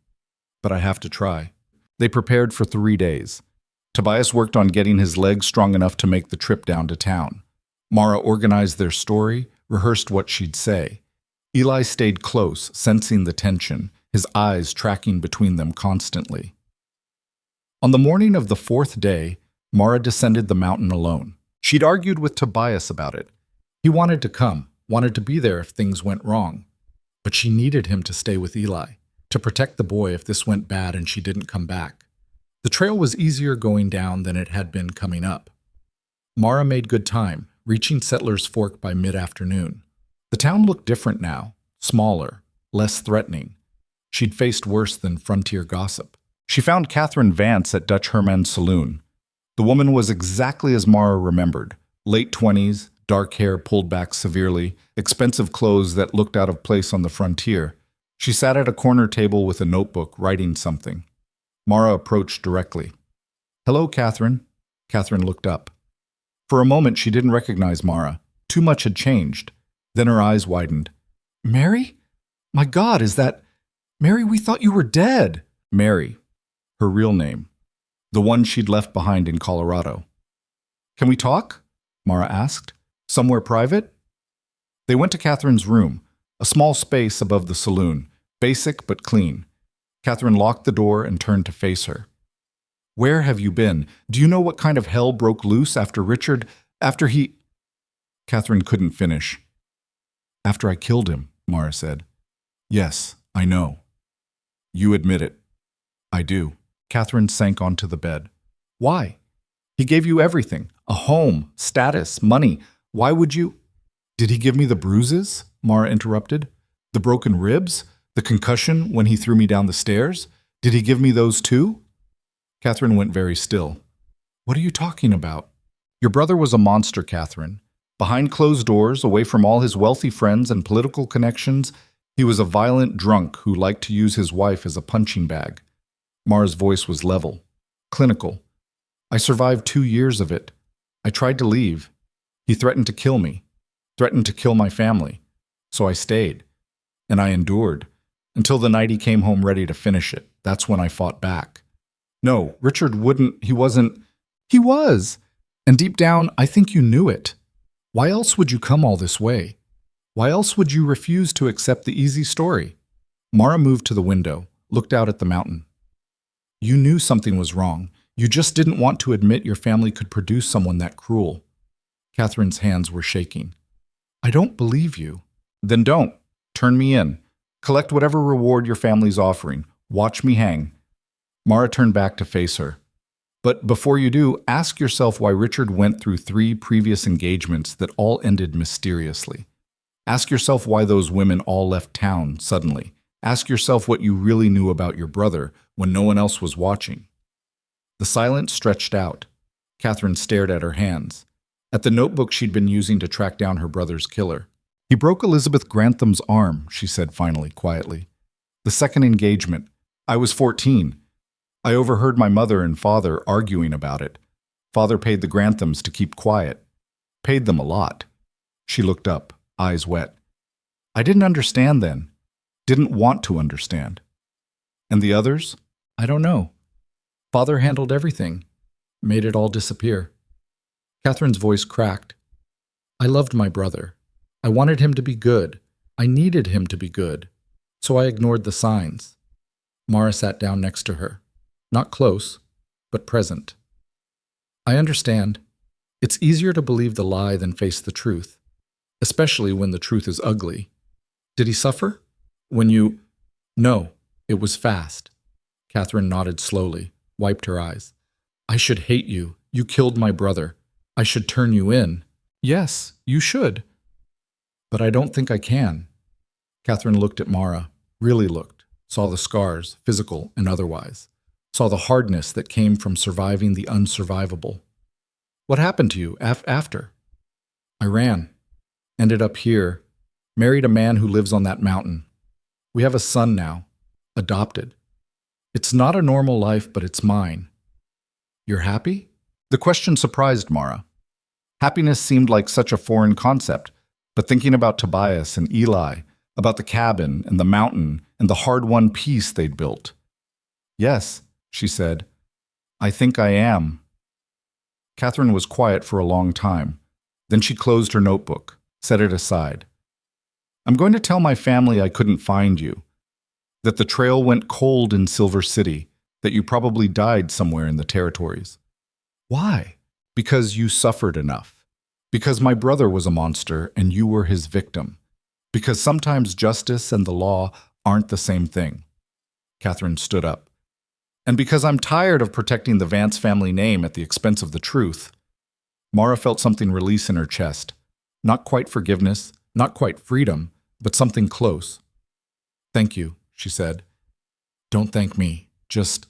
But I have to try. They prepared for 3 days. Tobias worked on getting his legs strong enough to make the trip down to town. Mara organized their story, rehearsed what she'd say. Eli stayed close, sensing the tension, his eyes tracking between them constantly. On the morning of the 4th day, Mara descended the mountain alone. She'd argued with Tobias about it. He wanted to come, wanted to be there if things went wrong. But she needed him to stay with Eli, to protect the boy if this went bad and she didn't come back. The trail was easier going down than it had been coming up. Mara made good time, reaching Settler's Fork by mid-afternoon. The town looked different now, smaller, less threatening. She'd faced worse than frontier gossip. She found Catherine Vance at Dutch Herman's saloon. The woman was exactly as Mara remembered. Late 20s, dark hair pulled back severely, expensive clothes that looked out of place on the frontier. She sat at a corner table with a notebook, writing something. Mara approached directly. "Hello, Catherine." Catherine looked up. For a moment, she didn't recognize Mara. Too much had changed. Then her eyes widened. "Mary? My God, is that... Mary, we thought you were dead." Mary, her real name. The one she'd left behind in Colorado. "Can we talk?" Mara asked. "Somewhere private?" They went to Catherine's room, a small space above the saloon, basic but clean. Catherine locked the door and turned to face her. "Where have you been? Do you know what kind of hell broke loose after Richard, after he—" Catherine couldn't finish. "After I killed him," Mara said. "Yes, I know." "You admit it." "I do." Catherine sank onto the bed. "Why? He gave you everything, a home, status, money. Why would you—" "Did he give me the bruises?" Mara interrupted. "The broken ribs? The concussion when he threw me down the stairs? Did he give me those too?" Catherine went very still. "What are you talking about?" "Your brother was a monster, Catherine. Behind closed doors, away from all his wealthy friends and political connections, he was a violent drunk who liked to use his wife as a punching bag." Mara's voice was level, clinical. "I survived 2 years of it. I tried to leave. He threatened to kill me, threatened to kill my family. So I stayed. And I endured. Until the night he came home ready to finish it. That's when I fought back. No, Richard wouldn't, he wasn't. He was! And deep down, I think you knew it. Why else would you come all this way? Why else would you refuse to accept the easy story?" Mara moved to the window, looked out at the mountain. "You knew something was wrong. You just didn't want to admit your family could produce someone that cruel." Catherine's hands were shaking. "I don't believe you." "Then don't. Turn me in. Collect whatever reward your family's offering. Watch me hang." Mara turned back to face her. "But before you do, ask yourself why Richard went through 3 previous engagements that all ended mysteriously. Ask yourself why those women all left town suddenly. Ask yourself what you really knew about your brother when no one else was watching." The silence stretched out. Catherine stared at her hands, at the notebook she'd been using to track down her brother's killer. "He broke Elizabeth Grantham's arm," she said finally, quietly. "The second engagement. I was 14. I overheard my mother and father arguing about it. Father paid the Granthams to keep quiet. Paid them a lot." She looked up, eyes wet. "I didn't understand then. Didn't want to understand." "And the others?" "I don't know. Father handled everything. Made it all disappear." Catherine's voice cracked. "I loved my brother. I wanted him to be good. I needed him to be good. So I ignored the signs." Mara sat down next to her. Not close, but present. "I understand. It's easier to believe the lie than face the truth, especially when the truth is ugly. Did he suffer? When you—" "No, it was fast." Catherine nodded slowly, wiped her eyes. "I should hate you. You killed my brother. I should turn you in." "Yes, you should." "But I don't think I can." Catherine looked at Mara, really looked, saw the scars, physical and otherwise. Saw the hardness that came from surviving the unsurvivable. "What happened to you after?" "I ran. Ended up here. Married a man who lives on that mountain. We have a son now. Adopted. It's not a normal life, but it's mine." "You're happy?" The question surprised Mara. Happiness seemed like such a foreign concept, but thinking about Tobias and Eli, about the cabin and the mountain and the hard-won peace they'd built. "Yes," she said. "I think I am." Catherine was quiet for a long time. Then she closed her notebook, set it aside. "I'm going to tell my family I couldn't find you, that the trail went cold in Silver City, that you probably died somewhere in the territories." "Why?" "Because you suffered enough. Because my brother was a monster and you were his victim. Because sometimes justice and the law aren't the same thing." Catherine stood up. And because I'm tired of protecting the Vance family name at the expense of the truth. Mara felt something release in her chest. Not quite forgiveness, not quite freedom, but something close. Thank you, she said. Don't thank me. Just,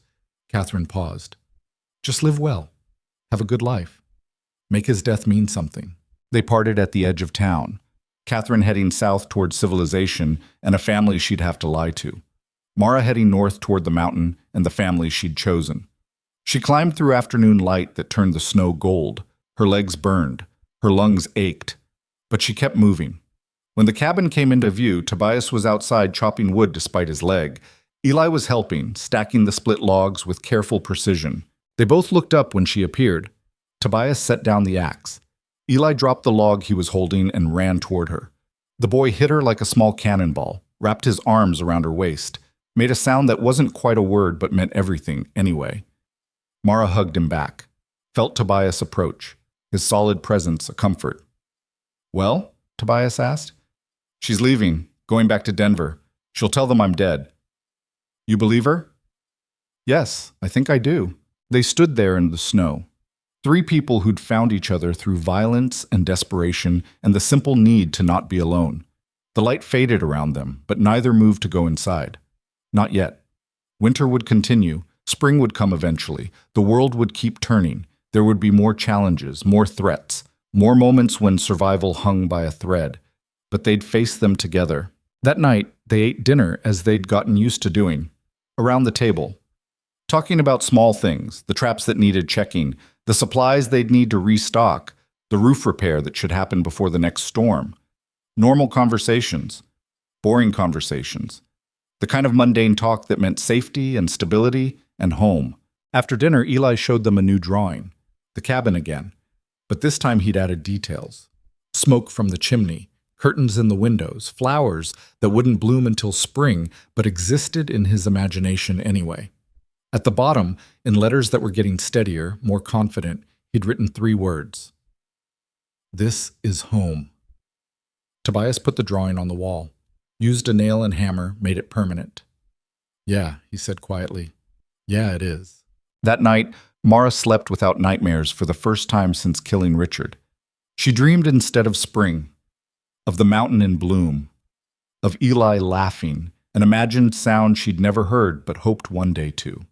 Catherine paused. Just live well. Have a good life. Make his death mean something. They parted at the edge of town, Catherine heading south toward civilization and a family she'd have to lie to. Mara heading north toward the mountain and the family she'd chosen. She climbed through afternoon light that turned the snow gold. Her legs burned. Her lungs ached. But she kept moving. When the cabin came into view, Tobias was outside chopping wood despite his leg. Eli was helping, stacking the split logs with careful precision. They both looked up when she appeared. Tobias set down the axe. Eli dropped the log he was holding and ran toward her. The boy hit her like a small cannonball, wrapped his arms around her waist, made a sound that wasn't quite a word but meant everything anyway. Mara hugged him back, felt Tobias approach, his solid presence a comfort. Well? Tobias asked. She's leaving, going back to Denver. She'll tell them I'm dead. You believe her? Yes, I think I do. They stood there in the snow. 3 people who'd found each other through violence and desperation and the simple need to not be alone. The light faded around them, but neither moved to go inside. Not yet. Winter would continue. Spring would come eventually. The world would keep turning. There would be more challenges, more threats, more moments when survival hung by a thread. But they'd face them together. That night, they ate dinner as they'd gotten used to doing, around the table, talking about small things, the traps that needed checking, the supplies they'd need to restock, the roof repair that should happen before the next storm. Normal conversations, boring conversations, the kind of mundane talk that meant safety and stability and home. After dinner, Eli showed them a new drawing, the cabin again, but this time he'd added details. Smoke from the chimney, curtains in the windows, flowers that wouldn't bloom until spring but existed in his imagination anyway. At the bottom, in letters that were getting steadier, more confident, he'd written 3 words. This is home. Tobias put the drawing on the wall, used a nail and hammer, made it permanent. Yeah, he said quietly. Yeah, it is. That night, Mara slept without nightmares for the first time since killing Richard. She dreamed instead of spring, of the mountain in bloom, of Eli laughing, an imagined sound she'd never heard but hoped one day to.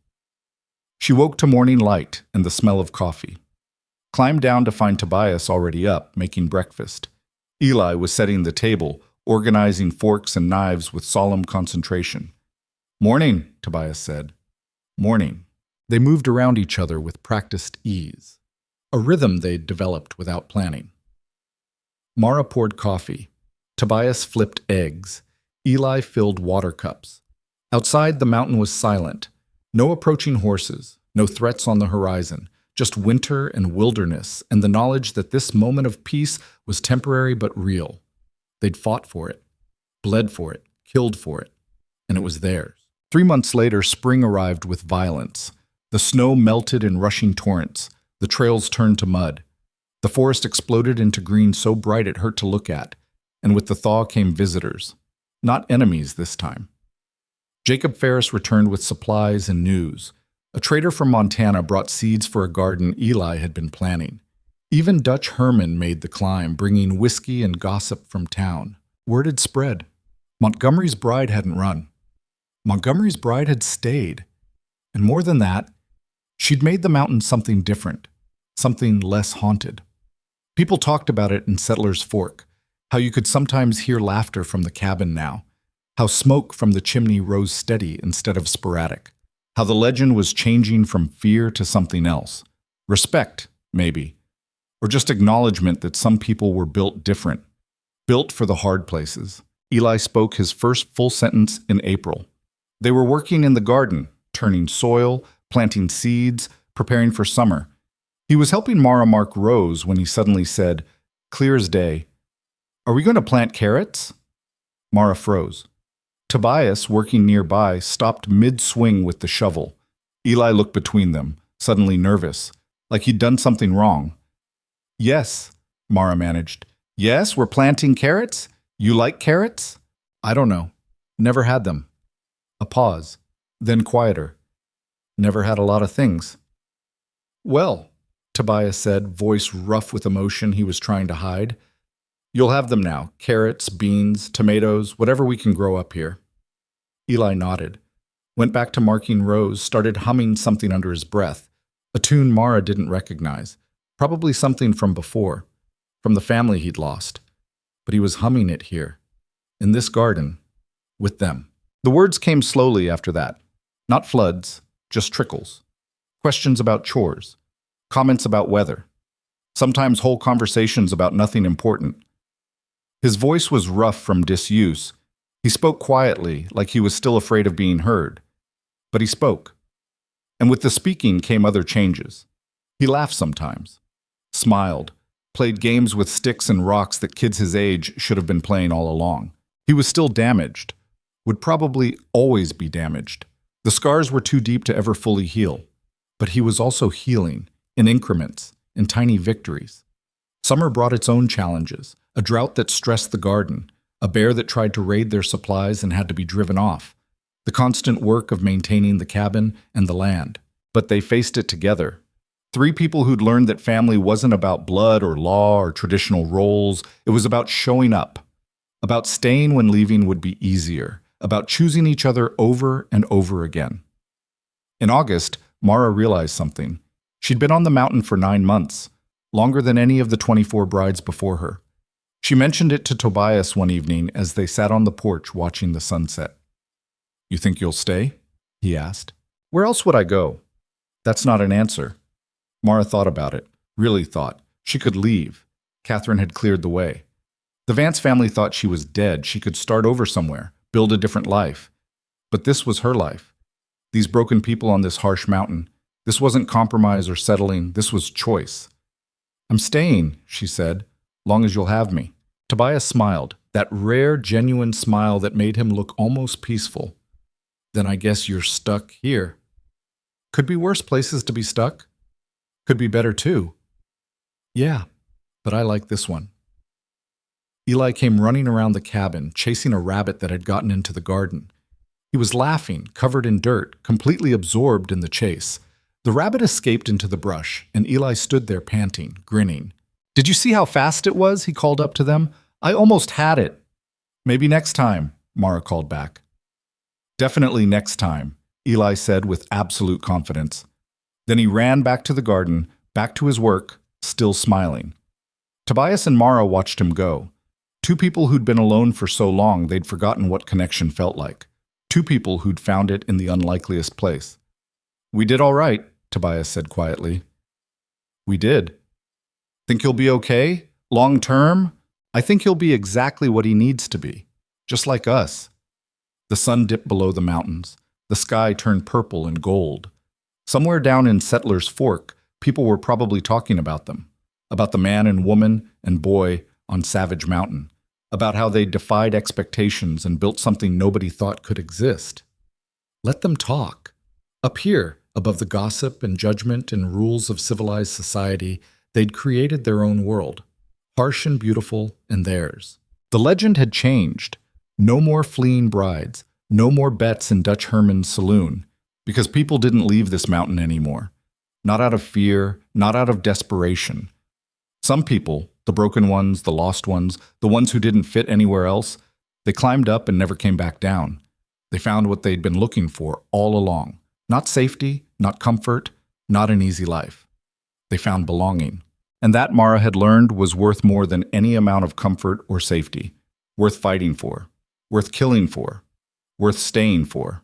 She woke to morning light and the smell of coffee. Climbed down to find Tobias already up, making breakfast. Eli was setting the table, organizing forks and knives with solemn concentration. Morning, Tobias said. Morning. They moved around each other with practiced ease, a rhythm they'd developed without planning. Mara poured coffee. Tobias flipped eggs. Eli filled water cups. Outside, the mountain was silent. No approaching horses, no threats on the horizon, just winter and wilderness and the knowledge that this moment of peace was temporary but real. They'd fought for it, bled for it, killed for it, and it was theirs. 3 months later, spring arrived with violence. The snow melted in rushing torrents. The trails turned to mud. The forest exploded into green so bright it hurt to look at, and with the thaw came visitors. Not enemies this time. Jacob Ferris returned with supplies and news. A trader from Montana brought seeds for a garden Eli had been planning. Even Dutch Herman made the climb, bringing whiskey and gossip from town. Word had spread. Montgomery's bride hadn't run. Montgomery's bride had stayed. And more than that, she'd made the mountain something different, something less haunted. People talked about it in Settler's Fork, how you could sometimes hear laughter from the cabin now, how smoke from the chimney rose steady instead of sporadic, how the legend was changing from fear to something else. Respect, maybe, or just acknowledgement that some people were built different, built for the hard places. Eli spoke his first full sentence in April. They were working in the garden, turning soil, planting seeds, preparing for summer. He was helping Mara mark rows when he suddenly said, clear as day, "Are we going to plant carrots?" Mara froze. Tobias, working nearby, stopped mid-swing with the shovel. Eli looked between them, suddenly nervous, like he'd done something wrong. Yes, Mara managed. Yes, we're planting carrots? You like carrots? I don't know. Never had them. A pause, then quieter. Never had a lot of things. Well, Tobias said, voice rough with emotion he was trying to hide. You'll have them now. Carrots, beans, tomatoes, whatever we can grow up here. Eli nodded, went back to marking rows, started humming something under his breath, a tune Mara didn't recognize, probably something from before, from the family he'd lost. But he was humming it here, in this garden, with them. The words came slowly after that. Not floods, just trickles. Questions about chores, comments about weather, sometimes whole conversations about nothing important. His voice was rough from disuse. He spoke quietly, like he was still afraid of being heard. But he spoke. And with the speaking came other changes. He laughed sometimes, smiled, played games with sticks and rocks that kids his age should have been playing all along. He was still damaged, would probably always be damaged. The scars were too deep to ever fully heal. But he was also healing, in increments, in tiny victories. Summer brought its own challenges, a drought that stressed the garden, a bear that tried to raid their supplies and had to be driven off, the constant work of maintaining the cabin and the land. But they faced it together. Three people who'd learned that family wasn't about blood or law or traditional roles. It was about showing up, about staying when leaving would be easier, about choosing each other over and over again. In August, Mara realized something. She'd been on the mountain for 9 months, longer than any of the 24 brides before her. She mentioned it to Tobias one evening as they sat on the porch watching the sunset. "You think you'll stay?" he asked. "Where else would I go?" That's not an answer. Mara thought about it, really thought. She could leave. Catherine had cleared the way. The Vance family thought she was dead. She could start over somewhere, build a different life. But this was her life. These broken people on this harsh mountain. This wasn't compromise or settling. This was choice. "I'm staying," she said, "long as you'll have me." Tobias smiled, that rare, genuine smile that made him look almost peaceful. "Then I guess you're stuck here." Could be worse places to be stuck. Could be better too. "Yeah, but I like this one." Eli came running around the cabin, chasing a rabbit that had gotten into the garden. He was laughing, covered in dirt, completely absorbed in the chase. The rabbit escaped into the brush, and Eli stood there panting, grinning. "Did you see how fast it was?" he called up to them. "I almost had it." "Maybe next time," Mara called back. "Definitely next time," Eli said with absolute confidence. Then he ran back to the garden, back to his work, still smiling. Tobias and Mara watched him go. Two people who'd been alone for so long they'd forgotten what connection felt like. Two people who'd found it in the unlikeliest place. "We did all right," Tobias said quietly. "We did." "Think he'll be okay? Long term?" "I think he'll be exactly what he needs to be. Just like us." The sun dipped below the mountains. The sky turned purple and gold. Somewhere down in Settler's Fork, people were probably talking about them. About the man and woman and boy on Savage Mountain. About how they defied expectations and built something nobody thought could exist. Let them talk. Up here, above the gossip and judgment and rules of civilized society, they'd created their own world, harsh and beautiful and theirs. The legend had changed. No more fleeing brides, no more bets in Dutch Herman's saloon, because people didn't leave this mountain anymore. Not out of fear, not out of desperation. Some people, the broken ones, the lost ones, the ones who didn't fit anywhere else, they climbed up and never came back down. They found what they'd been looking for all along. Not safety, not comfort, not an easy life. They found belonging. And that, Mara had learned, was worth more than any amount of comfort or safety. Worth fighting for. Worth killing for. Worth staying for.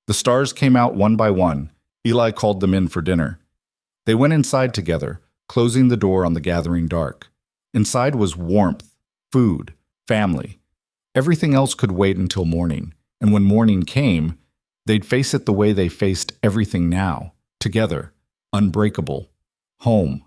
The stars came out one by one. Eli called them in for dinner. They went inside together, closing the door on the gathering dark. Inside was warmth, food, family. Everything else could wait until morning. And when morning came, they'd face it the way they faced everything now, together, unbreakable, home.